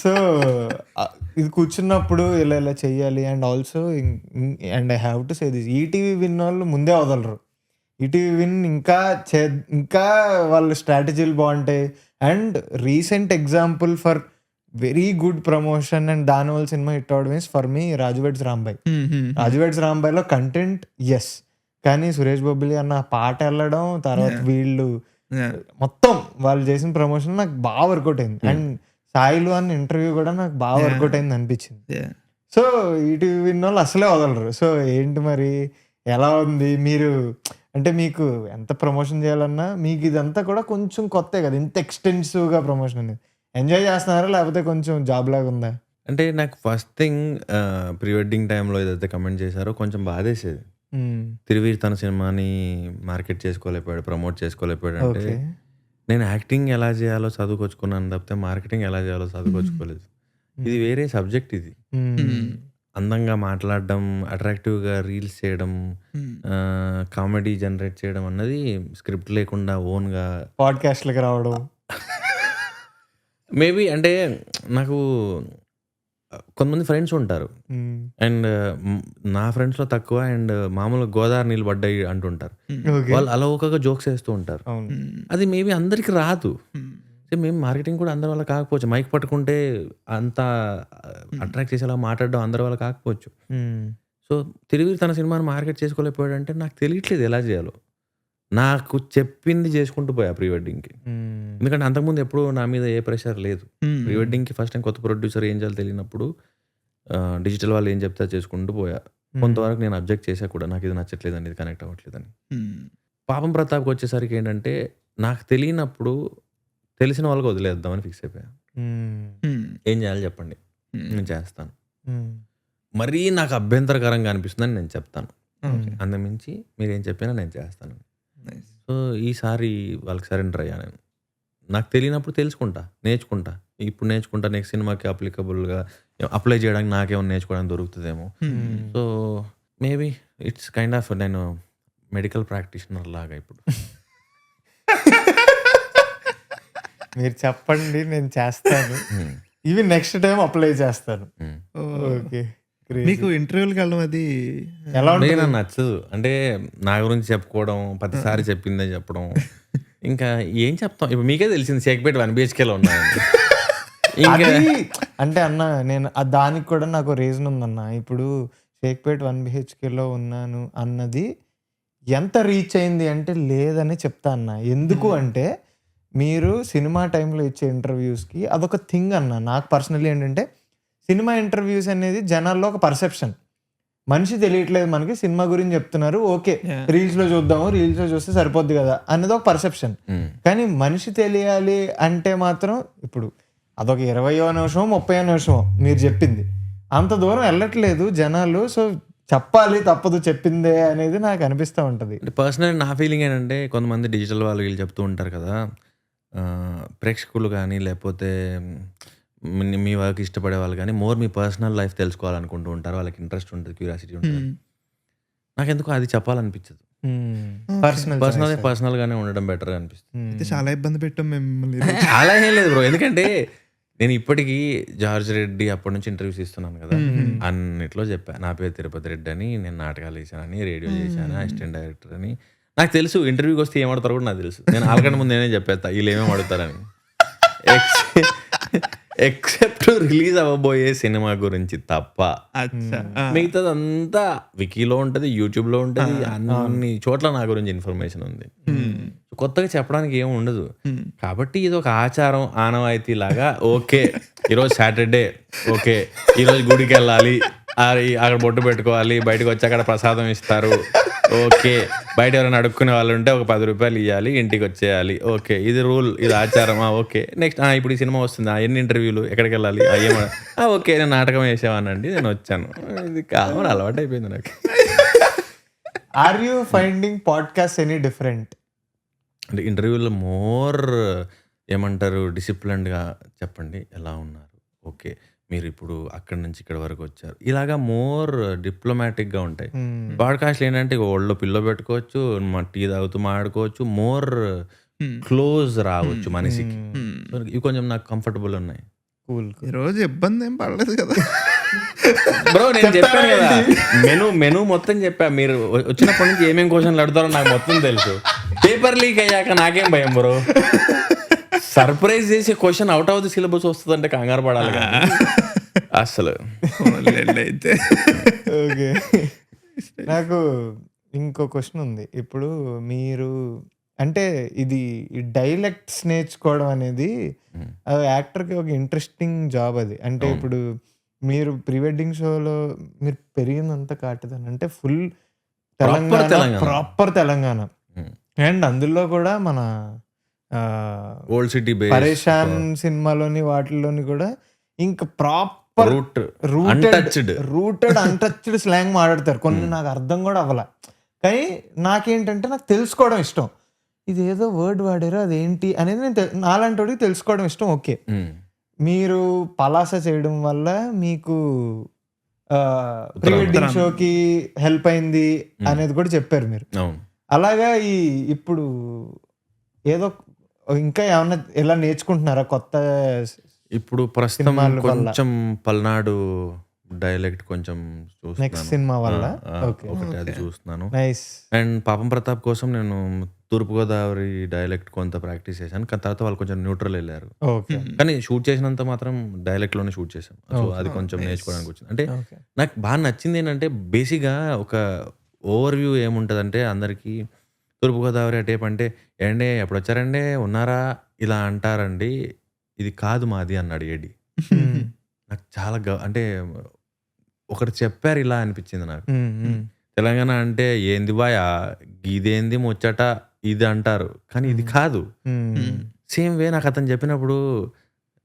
సో ఇది కూర్చున్నప్పుడు ఇలా ఇలా చెయ్యాలి. And also and I have to say this, ETV Win వాళ్ళు ముందే వదలరు. ఈటీవీ విన్ ఇంకా వాళ్ళ స్ట్రాటజీలు బాగుంటాయి. And recent example for very good promotion and దానివల్ల సినిమా హిట్ అవడం means for me Raju weds Rambai. Raju weds రాంబాయ్లో కంటెంట్ ఎస్, కానీ సురేష్ బొబ్బిలి అన్న పాట వెళ్ళడం, తర్వాత వీళ్ళు మొత్తం వాళ్ళు చేసిన ప్రమోషన్ నాకు బాగా వర్కౌట్ అయింది. అండ్ సాయిలు అన్న ఇంటర్వ్యూ కూడా నాకు బాగా వర్కౌట్ అయింది అనిపించింది. సో ఈటీవీ విన్ వాళ్ళు అసలే వదలరు. సో ఏంటి మరి ఎలా ఉంది మీరు, అంటే మీకు ఎంత ప్రమోషన్ చేయాలన్నా మీకు ఇదంతా కూడా కొంచెం కొత్త కదా, ఇంత ఎక్స్టెన్సివ్గా ప్రమోషన్ అనేది ఎంజాయ్ చేస్తున్నారా లేకపోతే కొంచెం జాబ్ లాగా ఉందా? అంటే నాకు ఫస్ట్ థింగ్ ప్రీ వెడ్డింగ్ టైంలో ఏదైతే కమెంట్ చేశారో కొంచెం బాధేసేది. తిరువీర్ తన సినిమాని మార్కెట్ చేసుకోలేకపోయాడు, ప్రమోట్ చేసుకోలేకపోయాడు. అంటే నేను యాక్టింగ్ ఎలా చేయాలో చదువుకొచ్చుకున్నాను తప్పితే మార్కెటింగ్ ఎలా చేయాలో చదువుకొచ్చుకోలేదు. ఇది వేరే సబ్జెక్ట్. ఇది అందంగా మాట్లాడడం, అట్రాక్టివ్గా రీల్స్ చేయడం, కామెడీ జనరేట్ చేయడం అన్నది స్క్రిప్ట్ లేకుండా ఓన్గా పాడ్కాస్ట్లకి రావడం. మేబీ అంటే నాకు కొంతమంది ఫ్రెండ్స్ ఉంటారు, అండ్ నా ఫ్రెండ్స్లో తక్కువ, అండ్ మామూలుగా గోదావరి నీళ్ళు పడ్డాయి అంటుంటారు. వాళ్ళు అలా ఒకగా జోక్స్ వేస్తూ ఉంటారు. అది మేబీ అందరికి రాదు. మేము మార్కెటింగ్ కూడా అందరి వల్ల కాకపోవచ్చు, మైక్ పట్టుకుంటే అంత అట్రాక్ట్ చేసేలా మాట్లాడడం అందరి వల్ల కాకపోవచ్చు. సో తిరిగి తన సినిమాని మార్కెట్ చేసుకోలేకపోయాడు అంటే నాకు తెలియట్లేదు ఎలా చేయాలో. నాకు చెప్పింది చేసుకుంటూ పోయా ప్రీ వెడ్డింగ్కి. ఎందుకంటే అంతకుముందు ఎప్పుడు నా మీద ఏ ప్రెషర్ లేదు. ప్రీ వెడ్డింగ్కి ఫస్ట్ టైం కొత్త ప్రొడ్యూసర్ ఏం చేయాలో తెలియనప్పుడు డిజిటల్ వాళ్ళు ఏం చెప్తా చేసుకుంటూ పోయా. కొంతవరకు నేను అబ్జెక్ట్ చేసా కూడా, నాకు ఇది నచ్చట్లేదని, ఇది కనెక్ట్ అవ్వట్లేదని. పాపం ప్రతాప్కి వచ్చేసరికి ఏంటంటే నాకు తెలియనప్పుడు తెలిసిన వాళ్ళకి వదిలేద్దామని ఫిక్స్ అయిపోయా. ఏం చేయాలి చెప్పండి, నేను చేస్తాను. మరీ నాకు అభ్యంతరకరంగా అనిపిస్తుందని నేను చెప్తాను, అంతమించి మీరేం చెప్పినా నేను చేస్తాను. సో ఈసారి వాళ్ళకి సరెండర్ అయ్యా నేను. నాకు తెలియనప్పుడు తెలుసుకుంటా, నేర్చుకుంటా. ఇప్పుడు నేర్చుకుంటా, నెక్స్ట్ సినిమాకి అప్లై చేయడానికి నాకేమైనా నేర్చుకోవడానికి దొరుకుతుందేమో. So maybe it's kind of నేను మెడికల్ ప్రాక్టీషనర్ లాగా ఇప్పుడు. మీరు చెప్పండి, నేను చేస్తాను. ఇవి నెక్స్ట్ టైం అప్లై చేస్తాను. ఓకే. మీకు ఇంటర్వ్యూకి వెళ్ళడం అది ఎలా అంటే ఉంటుంది? నాకు నచ్చదు. అంటే నా గురించి చెప్పుకోవడం, ప్రతిసారి చెప్పిందే చెప్పడం. ఇంకా ఏం చెప్తాం, ఇప్పుడు మీకే తెలిసింది షేక్పేట 1 BHKలో ఉన్నాను. ఇంకా అది అంటే అన్న నేను దానికి కూడా నాకు రీజన్ ఉందన్న. ఇప్పుడు షేక్పేట్ 1 BHKలో ఉన్నాను అన్నది ఎంత రీచ్ అయింది అంటే లేదని చెప్తా అన్న. ఎందుకు అంటే మీరు సినిమా టైంలో ఇచ్చే ఇంటర్వ్యూస్కి అదొక థింగ్ అన్న. నాకు పర్సనల్లీ ఏంటంటే సినిమా ఇంటర్వ్యూస్ అనేది జనాల్లో ఒక పర్సెప్షన్. మనిషి తెలియట్లేదు మనకి, సినిమా గురించి చెప్తున్నారు, ఓకే రీల్స్లో చూద్దాము, రీల్స్లో చూస్తే సరిపోద్ది కదా అనేది ఒక పర్సెప్షన్. కానీ మనిషి తెలియాలి అంటే మాత్రం ఇప్పుడు అదొక 20వ నిమిషం 30వ నిమిషం మీరు చెప్పింది అంత దూరం వెళ్ళట్లేదు జనాలు. సో చెప్పాలి, తప్పదు, చెప్పిందే అనేది నాకు అనిపిస్తూ ఉంటుంది. అంటే పర్సనల్ నా ఫీలింగ్ ఏంటంటే కొంతమంది డిజిటల్ వాళ్ళు వీళ్ళు చెప్తూ ఉంటారు కదా, ప్రేక్షకులు కానీ లేకపోతే మీ వర్క్ ఇష్టపడే వాళ్ళు కానీ మోర్ మీ పర్సనల్ లైఫ్ తెలుసుకోవాలనుకుంటూ ఉంటారు. వాళ్ళకి ఇంట్రెస్ట్ ఉంటుంది, క్యూరియాసిటీ ఉంటుంది. నాకు ఎందుకు అది చెప్పాలనిపించదు. పర్సనల్గానే ఉండడం బెటర్ అనిపిస్తుంది. అయితే చాలా ఇబ్బంది పెట్టాం మిమ్మల్ని. అలా ఏం లేదు బ్రో, ఎందుకంటే నేను ఇప్పటికీ జార్జ్ రెడ్డి అప్పటి నుంచి ఇంటర్వ్యూస్ ఇస్తున్నాను కదా, అన్నిట్లో చెప్పా నా పేరు తిరుపతి రెడ్డి అని, నేను నాటకాలు వేసానని, రేడియో చేశాను, అసిస్టెంట్ డైరెక్టర్ అని. నాకు తెలుసు ఇంటర్వ్యూకి వస్తే ఏమడతారో కూడా నాకు తెలుసు. నేను వాళ్ళకంటే ముందు నేనే చెప్పేస్తా వీళ్ళు ఏమేమి అడుగుతారని. ఎక్సెప్ట్ రిలీజ్ అవ్వబోయే సినిమా గురించి తప్ప మిగతాదంతా వికీలో ఉంటుంది, యూట్యూబ్లో ఉంటుంది, అన్ని చోట్ల నా గురించి ఇన్ఫర్మేషన్ ఉంది. కొత్తగా చెప్పడానికి ఏమి ఉండదు. కాబట్టి ఇది ఒక ఆచారం, ఆనవాయితీ లాగా. ఓకే ఈరోజు సాటర్డే, ఓకే ఈరోజు గుడికి వెళ్ళాలి, అక్కడ బొట్టు పెట్టుకోవాలి, బయటకు వచ్చి అక్కడ ప్రసాదం ఇస్తారు, ఓకే బయట ఎవరైనా అడుక్కునే వాళ్ళు ఉంటే ఒక 10 రూపాయలు ఇవ్వాలి, ఇంటికి వచ్చేయాలి, ఓకే ఇది రూల్, ఇది ఆచారం, ఓకే నెక్స్ట్ ఇప్పుడు ఈ సినిమా వస్తుంది, ఎన్ని ఇంటర్వ్యూలు, ఎక్కడికి వెళ్ళాలి, ఓకే నేను నాటకం వేసేవానండి, నేను వచ్చాను. ఇది కావాలి, అలవాటు అయిపోయింది నాకు. Are you finding podcast any different? అంటే ఇంటర్వ్యూలో మోర్ ఏమంటారు, డిసిప్లిన్డ్గా చెప్పండి ఎలా ఉన్నారు, ఓకే మీరు ఇప్పుడు అక్కడి నుంచి ఇక్కడ వరకు వచ్చారు, ఇలాగా మోర్ డిప్లొమాటిక్గా ఉంటాయి. పాడ్కాస్ట్లు ఏంటంటే ఒళ్ళో పిల్లో పెట్టుకోవచ్చు, టీ తాగుతూ మాట్లాడుకోవచ్చు, మోర్ క్లోజ్ రావచ్చు మనిషికి. ఇవి కొంచెం నాకు కంఫర్టబుల్ ఉన్నాయి. ఈరోజు ఇబ్బంది ఏం పడలేదు కదా బ్రో. నేను చెప్పాను కదా, మెనూ మొత్తం చెప్పా. మీరు వచ్చినప్పటి నుంచి ఏమేమి క్వశ్చన్లు అడుగుతారో నాకు మొత్తం తెలుసు. పేపర్ లీక్ అయ్యాక నాకేం భయం బ్రో. సర్ప్రైజ్ చేసి question out of the syllabus వస్తుందంటే కంగారు పడాలి అసలు. అయితే ఓకే, నాకు ఇంకో క్వశ్చన్ ఉంది. ఇప్పుడు మీరు అంటే ఇది డైలెక్ట్స్ నేర్చుకోవడం అనేది యాక్టర్కి ఒక ఇంట్రెస్టింగ్ జాబ్ అది. అంటే ఇప్పుడు మీరు ప్రీ వెడ్డింగ్ షోలో మీరు పెరిగిందంతా కాటుదని అంటే full Telangana, proper Telangana. And అందులో కూడా మన ఓల్డ్ సిటీ పరేషాన్ సినిమాలోని వాటిల్లోని కూడా ఇంకా ప్రాపర్ రూటెడ్ అన్టచ్డ్ స్లాంగ్ మాట్లాడతారు. కొన్ని నాకు అర్థం కూడా అవ్వాల, కానీ నాకేంటంటే నాకు తెలుసుకోవడం ఇష్టం. ఇది ఏదో వర్డ్ వాడారో అదేంటి అనేది నేను నాలాంటి వాడికి తెలుసుకోవడం ఇష్టం. ఓకే, మీరు పలాస చేయడం వల్ల మీకు ప్రీ వెడ్డింగ్ షోకి హెల్ప్ అయింది అనేది కూడా చెప్పారు మీరు. అలాగా ఇప్పుడు ఏదో ఇంకా ఏమన్నా ఎలా నేర్చుకుంటున్నారా కొత్త? ఇప్పుడు ప్రస్తుతం కొంచెం పల్నాడు డైలెక్ట్ కొంచెం నెక్స్ట్ సినిమా వల్ల ఒకటి అది చూస్తున్నాను. అండ్ పాపం ప్రతాప్ కోసం నేను తూర్పుగోదావరి డైలెక్ట్ కొంత ప్రాక్టీస్ చేశాను. కానీ తర్వాత వాళ్ళు కొంచెం న్యూట్రల్ వెళ్ళారు. కానీ షూట్ చేసినంత మాత్రం డైలెక్ట్ లోనే షూట్ చేశాం. సో అది కొంచెం నేర్చుకోవడానికి వచ్చింది. అంటే నాకు బాగా నచ్చింది ఏంటంటే బేసిక్గా ఒక ఓవర్ వ్యూ ఏముంటుందంటే అందరికీ తూర్పుగోదావరి అటేపు అంటే ఏండే ఎప్పుడు వచ్చారండి ఉన్నారా ఇలా అంటారండి, ఇది కాదు మాది అన్నాడు ఏడి. నాకు చాలా అంటే ఒకటి చెప్పారు ఇలా అనిపించింది నాకు. తెలంగాణ అంటే ఏంది బాయా, ఇదేంది ముచ్చట ఇది అంటారు, కానీ ఇది కాదు. సేమ్ వే నాకు అతను చెప్పినప్పుడు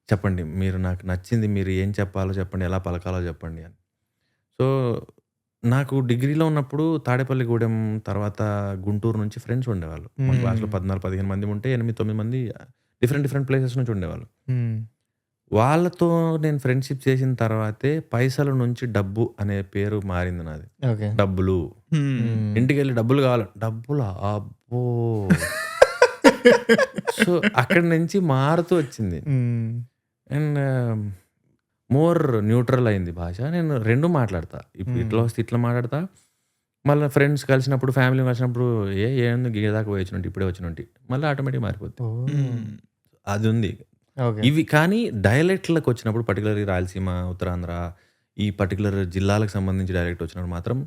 చెప్పండి మీరు నాకు నచ్చింది, మీరు ఏం చెప్పాలో చెప్పండి, ఎలా పలకాలో చెప్పండి అని. సో నాకు డిగ్రీలో ఉన్నప్పుడు తాడేపల్లిగూడెం తర్వాత గుంటూరు నుంచి ఫ్రెండ్స్ ఉండేవాళ్ళు. మా క్లాస్లో 14-15 మంది ఉంటే 8-9 మంది డిఫరెంట్ ప్లేసెస్ నుంచి ఉండేవాళ్ళు. మ్మ్. వాళ్ళతో నేను ఫ్రెండ్షిప్ చేసిన తర్వాతే పైసల నుంచి డబ్బు అనే పేరు మారింది నాది. ఓకే. డబ్బులు, ఇంటికి వెళ్ళి డబ్బులు కావాలి, డబ్బులా అబ్బో. సో అక్కడి నుంచి మారుతూ వచ్చింది. మ్మ్. అండ్ మోర్ న్యూట్రల్ అయింది భాష. నేను రెండు మాట్లాడతా. ఇప్పుడు ఇట్లా వస్తే ఇట్లా మాట్లాడతా, మళ్ళీ ఫ్రెండ్స్ కలిసినప్పుడు, ఫ్యామిలీ కలిసినప్పుడు ఏంది గీదాకా పోయి వచ్చినట్టు, ఇప్పుడే వచ్చినట్టు, మళ్ళీ ఆటోమేటిక్ మారిపోద్ది. ఓ. అది ఉంది. ఓకే. ఇవి కానీ డైలెక్ట్లకు వచ్చినప్పుడు, పర్టికులర్ రాయలసీమ, ఉత్తరాంధ్ర, ఈ పర్టికులర్ జిల్లాలకు సంబంధించి డైలెక్ట్ వచ్చినప్పుడు మాత్రం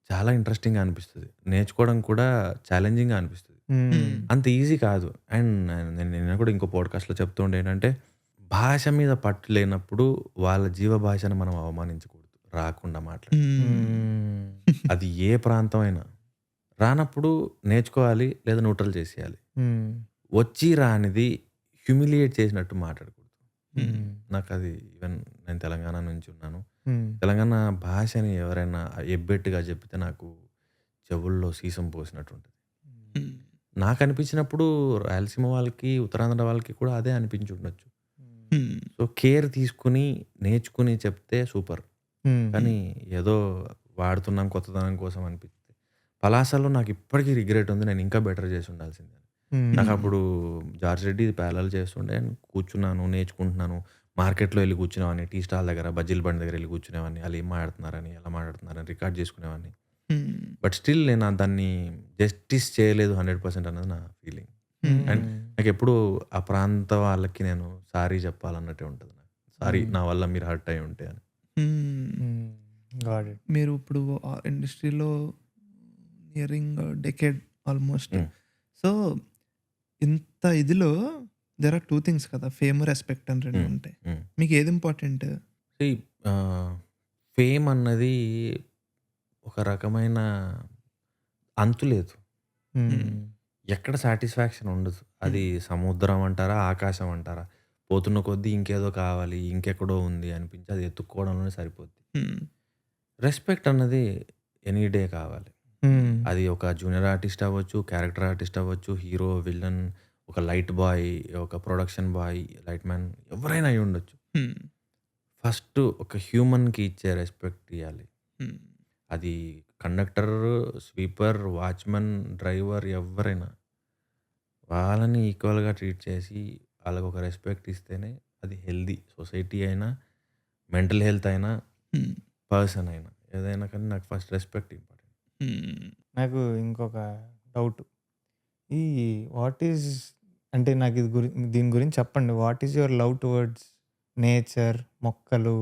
చాలా ఇంట్రెస్టింగ్గా అనిపిస్తుంది. నేర్చుకోవడం కూడా ఛాలెంజింగ్గా అనిపిస్తుంది. మ్మ్. అంత ఈజీ కాదు. అండ్ నేను కూడా ఇంకో పాడ్కాస్ట్లో చెప్తూ ఉండే ఏంటంటే, భాష మీద పట్టు లేనప్పుడు వాళ్ళ జీవ భాషను మనం అవమానించకూడదు, రాకుండా మాట్లాడి. మ్మ్. అది ఏ ప్రాంతం అయినా రానప్పుడు నేర్చుకోవాలి, లేదా న్యూట్రల్ చేసేయాలి. మ్మ్. వచ్చి రానిది హ్యూమిలియేట్ చేసినట్టు మాట్లాడకూడదు. మ్మ్. నాకు అది ఈవెన్ నేను తెలంగాణ నుంచి ఉన్నాను. మ్మ్. తెలంగాణ భాషని ఎవరైనా ఎబ్బెట్టుగా చెప్తే నాకు చెవుల్లో సీసం పోసినట్టు ఉంటుంది. నాకు అనిపించినప్పుడు రాయలసీమ వాళ్ళకి, ఉత్తరాంధ్ర వాళ్ళకి కూడా అదే అనిపించి ఉండొచ్చు. సో కేర్ తీసుకుని నేర్చుకుని చెప్తే సూపర్. మ్మ్. కానీ ఏదో వాడుతున్నాం కొత్తదనం కోసం అనిపిస్తే, పలాసలో నాకు ఇప్పటికీ రిగ్రెట్ ఉంది. నేను ఇంకా బెటర్ చేసి ఉండాల్సిందే. మ్మ్. నాకు అప్పుడు జార్జ్ రెడ్డి ప్యారల్ చేస్తుండే, కూర్చున్నాను, నేర్చుకుంటున్నాను. మార్కెట్లో వెళ్ళి కూర్చునేవాడిని, టీ స్టాల్ దగ్గర, బజ్జీల బండి దగ్గర వెళ్ళి కూర్చునేవాడిని. వాళ్ళు ఏం మాట్లాడుతున్నారని, ఎలా మాట్లాడుతున్నారని రికార్డ్ చేసుకునేవాడిని. బట్ స్టిల్ నేను దాన్ని జస్టిస్ చేయలేదు 100% అన్నది నా ఫీలింగ్. అండ్ నాకు ఎప్పుడు ఆ ప్రాంత వాళ్ళకి నేను సారీ చెప్పాలన్నట్టే ఉంటుంది. నాకు సారీ, నా వల్ల మీరు హర్ట్ అయి ఉంటే అని. మ్మ్. Got it. మీరు ఇప్పుడు ఇండస్ట్రీలో నియరింగ్ డెకేడ్ ఆల్మోస్ట్. సో ఇంత ఇదిలో దెర్ ఆర్ 2 things కదా, ఫేమ్, రెస్పెక్ట్ అని 2 ఉంటాయి. మీకు ఏది ఇంపార్టెంట్? ఫేమ్ అన్నది ఒక రకమైన అంతు లేదు, మ్మ్. ఎక్కడ సాటిస్ఫాక్షన్ ఉండదు. అది సముద్రం అంటారా, ఆకాశం అంటారా, పోతున్న కొద్దీ ఇంకేదో కావాలి, ఇంకెక్కడో ఉంది అనిపించి అది ఎత్తుక్కోవడంలోనే సరిపోద్ది. రెస్పెక్ట్ అన్నది ఎనీ డే కావాలి. మ్మ్. అది ఒక జూనియర్ ఆర్టిస్ట్ అవ్వచ్చు, క్యారెక్టర్ ఆర్టిస్ట్ అవ్వచ్చు, హీరో, విలన్, ఒక లైట్ బాయ్, ఒక ప్రొడక్షన్ బాయ్, లైట్ మ్యాన్, ఎవరైనా అయి ఉండొచ్చు. ఫస్ట్ ఒక హ్యూమన్కి ఇచ్చే రెస్పెక్ట్ ఇవ్వాలి. అది కండక్టర్, స్వీపర్, వాచ్మెన్, డ్రైవర్, ఎవరైనా వాళ్ళని ఈక్వల్గా ట్రీట్ చేసి వాళ్ళకి ఒక రెస్పెక్ట్ ఇస్తేనే అది హెల్దీ. సొసైటీ అయినా, మెంటల్ హెల్త్ అయినా, పర్సన్ అయినా, ఏదైనా కానీ నాకు ఫస్ట్ రెస్పెక్ట్ ఇంపార్టెంట్. నాకు ఇంకొక డౌట్. ఈ వాట్ ఈజ్ అంటే నాకు దీని గురించి చెప్పండి. What is your love towards nature, మొక్కలు?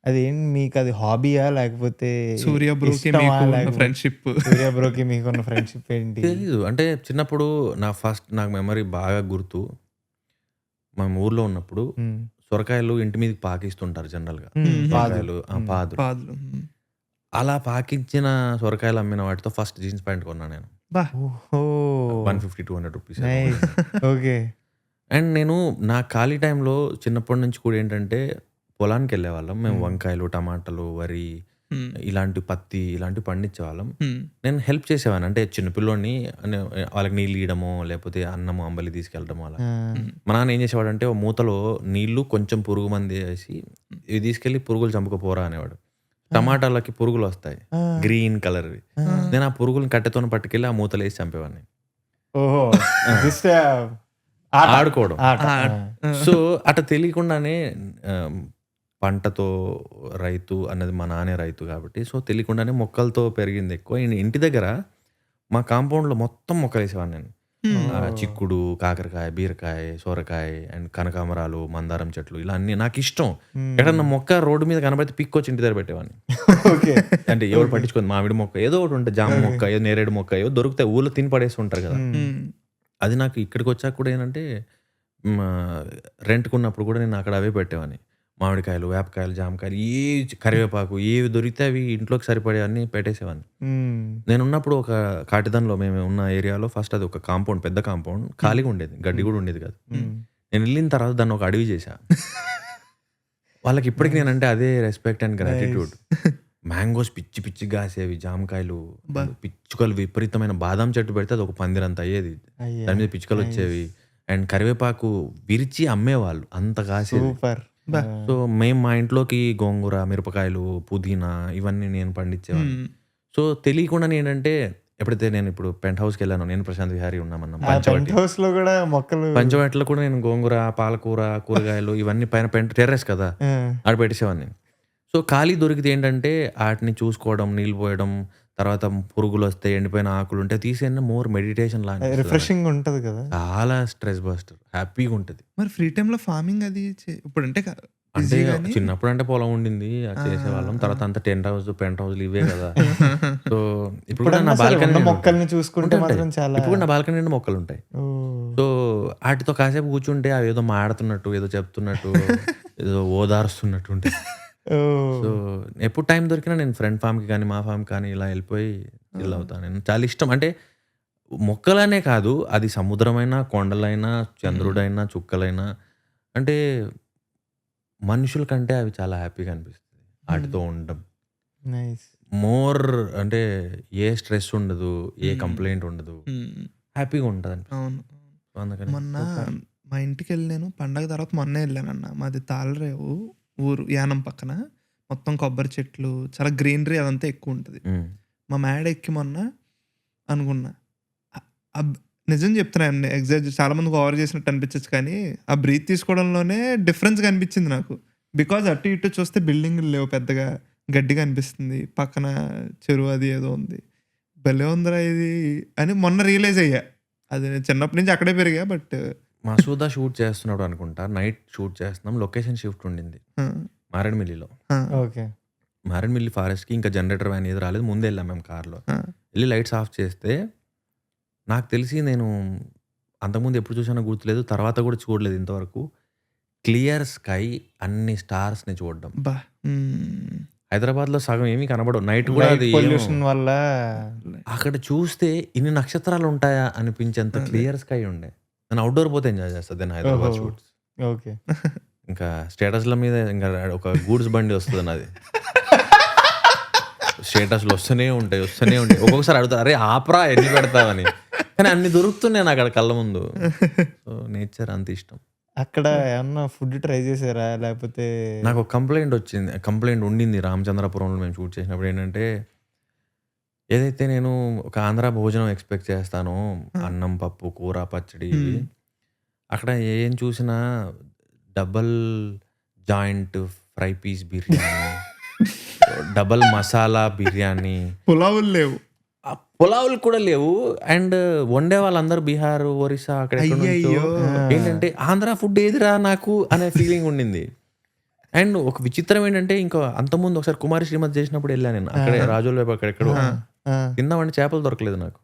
అది ఏంటి మీకు? అది హాబీయా లేకపోతే సూర్య బ్రోకి ఫ్రెండ్షిప్? సూర్య బ్రోకి మీకున్న ఫ్రెండ్షిప్ ఏంటి? తెలీదు. అంటే చిన్నప్పుడు నాకు మెమరీ బాగా గుర్తు. మేము ఊర్లో ఉన్నప్పుడు మ్మ్. సొరకాయలు ఇంటి మీదకి పాకిస్తుంటారు జనరల్గా. మ్మ్. సొరకాయలు, పాదులు. పాదులు. అలా పాకించిన సొరకాయలు అమ్మిన వాటితో ఫస్ట్ జీన్స్ ప్యాంట్ కొన్నాను నేను. బా. ఓహో. 150-200 రూపీస్. నైస్. ఓకే. అండ్ నేను నా ఖాళీ టైంలో చిన్నప్పటి నుంచి కూడా ఏంటంటే పొలానికి వెళ్ళేవాళ్ళం మేము. వంకాయలు, టమాటాలు, వరి, ఇలాంటి పత్తి ఇలాంటివి పండించేవాళ్ళం. నేను హెల్ప్ చేసేవాడిని. అంటే చిన్నపిల్లోని వాళ్ళకి నీళ్ళు ఇవ్వడమో, లేకపోతే అన్నము, అంబలి తీసుకెళ్ళడమో అలా. మా నాన్న ఏం చేసేవాడు అంటే, మూతలో నీళ్లు, కొంచెం పురుగు మంది వేసి ఇవి తీసుకెళ్ళి పురుగులు చంపుకపోరా అనేవాడు. టమాటాలకి పురుగులు వస్తాయి, గ్రీన్ కలర్వి. నేను ఆ పురుగులను కట్టెతో పట్టుకెళ్ళి ఆ మూతలు వేసి చంపేవాడిని. ఓహో. జస్ట్ ఆడుకోవడం. సో అట్లా తెలియకుండానే పంటతో రైతు అన్నది మా నానే రైతు కాబట్టి, సో తెలియకుండానే మొక్కలతో పెరిగింది ఎక్కువ. ఇంటి దగ్గర మా కాంపౌండ్లో మొత్తం మొక్కలు వేసేవాడిని నేను. చిక్కుడు, కాకరకాయ, బీరకాయ, సొరకాయ అండ్ కనకాంబరాలు, మందారం చెట్లు, ఇలా అన్ని నాకు ఇష్టం. ఎక్కడన్నా మొక్క రోడ్డు మీద కనబడితే పిక్కొచ్చి ఇంటి దగ్గర పెట్టేవాడిని. అంటే ఎవరు పట్టించుకుంది, మామిడి మొక్క ఏదో ఒకటి ఉంటుంది, జామ మొక్క, ఏదో నేరేడు మొక్క ఏదో దొరుకుతాయి, ఊళ్ళో తిని పడేసి ఉంటారు కదా. అది నాకు ఇక్కడికి వచ్చాక కూడా ఏంటంటే, రెంట్కున్నప్పుడు కూడా నేను అక్కడ అవే పెట్టేవాడిని. మామిడికాయలు, వేపకాయలు, జామకాయలు, ఏ కరివేపాకు ఏవి దొరికితే అవి ఇంట్లోకి సరిపడేవన్నీ పెట్టేసేవాడిని. నేనున్నప్పుడు ఒక కాటిదాన్లో మేము ఉన్న ఏరియాలో ఫస్ట్ అది ఒక కాంపౌండ్, పెద్ద కాంపౌండ్, ఖాళీగా ఉండేది, గడ్డి కూడా ఉండేది కాదు. నేను వెళ్ళిన తర్వాత దాన్ని ఒక అడవి చేశా. వాళ్ళకి ఇప్పటికి నేనంటే అదే రెస్పెక్ట్ అండ్ గ్రాటిట్యూడ్. మ్యాంగోస్ పిచ్చి పిచ్చి కాసేవి, జామకాయలు, పిచ్చుకలు విపరీతమైన, బాదాం చెట్టు పెడితే అది ఒక పందిరంత అయ్యేది, దాని మీద పిచ్చుకలు వచ్చేవి. అండ్ కరివేపాకు విరిచి అమ్మేవాళ్ళు, అంత కాసేది. సూపర్. సో మేము మా ఇంట్లోకి గోంగూర, మిరపకాయలు, పుదీనా ఇవన్నీ నేను పండించేవాడిని. సో తెలియకుండా ఏంటంటే ఎప్పుడైతే నేను ఇప్పుడు పెంట్ హౌస్కి వెళ్ళాను, నేను ప్రశాంత్ విహారీ ఉన్నామన్నా పెంట్ హౌస్ లో కూడా మొక్కలు పంచవట్లో కూడా నేను గోంగూర, పాలకూర, కూరగాయలు ఇవన్నీ పైన టెర్రస్ కదా ఆడ పెట్టేసేవాడిని. సో ఖాళీ దొరికితే ఏంటంటే వాటిని చూసుకోవడం, నీళ్ళు పోయడం, తర్వాత పురుగులు వస్తే ఎండిపోయిన ఆకులు ఉంటే తీసేయడం మోర్ మెడిటేషన్ లాగా రిఫ్రెషింగ్ ఉంటది కదా, చాలా స్ట్రెస్ బస్టర్, హ్యాపీగా ఉంటుంది. మరి ఫ్రీ టైంలో ఫార్మింగ్ అది ఇప్పుడు అంటే అంటే చిన్నప్పుడు అంటే పొలం ఉండింది, అది చేసేవాళ్ళం. తర్వాత అంతా పెంట్ హౌస్లు ఇవే కదా. సో ఇప్పుడు నా బాల్కనీ మొక్కల్ని చూసుకుంటే మాత్రం చాలా, ఇప్పుడు నా బాల్కనీ నిండా మొక్కలు ఉంటాయి. సో వాటితో కాసేపు కూర్చుంటే అవి ఏదో మాడుతున్నట్టు, ఏదో చెప్తున్నట్టు, ఏదో ఓదారుస్తున్నట్టు ఉంటాయి. సో ఎప్పుడు టైం దొరికినా నేను ఫ్రెండ్ ఫామ్కి కానీ మా ఫామ్కి కానీ ఇలా వెళ్ళిపోయి చిల్ అవుతాను. నేను చాలా ఇష్టం. అంటే మొక్కలనే కాదు, అది సముద్రమైనా, కొండలైనా, చంద్రుడైనా, చుక్కలైనా, అంటే మనుషుల కంటే అవి చాలా హ్యాపీగా అనిపిస్తుంది వాటితో ఉండడం. మోర్ అంటే ఏ స్ట్రెస్ ఉండదు, ఏ కంప్లైంట్ ఉండదు, హ్యాపీగా ఉంటుంది. అవును. అందుకని మొన్న మా ఇంటికి వెళ్ళి నేను పండగ తర్వాత మొన్నే వెళ్ళానన్న. మాది తాళరేవు ఊరు, యానం పక్కన. మొత్తం కొబ్బరి చెట్లు, చాలా గ్రీనరీ అదంతా ఎక్కువ ఉంటుంది. మా మేడ ఎక్కి మొన్న అనుకున్నా, నిజం చెప్తున్నాను, ఎగ్జాక్ట్ చాలా మందికి ఓవర్ చేసినట్టు అనిపించచ్చు, కానీ ఆ బ్రీత్ తీసుకోవడంలోనే డిఫరెన్స్ కనిపించింది నాకు. బికాజ్ అటు ఇటు చూస్తే బిల్డింగ్లు లేవు, పెద్దగా గడ్డిగా అనిపిస్తుంది, పక్కన చెరువు అది ఏదో ఉంది, భలే ఉందిరా ఇది అని మొన్న రియలైజ్ అయ్యా. అది నేను చిన్నప్పటి నుంచి అక్కడే పెరిగా. బట్ మసూదా షూట్ చేస్తున్నాడు అనుకుంటా, నైట్ షూట్ చేస్తున్నాం, లొకేషన్ షిఫ్ట్ ఉండింది మారేడుమిల్లిలో. మారేడుమిల్లి ఫారెస్ట్కి ఇంకా జనరేటర్ వ్యాన్ ఏది రాలేదు, ముందే వెళ్ళాం మేము కార్లో. వెళ్ళి లైట్స్ ఆఫ్ చేస్తే నాకు తెలిసి నేను అంతకుముందు ఎప్పుడు చూసానో గుర్తులేదు, తర్వాత కూడా చూడలేదు ఇంతవరకు, క్లియర్ స్కై, అన్ని స్టార్స్ని చూడడం. హైదరాబాద్లో సగం ఏమీ కనబడవు నైట్ కూడా, అది పొల్యూషన్ వల్ల. అక్కడ చూస్తే ఇన్ని నక్షత్రాలు ఉంటాయా అనిపించేంత క్లియర్ స్కై ఉండే. నేను అవుట్డోర్ పోతే ఎంజాయ్ చేస్తాను నేను హైదరాబాద్ షూట్స్. ఓకే, ఇంకా స్టేటస్ల మీద ఇంకా ఒక గూడ్స్ బండి వస్తుంది నాది, స్టేటస్లు వస్తూనే ఉంటాయి. ఒక్కొక్కసారి అడుగుతా, అరే ఆపరా ఎన్ని పెడతావని, కానీ అన్ని దొరుకుతున్నాయి నాకు అక్కడ కళ్ళ ముందు. సో నేచర్ అంత ఇష్టం. అక్కడ ఏమన్నా ఫుడ్ ట్రై చేసారా, లేకపోతే? నాకు ఒక కంప్లైంట్ ఉండింది రామచంద్రపురంలో మేము షూట్ చేసినప్పుడు. ఏంటంటే ఏదైతే నేను ఒక ఆంధ్ర భోజనం ఎక్స్పెక్ట్ చేస్తానో, అన్నం, పప్పు, కూర, పచ్చడి, అక్కడ ఏం చూసినా double joint fry piece biryani, double masala biryani, పులావులు లేవు, పులావులు కూడా లేవు. అండ్ వండే వాళ్ళందరూ బీహార్, ఒరిస్సా, అక్కడ ఏంటంటే ఆంధ్ర ఫుడ్ ఏదిరా నాకు అనే ఫీలింగ్ ఉండింది. అండ్ ఒక విచిత్రం ఏంటంటే, ఇంకా అంతకుముందు ఒకసారి కుమారి శ్రీమతి చేసినప్పుడు వెళ్ళాను నేను, అక్కడే రాజోల వైపు అక్కడెక్కడో తిందామంటే చేపలు దొరకలేదు నాకు,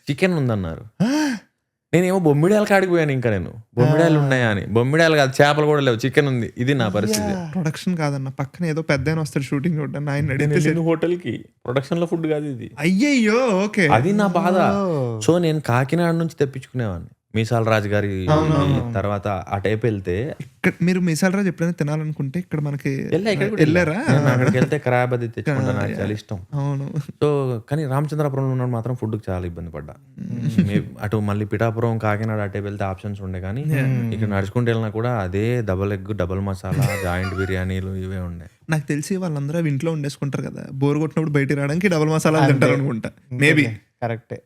చికెన్ ఉందన్నారు. నేనేమో బొమ్మిడాయలు కాడిపోయాను, ఇంకా నేను బొమ్మిడాయలు ఉన్నాయా అని. బొమ్మిడాయలు కాదు, చేపలు కూడా లేవు, చికెన్ ఉంది. ఇది నా పరిస్థితి. ప్రొడక్షన్ కాదన్న, పక్కన ఏదో పెద్ద వస్తాడు షూటింగ్ చూడండి, ఆయన అడిగితే హోటల్ కి ప్రొడక్షన్ లో ఫుడ్ కాదు ఇది. అయ్యయ్యో, ఓకే, అది నా బాధ. సో నేను కాకినాడ నుంచి తెప్పించుకునేవాడిని, మీసాల రాజు గారి తర్వాత ఆ టైప్ వెళ్తే. ఇక్కడ మీరు మీసాల రాజు ఎప్పుడైనా తినాలనుకుంటే ఇక్కడ మనకి వెళ్ళారా? అక్కడికి వెళ్తే క్రాబ్ అది తెచ్చుకుంటా, నాకు చాలా ఇష్టం. అవును. సో కానీ రామచంద్రపురంలో ఉన్న మాత్రం ఫుడ్ చాలా ఇబ్బంది పడ్డా. అటు మళ్ళీ పిఠాపురం, కాకినాడ ఆ టైప్ వెళ్తే ఆప్షన్స్ ఉండే, కానీ ఇక్కడ నడుచుకుంటూ వెళ్ళినా కూడా అదే double egg, double masala, joint బిర్యానీలు ఇవే ఉండే. నాకు తెలిసి వాళ్ళందరూ అవి ఇంట్లో వండేసుకుంటారు కదా, బోర్ కొట్టినప్పుడు బయటికి రావడానికి డబల్ మసాలా తింటారు అనుకుంటా, మేబీ. కరెక్టే.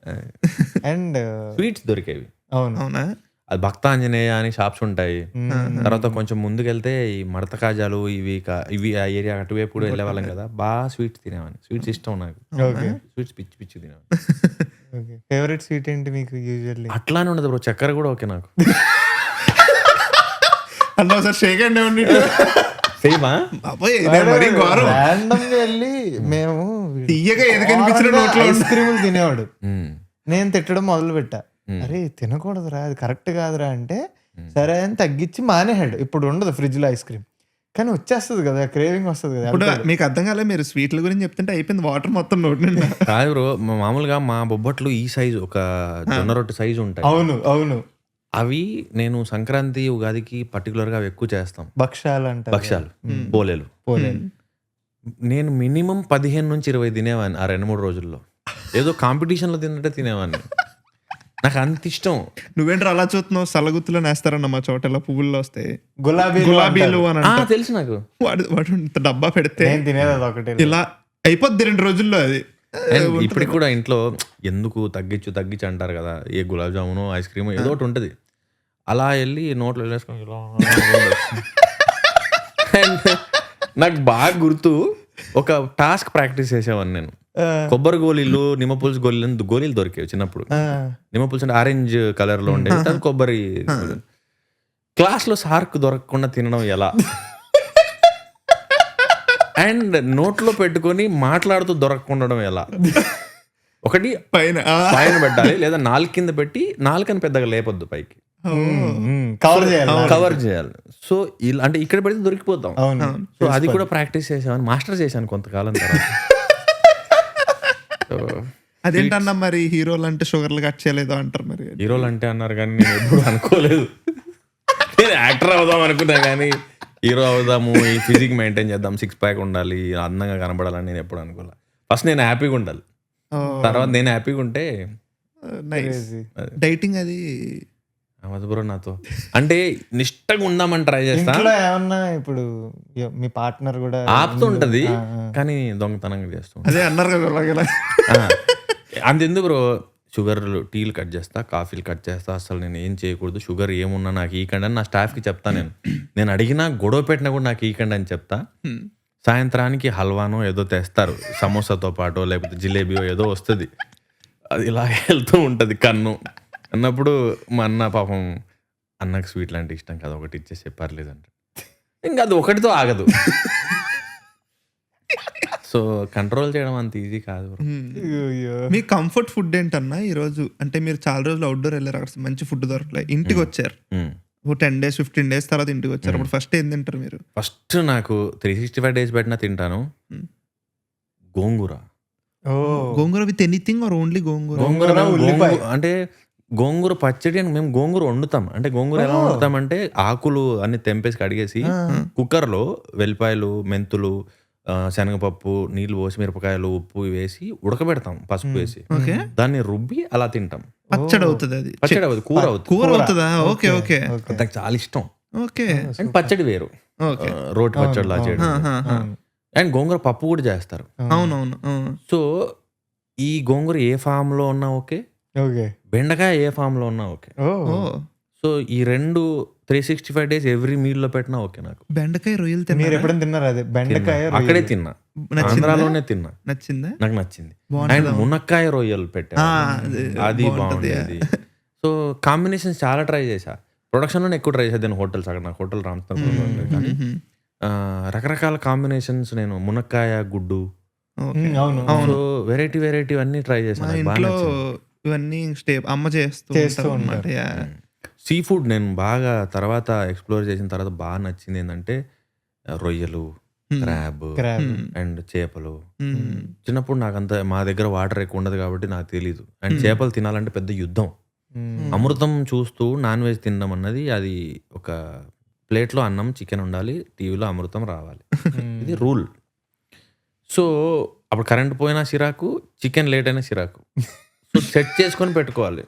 అండ్ స్వీట్స్ దొరికేవి. అవునా? అది భక్తాంజనేయ అని షాప్స్ ఉంటాయి. తర్వాత కొంచెం ముందుకెళ్తే ఈ మడత కాజాలు ఇవి ఆ ఏరియా అటువైపు కూడా వెళ్ళే వాళ్ళం కదా, బాగా స్వీట్స్ తినేవాడిని. స్వీట్స్ ఇష్టం నాకు, స్వీట్స్ పిచ్చి తినేవాడిని. ఫేవరెట్ స్వీట్ ఏంటి మీకు యూజువల్లీ? అట్లానే ఉండదు బ్రో, చక్కెర కూడా ఓకే నాకు. అన్న ఒకసారి షేక్ అండ్ వెళ్ళి మేము ఐస్ క్రీములు తినేవాడు, నేను తిట్టడం మొదలు పెట్టా, అరే తినకూడదురా, అది కరెక్ట్ కాదురా అంటే, సరే అని తగ్గించి మానేహాడు. ఇప్పుడు ఉండదు ఫ్రిడ్జ్ లో ఐస్ క్రీమ్, కానీ వచ్చేస్తుంది కదా, క్రేవింగ్ వస్తుంది కదా. ఇప్పుడు మీకు అర్థం కాలే, మీరు స్వీట్ల గురించి చెప్తుంటే అయిపోయింది వాటర్ మొత్తం నోటి నుండి. కాదు బ్రో, మామూలుగా మా బొబ్బట్లు ఈ సైజు, ఒక జొన్న రొట్టె సైజు ఉంటాయి. అవును. అవి నేను సంక్రాంతి, ఉగాదికి పర్టికులర్ గా అవి ఎక్కువ చేస్తాం. భక్షాలు, పోలేలు. నేను మినిమం 15 నుంచి 20 తినేవాడిని ఆ 2-3 రోజుల్లో. ఏదో కాంపిటీషన్ లో తిన్నట్టే తినేవాడిని. నాకు అంత ఇష్టం. నువ్వేంట్రా అలా చూస్తున్నావు, సలగుత్తులో నేస్తారన్న మా చోట ఇలా పువ్వుల్లో వస్తాయి గులాబీలు అని ఆ, అంటారు. తెలుసు నాకు. వాడు ఇంత డబ్బా పెడితే నేను తినేది అది ఒకటే. ఇలా అయిపోద్ది 2 రోజుల్లో అది. అండ్ ఇప్పటికి కూడా ఇంట్లో ఎందుకు తగ్గించు అంటారు కదా, ఏ గులాబ్ జామును ఐస్ క్రీమ్ ఏదో ఒకటి ఉంటుంది, అలా వెళ్ళి నోట్లో వేసుకొని ఇలా And నాకు బాగా గుర్తు, ఒక టాస్క్ ప్రాక్టీస్ చేసేవాడిని నేను. కొబ్బరి గోళీలు, నిమ్మ పులుసు గోళీలు దొరికేవి చిన్నప్పుడు. నిమ్మ పులుసు అంటే ఆరెంజ్ కలర్ లో ఉండేది, అది కొబ్బరి. క్లాస్ లో సార్కు దొరకకుండా తినడం ఎలా, అండ్ నోట్లో పెట్టుకొని మాట్లాడుతూ దొరకకుండా ఎలా. ఒకటి పైన పైన పెట్టాలి, లేదా నాలుగు కింద పెట్టి నాలుకని పెద్దగా లేపొద్దు, పైకి కవర్ చేయాలి. సో ఇలా అంటే ఇక్కడ పెడితే దొరికిపోతాం. సో అది కూడా ప్రాక్టీస్ చేసాను, మాస్టర్ చేశాను కొంతకాలం తర్వాత. అదేంటన్నా మరి హీరోలు అంటే షుగర్లు కట్ చేయలేదు అంటారు. మరి హీరోలు అంటే అన్నారు కానీ నేను ఎప్పుడు అనుకోలేదు. నేను యాక్టర్ అవుదాం అనుకున్నా కానీ హీరో అవుదాము, ఈ ఫిజిక్ మెయింటైన్ చేద్దాం, 6 ప్యాక్ ఉండాలి, అందంగా కనబడాలని నేను ఎప్పుడు అనుకోలే. ఫస్ట్ నేను హ్యాపీగా ఉండాలి, తర్వాత నేను హ్యాపీగా ఉంటే డైటింగ్ అది అవ్వదు బ్రో నాతో. అంటే నిష్టగా ఉందామని ట్రై చేస్తా. ఏమన్నా ఇప్పుడు మీ పార్ట్నర్ కూడా ఆపుతుంటది కానీ దొంగతనంగా చేస్తూ అదే అన్నారు కదా అలాగే. అంతెందుకు బ్రో, షుగర్లు టీలు కట్ చేస్తా, కాఫీలు కట్ చేస్తా, అసలు నేను ఏం చేయకూడదు, షుగర్ ఏమున్నా నాకు ఈకండి అని నా స్టాఫ్కి చెప్తా. నేను అడిగినా గొడవ పెట్టినా కూడా నాకు ఈకండి అని చెప్తా. సాయంత్రానికి హల్వానో ఏదో తెస్తారు, సమోసాతో పాటు, లేకపోతే జిలేబియో ఏదో వస్తుంది, అది ఇలా వెళ్తూ ఉంటుంది కన్ను అన్నప్పుడు. మా అన్న పాపం, అన్నకు స్వీట్లు అంటే ఇష్టం కదా, ఒకటి ఇచ్చేసి పర్లేదంట. ఇంకా అది ఒకటితో ఆగదు. సో కంట్రోల్ చేయడం అంత ఈజీ కాదు. మీ కంఫర్ట్ ఫుడ్ ఏంటన్నా ఈరోజు? అంటే మీరు చాలా రోజులు అవుట్డోర్ వెళ్ళారు, అక్కడ మంచి ఫుడ్ దొరకలేదు, ఇంటికి వచ్చారు, 10 days 15 days తర్వాత ఇంటికి వచ్చారు. అప్పుడు ఫస్ట్ ఏం తింటారు మీరు? ఫస్ట్ నాకు 365 days పెట్టినా తింటాను గోంగూర. గోంగూర విత్ ఎనీథింగ్ ఆర్ ఓన్లీ గోంగూర? అంటే గోంగూర పచ్చడి అని మేము గోంగూర వండుతాం. అంటే గోంగూర ఎలా వండుతామంటే, ఆకులు అన్ని తెంపేసి కడిగేసి కుక్కర్లో వెల్లిపాయలు, మెంతులు, శనగపప్పు, నీళ్లు పోసి, మిరపకాయలు, ఉప్పు వేసి ఉడకబెడతాం, పసుపు వేసి, దాన్ని రుబ్బి అలా తింటాం. పచ్చడి అవుతుంది అది? పచ్చడి అవుతుంది, కూర అవుతుంది. కూర అవుతుందా? ఓకే ఓకే, నాకు చాలా ఇష్టం. ఓకే. అండ్ పచ్చడి వేరు, రోటి పచ్చడి లా చేయడం. అండ్ గోంగూర పప్పు కూడా చేస్తారు. అవునవును. సో ఈ గోంగూర ఏ ఫామ్ లో ఉన్నా ఓకే, బెండకాయ ఏ ఫామ్ లో ఉన్నా ఓకే. సో ఈ రెండు 365 days ఎవ్రీ మీల్ లో పెట్టినా ఓకే నాకు. బెండకాయ రొయ్యలు తిన్నారు? అదే బెండకాయ అక్కడే తిన్నా, ఆంధ్రాలోనే తిన్నా, నచ్చిందా? నాకు నచ్చింది. అండ్ మునక్కాయ రొయ్యలు పెట్టా, అది బాగుండేది. సో కాంబినేషన్స్ చాలా ట్రై చేశా, ప్రొడక్షన్ లోనే ఎక్కువ ట్రై చేశాను. హోటల్స్ అక్కడ నాకు హోటల్ రామచంద్ర, కానీ రకరకాల కాంబినేషన్స్, నేను మునక్కాయ గుడ్డు, సో వెరైటీ అన్ని ట్రై చేశాను. ఇవన్నీ అమ్మ చేస్తూ అన్నమాట. సీ ఫుడ్ నేను బాగా తర్వాత ఎక్స్ప్లోర్ చేసిన తర్వాత బాగా నచ్చింది ఏంటంటే రొయ్యలు, క్రాబ్ అండ్ చేపలు. చిన్నప్పుడు నాకంత, మా దగ్గర వాటర్ ఎక్కువ ఉండదు కాబట్టి నాకు తెలీదు. అండ్ చేపలు తినాలంటే పెద్ద యుద్ధం. అమృతం చూస్తూ నాన్ వెజ్ తినడం అన్నది, అది ఒక ప్లేట్లో అన్నం చికెన్ ఉండాలి, టీవీలో అమృతం రావాలి, ఇది రూల్. సో అప్పుడు కరెంట్ పోయినా సిరాకు, చికెన్ లేట్ అయినా సిరాకు. సో సెట్ చేసుకొని పెట్టుకోవాలి.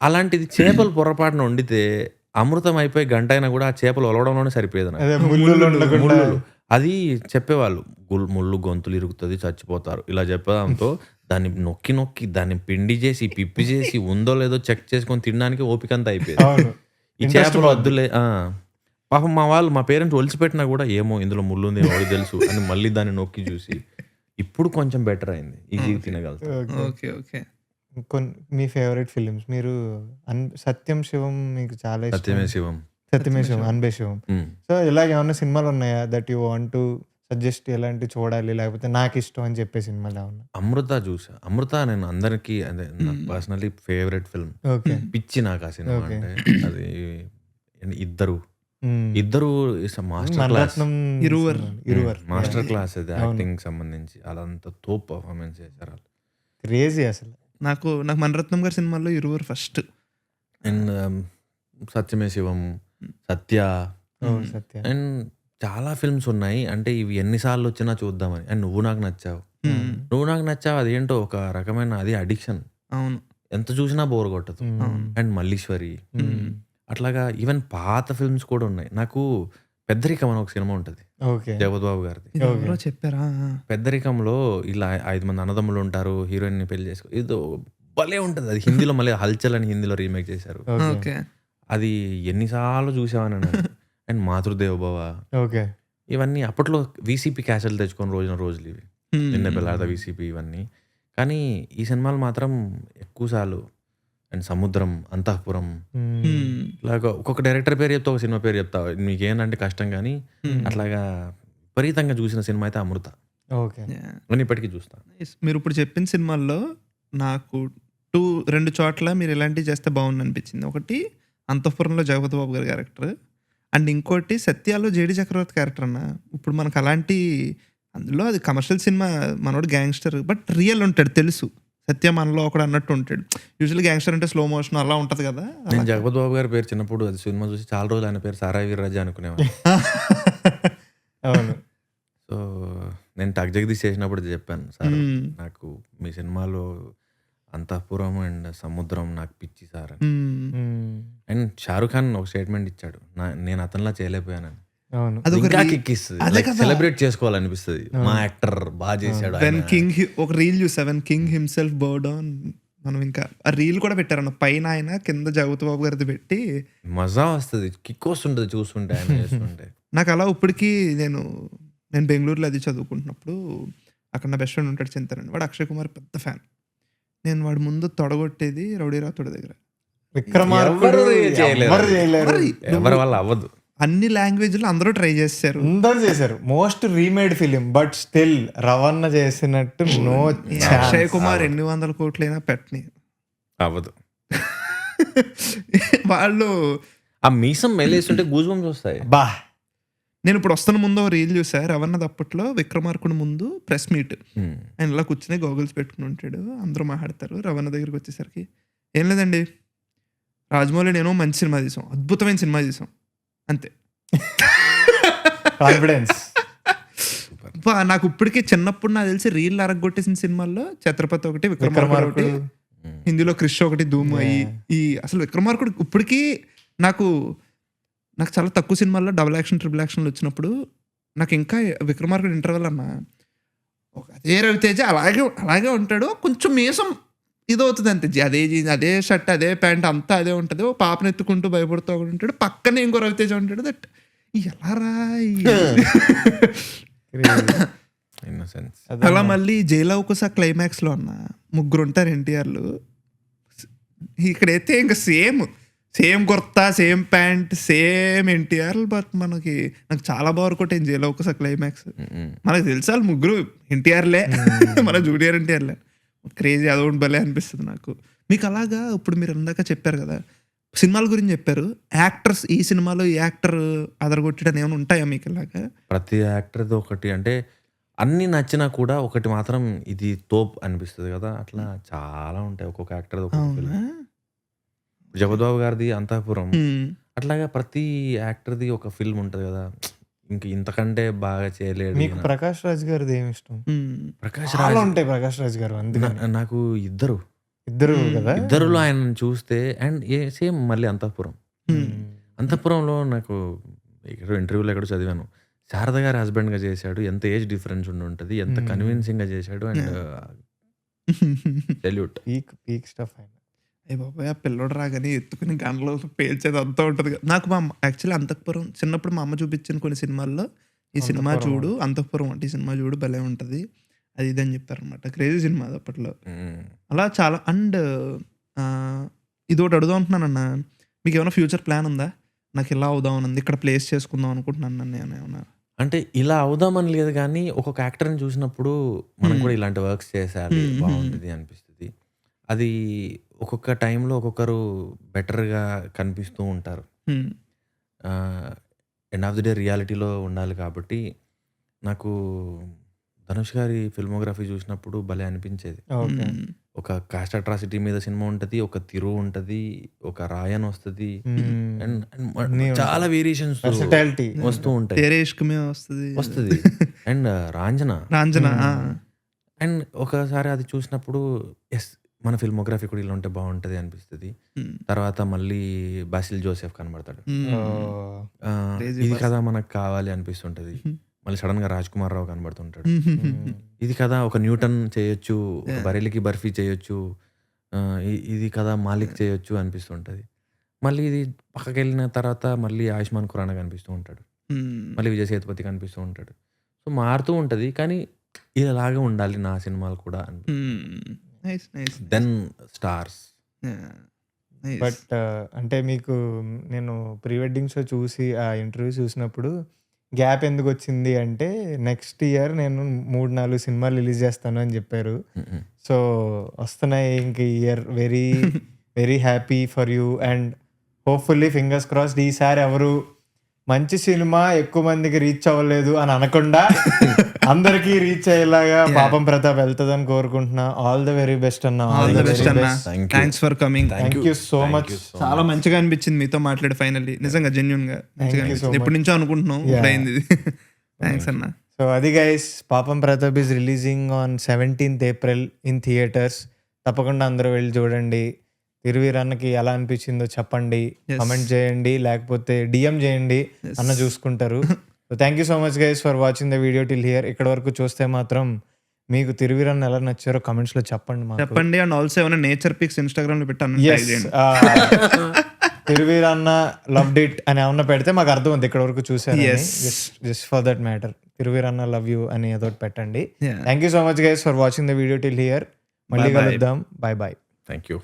అలాంటిది చేపలు పొరపాటున వండితే అమృతం అయిపోయి గంట అయినా కూడా ఆ చేపలు ఒలవడంలోనే సరిపోయేది నాకు. అది చెప్పేవాళ్ళు, ముళ్ళు గొంతులు ఇరుగుతుంది, చచ్చిపోతారు, ఇలా చెప్పడంతో దాన్ని నొక్కి దాన్ని పిండి చేసి పిప్పి చేసి ఉందో లేదో చెక్ చేసుకొని తినడానికి ఓపిక అంతా అయిపోయింది. ఈ చేపలు వద్దులే. పాపం మా పేరెంట్స్ ఒలిచిపెట్టినా కూడా ఏమో ఇందులో ముళ్ళు ఉంది ఎవరికి తెలుసు అని మళ్ళీ దాన్ని నొక్కి చూసి, ఇప్పుడు కొంచెం బెటర్ అయింది, ఈజీగా తినగలుగుతాం. మీ ఫేవరెట్ ఫిలిమ్స్? మీరు సత్యం శివం మీకు చాలా ఇష్టం. సత్యమే శివం, అన్బే శివం. సో ఇలాగ ఏమన్నా సినిమాలు ఉన్నాయా that you want to suggest, ఎలాంటి చూడాలి, లేకపోతే నాకు ఇష్టం అని చెప్పే సినిమాలు ఏమన్నా? అమృత చూసా. అమృత నేను అందరికి, అదే నాకు పర్సనలీ ఫేవరెట్ ఫిల్మ్. పిచ్చి నాకు ఆ సినిమా అంటే. అది ఇద్దరు మాస్టర్ క్లాస్, అది యాక్టింగ్ సంబంధించి అదంతా తోపు పర్ఫార్మెన్స్ చేశారు, క్రేజీ అసలు. నాకు మణిరత్నం గారి సినిమాల్లో ఇరువురు ఫస్ట్. అండ్ సత్యమే శివం, సత్య, అండ్ చాలా ఫిల్మ్స్ ఉన్నాయి. అంటే ఇవి ఎన్నిసార్లు వచ్చినా చూద్దామని. అండ్ నువ్వు నాకు నచ్చావు, అదేంటో ఒక రకమైన అది అడిక్షన్. అవును, ఎంత చూసినా బోర్ కొట్టదు. అండ్ మల్లీశ్వరి అట్లాగా ఈవెన్ పాత ఫిల్మ్స్ కూడా ఉన్నాయి. నాకు పెద్దరికం అని ఒక సినిమా ఉంటుంది ఓకే జగపతి బాబు గారిది. ఇది ఎవరో చెప్పారా? పెద్దరికంలో ఇలా 5 మంది అన్నదమ్ములు ఉంటారు, హీరోయిన్ ని పెళ్లి చేసుకో, ఇది భలే ఉంటుంది. అది హిందీలో మళ్ళీ హల్చల్ అని హిందీలో రీమేక్ చేశారు. ఓకే. అది ఎన్నిసార్లు చూసామని అండ్ మాతృదేవోభవ ఓకే ఇవన్నీ అప్పట్లో వీసీపీ క్యాసెట్లు తెచ్చుకొని రోజులు ఇవి నిన్న పిల్లాడ వీసీపీ ఇవన్నీ. కానీ ఈ సినిమాలు మాత్రం ఎక్కువసార్లు అండ్ సముద్రం, అంతఃపురం ఇలాగా ఒక్కొక్క డైరెక్టర్ పేరు చెప్తా, ఒక సినిమా పేరు చెప్తా, మీకేంటంటే కష్టం. కానీ అట్లాగా విపరీతంగా చూసిన సినిమా అయితే అమృత. ఓకే నేను ఇప్పటికీ చూస్తాను. మీరు ఇప్పుడు చెప్పిన సినిమాల్లో నాకు 2 చోట్ల మీరు ఇలాంటివి చేస్తే బాగుంది అనిపించింది. ఒకటి అంతఃపురంలో జగపతి బాబు గారి క్యారెక్టర్, అండ్ ఇంకోటి సత్యాలో జేడి చక్రవర్తి క్యారెక్టర్ అన్న. ఇప్పుడు మనకు అలాంటి అందులో అది కమర్షియల్ సినిమా, మనోడు గ్యాంగ్స్టర్ బట్ రియల్ ఉంటాడు, తెలుసు సత్య మనలో ఒకడు అన్నట్టు ఉంటాడు. యూజువల్లీ గ్యాంగ్స్టర్ అంటే స్లో మోషన్ అలా ఉంటుంది కదా. నేను జగపతి బాబు గారి పేరు చిన్నప్పుడు అది సినిమా చూసి చాలా రోజులు ఆయన పేరు సారా వీర్రాజు అనుకునేవాడు. అవును సో నేను టక్ జగదీష్ చేసినప్పుడు చెప్పాను, సార్ నాకు మీ సినిమాలో అంతఃపురం అండ్ సముద్రం నాకు పిచ్చి సార్ అని. అండ్ షారుఖ్ ఖాన్ ఒక స్టేట్మెంట్ ఇచ్చాడు, నేను అతనిలా చేయలేకపోయానని. అవును ఇంకా కిక్కిస్తుంది, సెలబ్రేట్ చేసుకోవాలనిపిస్తుంది. మా యాక్టర్ బాగా చేశాడు. వెన్ కింగ్ ఒక రీల్ చూసా, when king himself bird on, మనం ఇంకా ఆ రీల్ కూడా పెట్టారన్న, పైన ఆయన కింద జగపతి బాబు గారిది పెట్టి మజా వస్తుంది, కిక్ వస్తుంటది చూస్తుంటే ఆయన చేస్తుంటే. నాకు అలా ఇప్పటికీ నేను బెంగళూరులో అది చదువుకుంటున్నప్పుడు అక్కడ నా బెస్ట్ ఫ్రెండ్ ఉంటాడు చింతనండి, వాడు అక్షయ్ కుమార్ పెద్ద ఫ్యాన్. నేను వాడి ముందు తొడగొట్టేది రౌడీ రాథోడ్ దగ్గర. విక్రమార్కుడు ఎవరు చేయలేరు, ఎవరి వల్ల అవ్వదు. అన్ని లాంగ్వేజ్లో అందరూ ట్రై చేశారు, అందరు చేశారు. Most remade film but still రవణ చేసినట్టు నో. అక్షయ్ కుమార్ 800 కోట్లైనా పెట్టని అవ్వదు. వాళ్ళు ఆ మీసం మెలేస్తుంటే గూజ్ బంప్స్ వస్తాయి. బా నేను ఇప్పుడు వస్తున్న ముందు రీల్ చూసా, రవణది అప్పట్లో విక్రమార్కుడు ముందు ప్రెస్ మీట్, ఆయన ఇలా కూర్చుని గోగుల్స్ పెట్టుకుని ఉంటాడు, అందరూ మాట్లాడతారు. రవణ దగ్గరికి వచ్చేసరికి ఏం లేదండి, రాజమౌళి నేను మంచి సినిమా తీసాం, అద్భుతమైన సినిమా తీసాం అంతే. కాన్ఫిడెన్స్. నాకు ఇప్పటికీ చిన్నప్పుడు నాకు తెలిసి రీల్ అరగొట్టేసిన సినిమాల్లో ఛత్రపతి ఒకటి, విక్రమార్కుడు ఒకటి, హిందీలో క్రిష్ ఒకటి, ధూమ్ అయ్యి. ఈ అసలు విక్రమార్కుడు ఇప్పటికీ నాకు చాలా తక్కువ సినిమాల్లో డబుల్ యాక్షన్ ట్రిపుల్ యాక్షన్లు వచ్చినప్పుడు నాకు ఇంకా విక్రమార్కుడు ఇంటర్వెల్ అన్న అదే రవితేజ అలాగే ఉంటాడు, కొంచెం మీసం ఇదవుతుంది అంతే, అదే షర్ట్ అదే ప్యాంట్ అంతా అదే ఉంటుంది, ఓ పాపను ఎత్తుకుంటూ భయపడుతూ ఒకటి ఉంటాడు, పక్కనే ఇంకో రవితేజ ఉంటాడు. దట్ ఎలా రా అలా. మళ్ళీ జైలవకుశ క్లైమాక్స్ లో అన్న 3 ఉంటారు ఎన్టీఆర్లు, ఇక్కడైతే ఇంకా same kurta, same pant, same NTR. But నాకు చాలా బాగా కొట్టింది జైలవకుశ క్లైమాక్స్. మనకు తెలుసు వాళ్ళు 3 ఎన్టీఆర్లే, మన జూనియర్ ఎన్టీఆర్లే. క్రేజీ, అదొకటి భలే అనిపిస్తుంది నాకు. మీకు అలాగా ఇప్పుడు మీరు ఇందాక చెప్పారు కదా, సినిమాల గురించి చెప్పారు, యాక్టర్స్ ఈ సినిమాలో ఈ యాక్టర్ అదరగొట్టడం ఏమైనా ఉంటాయా మీకు ఇలాగా? ప్రతి యాక్టర్ది ఒకటి అంటే అన్ని నచ్చినా కూడా ఒకటి మాత్రం ఇది తోప్ అనిపిస్తుంది కదా, అట్లా చాలా ఉంటాయి ఒక్కొక్క యాక్టర్. జగపతి బాబు గారిది అంతఃపురం, అట్లాగా ప్రతి యాక్టర్ది ఒక ఫిల్మ్ ఉంటది కదా, ఇంక ఇంతకంటే బాగా చేయలేడు. మీకు ప్రకాష్ రాజ్ గారిది ఏమి ఇష్టం? ప్రకాష్ చాలా రాజ్ ఉంటాయి ప్రకాష్ రాజ్ గారు. నాకు ఇద్దరు కదా, ఇద్దరులో ఆయన చూస్తే అండ్ సేమ్ మళ్ళీ అంతఃపురంలో నాకు ఇంటర్వ్యూలో ఎక్కడో చదివాను, శారద గారి హస్బెండ్ గా చేశాడు, ఎంత ఏజ్ డిఫరెన్స్ ఉంటది, ఎంత కన్విన్సింగ్ గా చేశాడు. అండ్ సెల్యూట్, పీక్ స్టఫ్ ఆయన. ఏ బాబాయ్, ఆ పిల్లోడు రాగానే ఎత్తుకుని గంటలో పేల్చేది అంతా ఉంటుంది కదా. నాకు యాక్చువల్లీ అంతఃపురం చిన్నప్పుడు మా అమ్మ చూపించిన కొన్ని సినిమాల్లో ఈ సినిమా చూడు, అంతఃపురం అంటే ఈ సినిమా చూడు భలే ఉంటుంది అది ఇది అని చెప్పారనమాట. క్రేజీ సినిమా అది అప్పట్లో. అలా చాలా. అండ్ ఇది ఒకటి అడుగుదాం అంటున్నానన్న, మీకు ఏమైనా ఫ్యూచర్ ప్లాన్ ఉందా? నాకు ఇలా అవుదామని, ఇక్కడ ప్లేస్ చేసుకుందాం అనుకుంటున్నాను నేను ఏమన్నా. అంటే ఇలా అవుదామని లేదు కానీ ఒక్కొక్క యాక్టర్ని చూసినప్పుడు మనం కూడా ఇలాంటి వర్క్స్ చేసేయాలి, బాగుంటుంది అనిపిస్తుంది. అది ఒక్కొక్క టైంలో ఒక్కొక్కరు బెటర్గా కనిపిస్తూ ఉంటారు. ఎండ్ ఆఫ్ ది డే రియాలిటీలో ఉండాలి కాబట్టి నాకు ధనుష్ గారి ఫిల్మోగ్రఫీ చూసినప్పుడు భలే అనిపించేది. ఒక కాస్ట్ అట్రాసిటీ మీద సినిమా ఉంటుంది, ఒక తిరు ఉంటుంది, ఒక రాయన్ వస్తుంది, అండ్ చాలా వేరియేషన్స్ వస్తూ ఉంటాయి. వస్తుంది అండ్ రాంజన. అండ్ ఒకసారి అది చూసినప్పుడు ఎస్ మన ఫిల్మోగ్రఫీ కూడా ఇలా ఉంటే బాగుంటుంది అనిపిస్తుంది. తర్వాత మళ్ళీ బాసిల్ జోసెఫ్ కనబడతాడు. ఆ, ఇది కదా మనకు కావాలి అనిపిస్తుంటది. మళ్ళీ సడన్ గా రాజ్ కుమార్ రావు కనబడుతుంటాడు. ఇది కదా ఒక న్యూటన్ చేయొచ్చు, ఒక బరేలికి బర్ఫీ చేయొచ్చు, ఇది కదా మాలిక్ చేయొచ్చు అనిపిస్తుంటది. మళ్ళీ ఇది పక్కకి వెళ్ళిన తర్వాత మళ్ళీ ఆయుష్మాన్ ఖురానా కనిపిస్తూ ఉంటాడు, మళ్ళీ విజయ్ సేతుపతి కనిపిస్తూ ఉంటాడు. సో మారుతూ ఉంటది, కానీ ఇలాగే ఉండాలి నా సినిమాలు కూడా దెన్ స్టార్స్. బట్ అంటే మీకు నేను ప్రీ వెడ్డింగ్ షో చూసి ఆ ఇంటర్వ్యూ చూసినప్పుడు గ్యాప్ ఎందుకు వచ్చింది అంటే నెక్స్ట్ ఇయర్ నేను 3-4 సినిమాలు రిలీజ్ చేస్తాను అని చెప్పారు. సో వస్తున్నాయి ఇంక year. Very very happy for you and hopefully fingers crossed ఈసారి ఎవరు మంచి సినిమా ఎక్కువ మందికి రీచ్ అవ్వలేదు అని అనకుండా అందరికీ రీచ్ అయ్యేలాగా పాపం ప్రతాప్ వెళ్తుందని కోరుకుంటున్నా. ఆల్ ద వెరీ బెస్ట్ అన్న. ఆల్ ద బెస్ట్ అన్న. Thanks for coming. Thank you so much. చాలా మంచిగా అనిపించింది మీతో మాట్లాడి. ఫైనల్లీ నిజంగా జెన్యూన్ గా ఎప్పటి నుంచో అనుకుంటున్నాం, అయింది. థ్యాంక్స్ అన్న. సో అది గైస్, పాపం Pratap is releasing on 17th April in theatres. తప్పకుండా అందరూ వెళ్ళి చూడండి. తిరువీర్ అన్నకి ఎలా అనిపించిందో చెప్పండి, కమెంట్ చేయండి, లేకపోతే డిఎం చేయండి, అన్న చూసుకుంటారు. So thank you so much guys for watching the video till here. ఇక్కడ వరకు చూస్తే మాత్రం మీకు తిరువీర్ అన్న ఎలా నచ్చారో కమెంట్స్ లో చెప్పండి. అండ్ ఆల్సో ఏమైనా నేచర్ పిక్స్ ఇన్స్టాగ్రామ్ లో పెట్టాను. తిరువీర్ అన్న లవ్డ్ ఇట్ అని ఏమన్నా పెడితే మాకు అర్థం ఉంది ఇక్కడ వరకు చూసారు. Just for that matter Thiruveer అన్న లవ్ యూ అని ఏదో పెట్టండి. Thank you so much guys for watching the video till here. మళ్ళీ కలుద్దాం. Bye bye. Thank you.